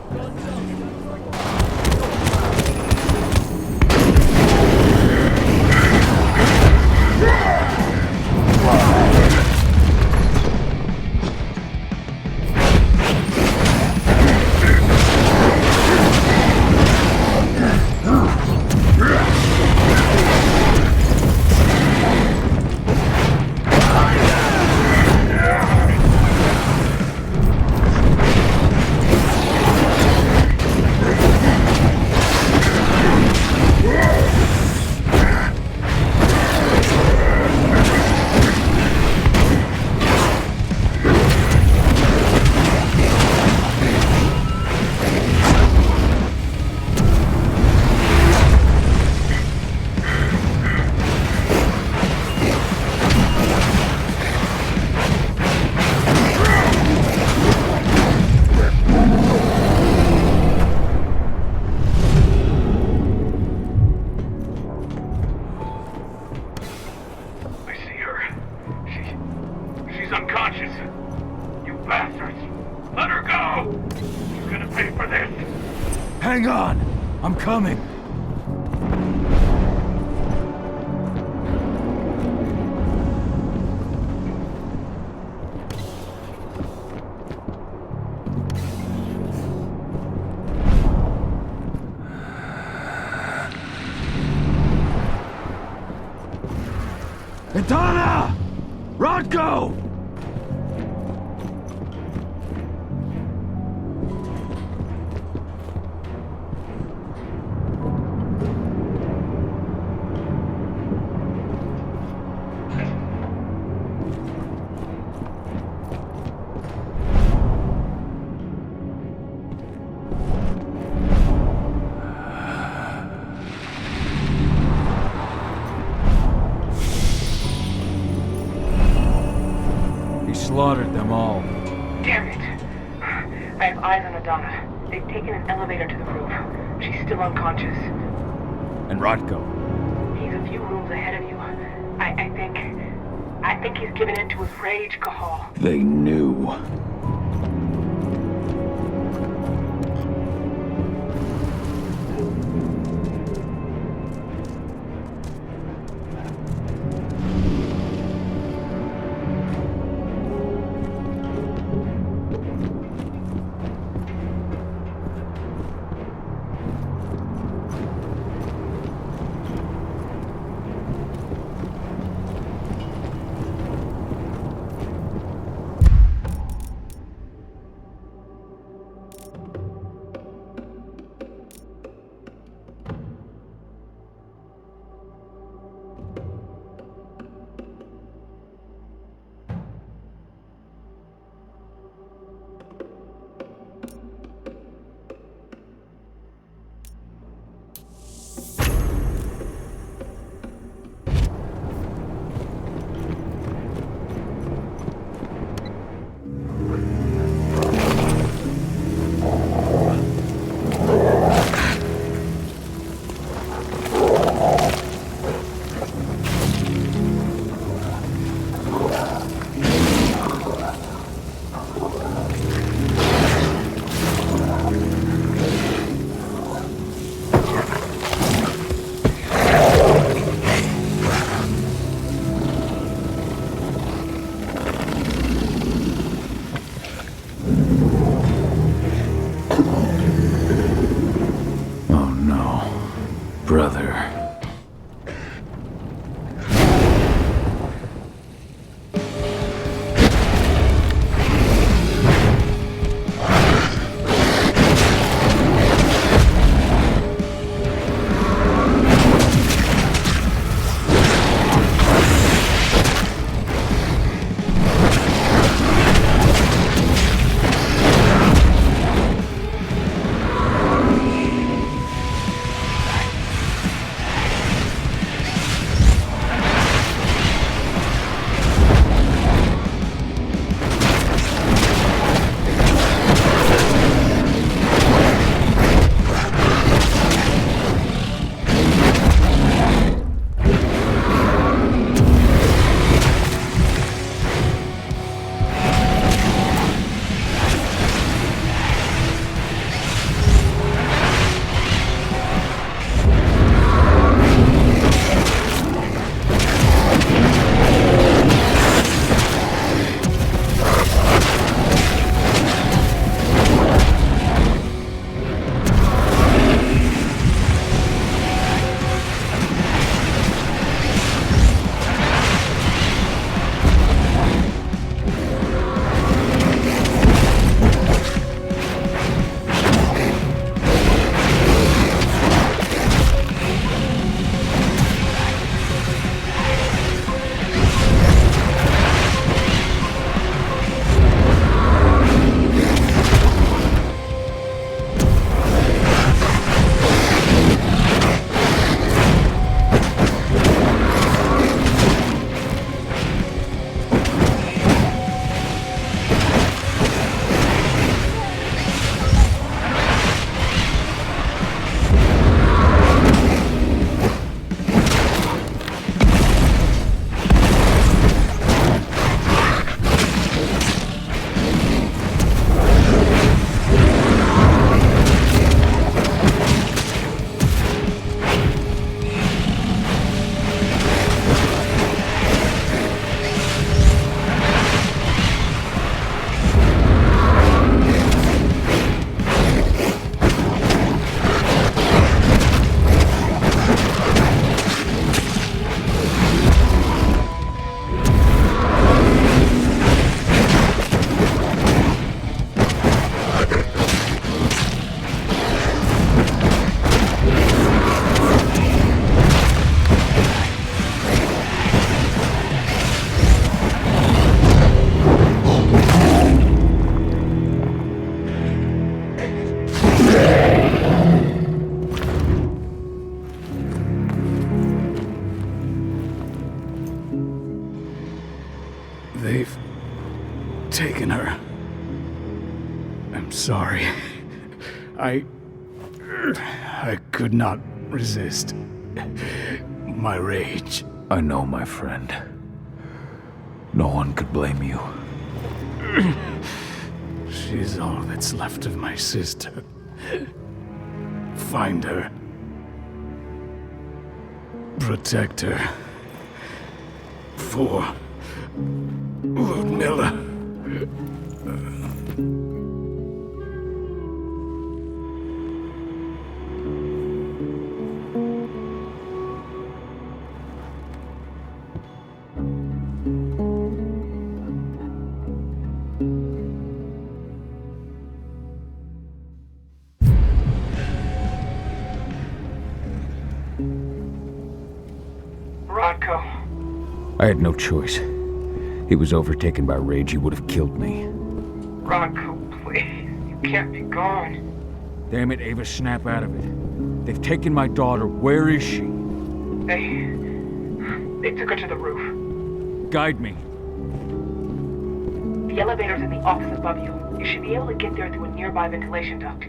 Hang on! I'm coming! Adana! Rodko! Slaughtered them all. Damn it. I have eyes on Adana. They've taken an elevator to the roof. She's still unconscious. And Rodko? He's a few rooms ahead of you. I think he's given in to his rage, Cahal. They knew. They've taken her. I'm sorry. I could not resist my rage. I know, my friend. No one could blame you. She's all that's left of my sister. Find her. Protect her. For Ludmilla. I had no choice. He was overtaken by rage. He would have killed me. Rocco, please. You can't be gone. Damn it, Ava, snap out of it. They've taken my daughter. Where is she? They took her to the roof. Guide me. The elevator's in the office above you. You should be able to get there through a nearby ventilation duct.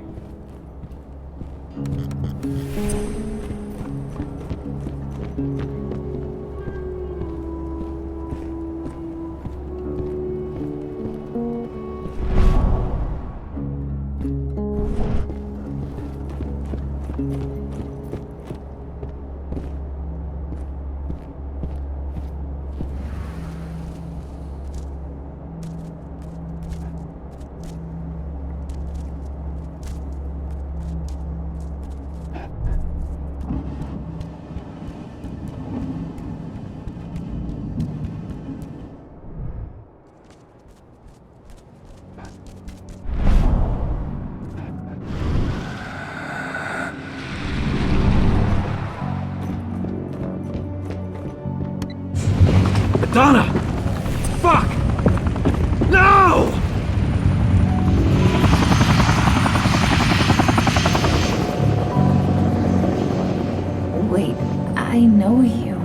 Donna! Fuck! No! Wait, I know you.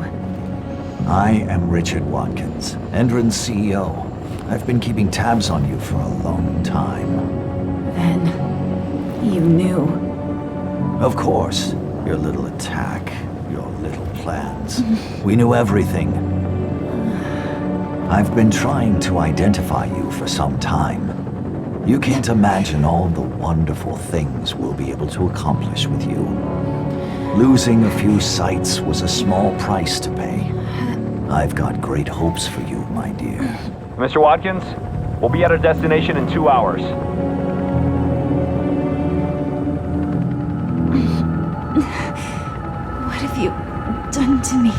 I am Richard Watkins, Endron's CEO. I've been keeping tabs on you for a long time. Then, you knew. Of course. Your little attack, your little plans. We knew everything. I've been trying to identify you for some time. You can't imagine all the wonderful things we'll be able to accomplish with you. Losing a few sights was a small price to pay. I've got great hopes for you, my dear. Mr. Watkins, we'll be at our destination in 2 hours. What have you done to me?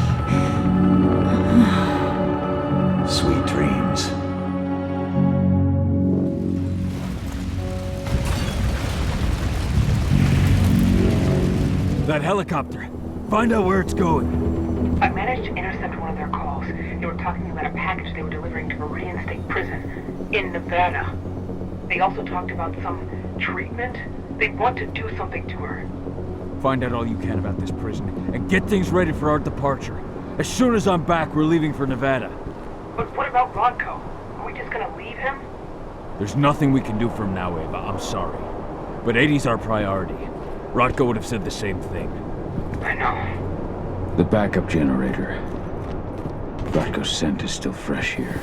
Sweet dreams. That helicopter. Find out where it's going. I managed to intercept one of their calls. They were talking about a package they were delivering to Meridian State Prison in Nevada. They also talked about some treatment. They want to do something to her. Find out all you can about this prison, and get things ready for our departure. As soon as I'm back, we're leaving for Nevada. But what about Rodko? Are we just gonna leave him? There's nothing we can do from now, Ava. I'm sorry. But 80's our priority. Rodko would have said the same thing. I know. The backup generator. Rodko's scent is still fresh here.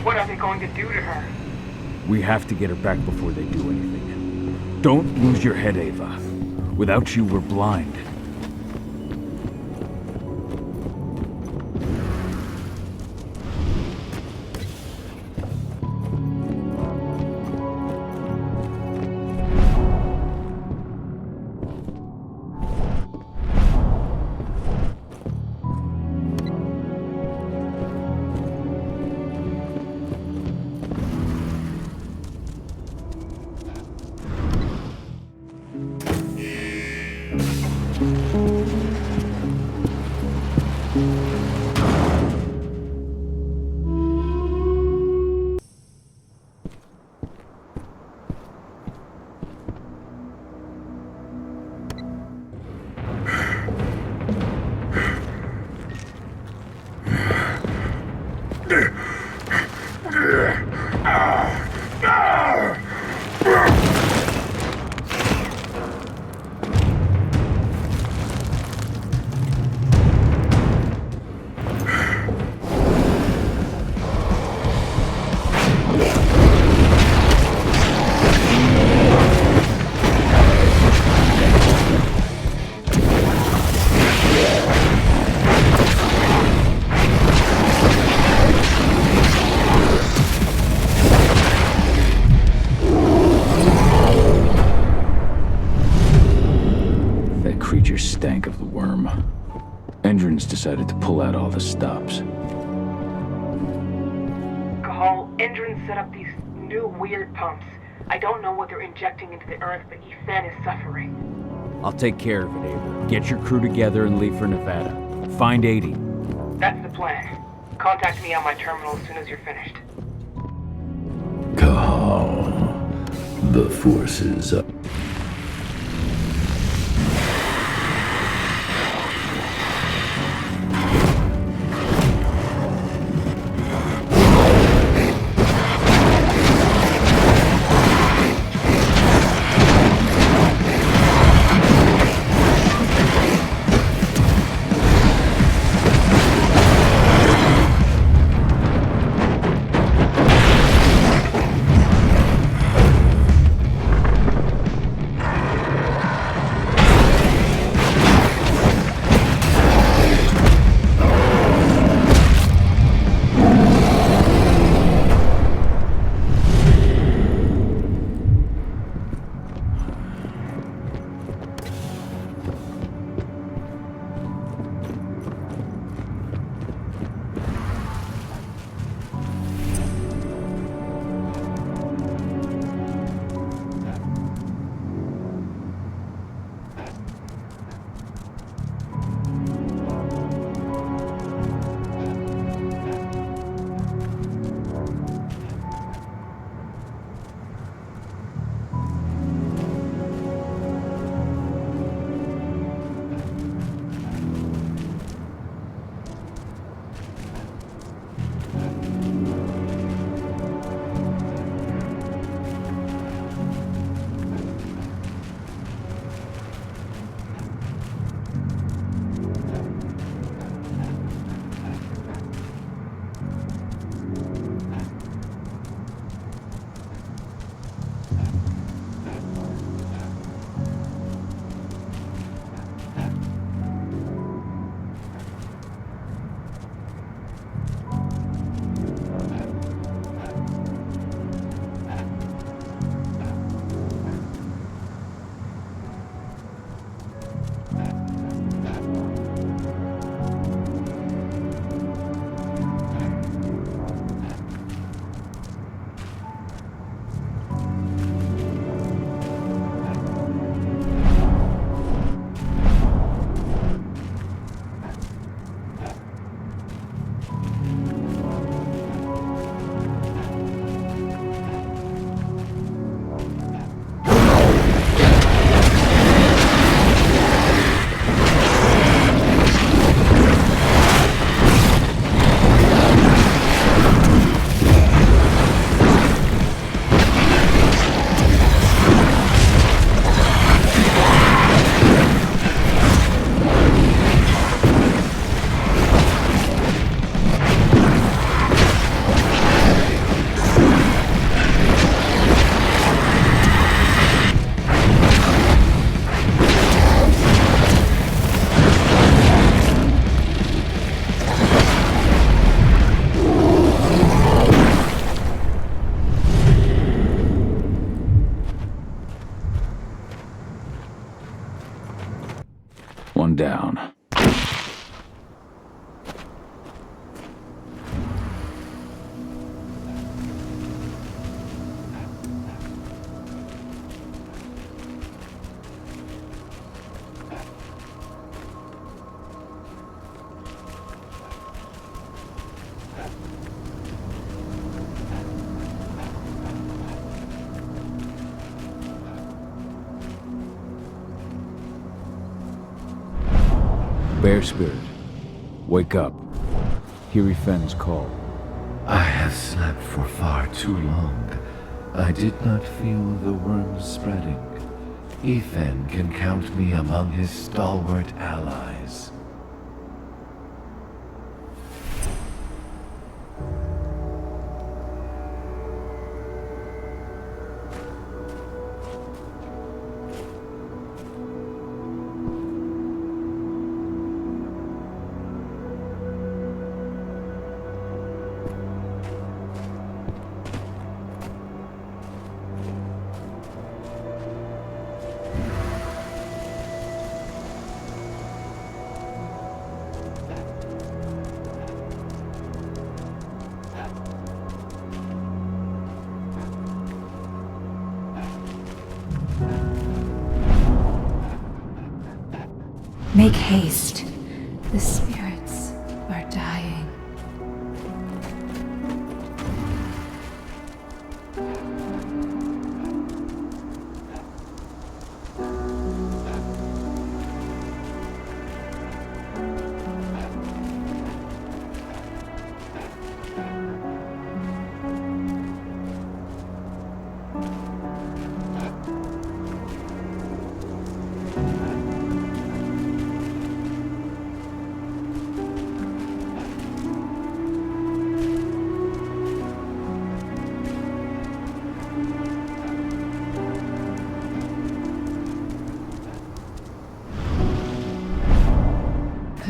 What are they going to do to her? We have to get her back before they do anything. Don't lose your head, Ava. Without you, we're blind. Stank of the worm. Endrins decided to pull out all the stops. Cahal, Endrin set up these new weird pumps. I don't know what they're injecting into the Earth, but Ethan is suffering. I'll take care of it, Ava. Get your crew together and leave for Nevada. Find 80. That's the plan. Contact me on my terminal as soon as you're finished. Cahal, the forces up. Bear Spirit, wake up. Hear Ifen's call. I have slept for far too long. I did not feel the worms spreading. Ifen can count me among his stalwart allies. Make haste. The spirits are dying.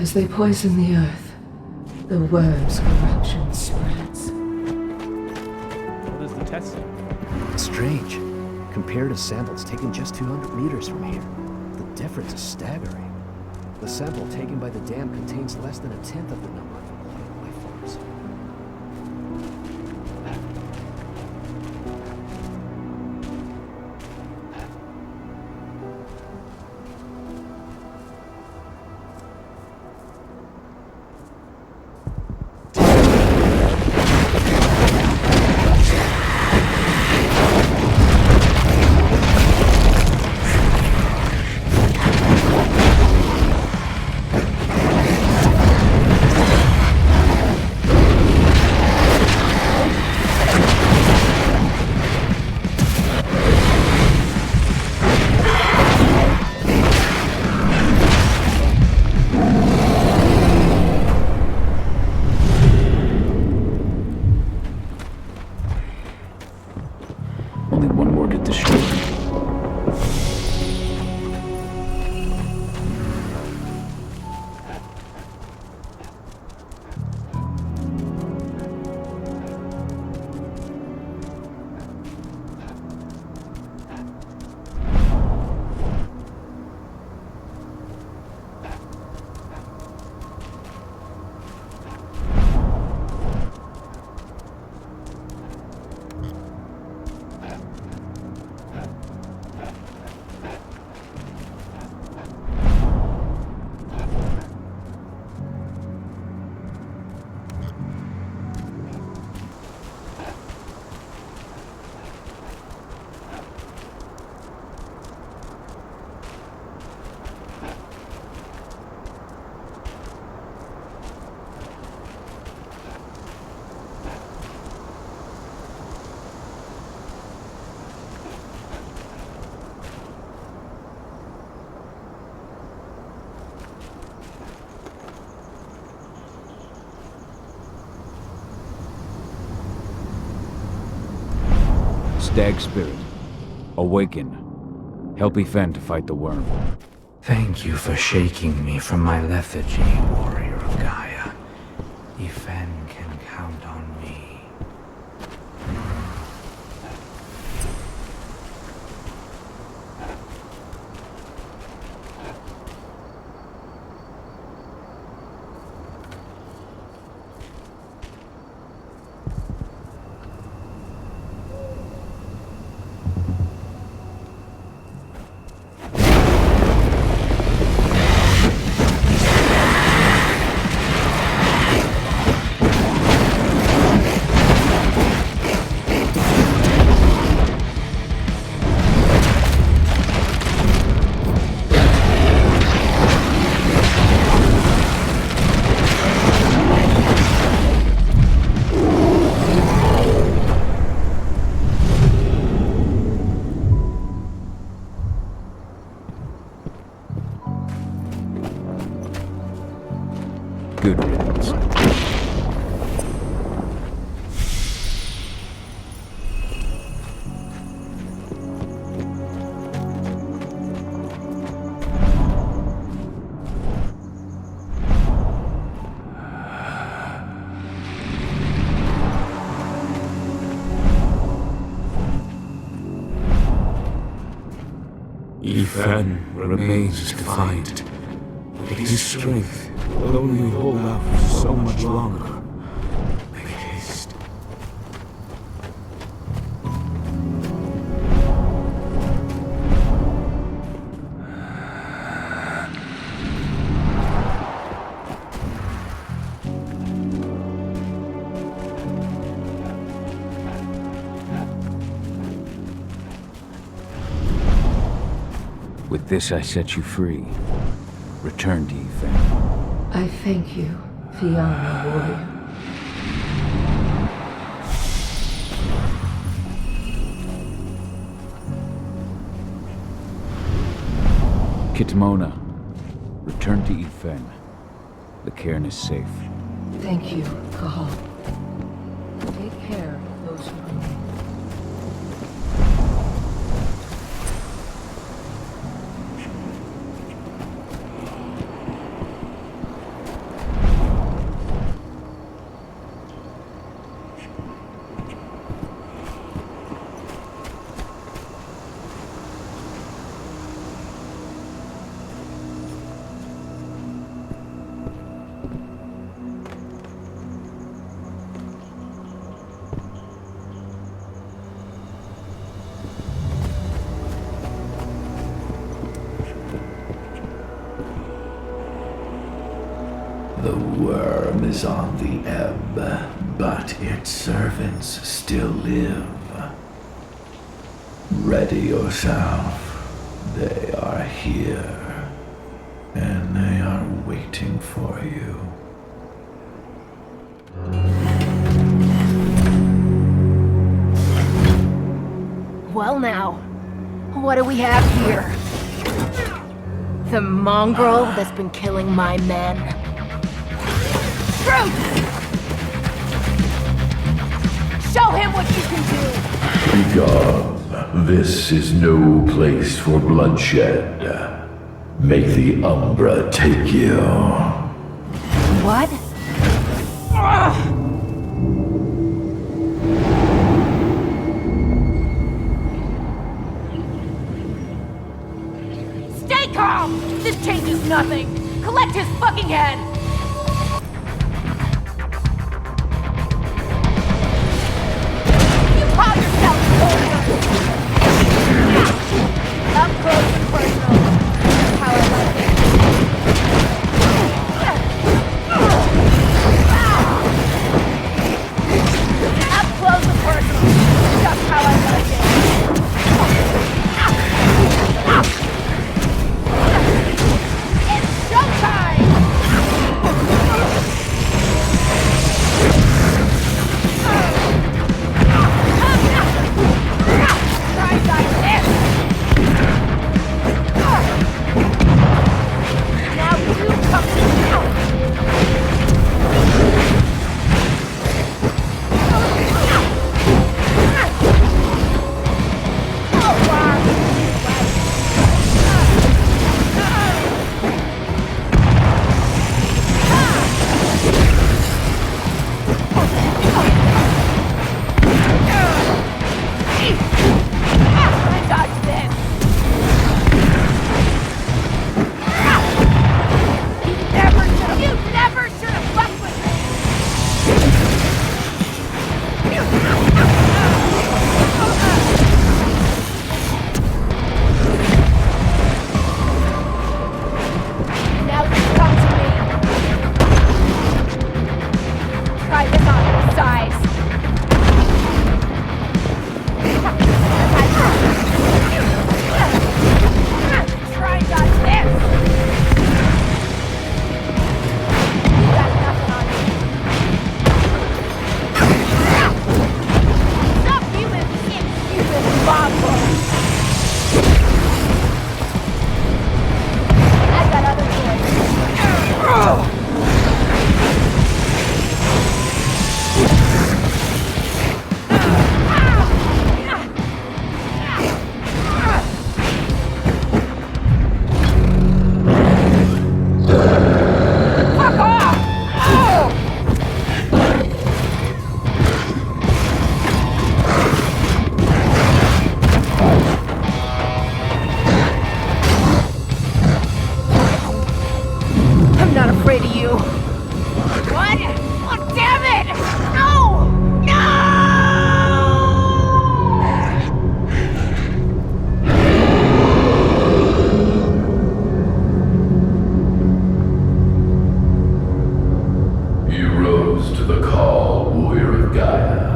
As they poison the earth, the worm's corruption spreads. What does the test say? Strange. Compared to samples taken just 200 meters from here, the difference is staggering. The sample taken by the dam contains less than 1/10 of the number of embodied life forms. Only one more to destroy. Stag Spirit, awaken. Help Ifen to fight the worm. Thank you for shaking me from my lethargy, warrior of Gaia. Ifen can count on me. Good riddance. Ethan remains defiant, but his strength will only hold out for so much longer. Make haste. With this, I set you free. Return to Ethan. I thank you, Fianna warrior. Kitmona, return to Ethan. The cairn is safe. Thank you, Cahal. Take care of those who remain. The worm is on the ebb, but its servants still live. Ready yourself. They are here, and they are waiting for you. Well now, what do we have here? The mongrel that's been killing my men. Truth! Show him what you can do! Begone. This is no place for bloodshed. Make the Umbra take you. What? Stay calm! This changes nothing! Collect his fucking head! You call yourself soldier! Up close and personal. That's how I like it. Up close and personal. Just how I like it. It's showtime! the call, warrior of Gaia.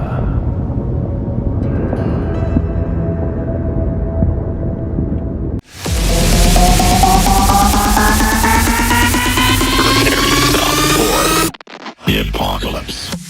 The apocalypse.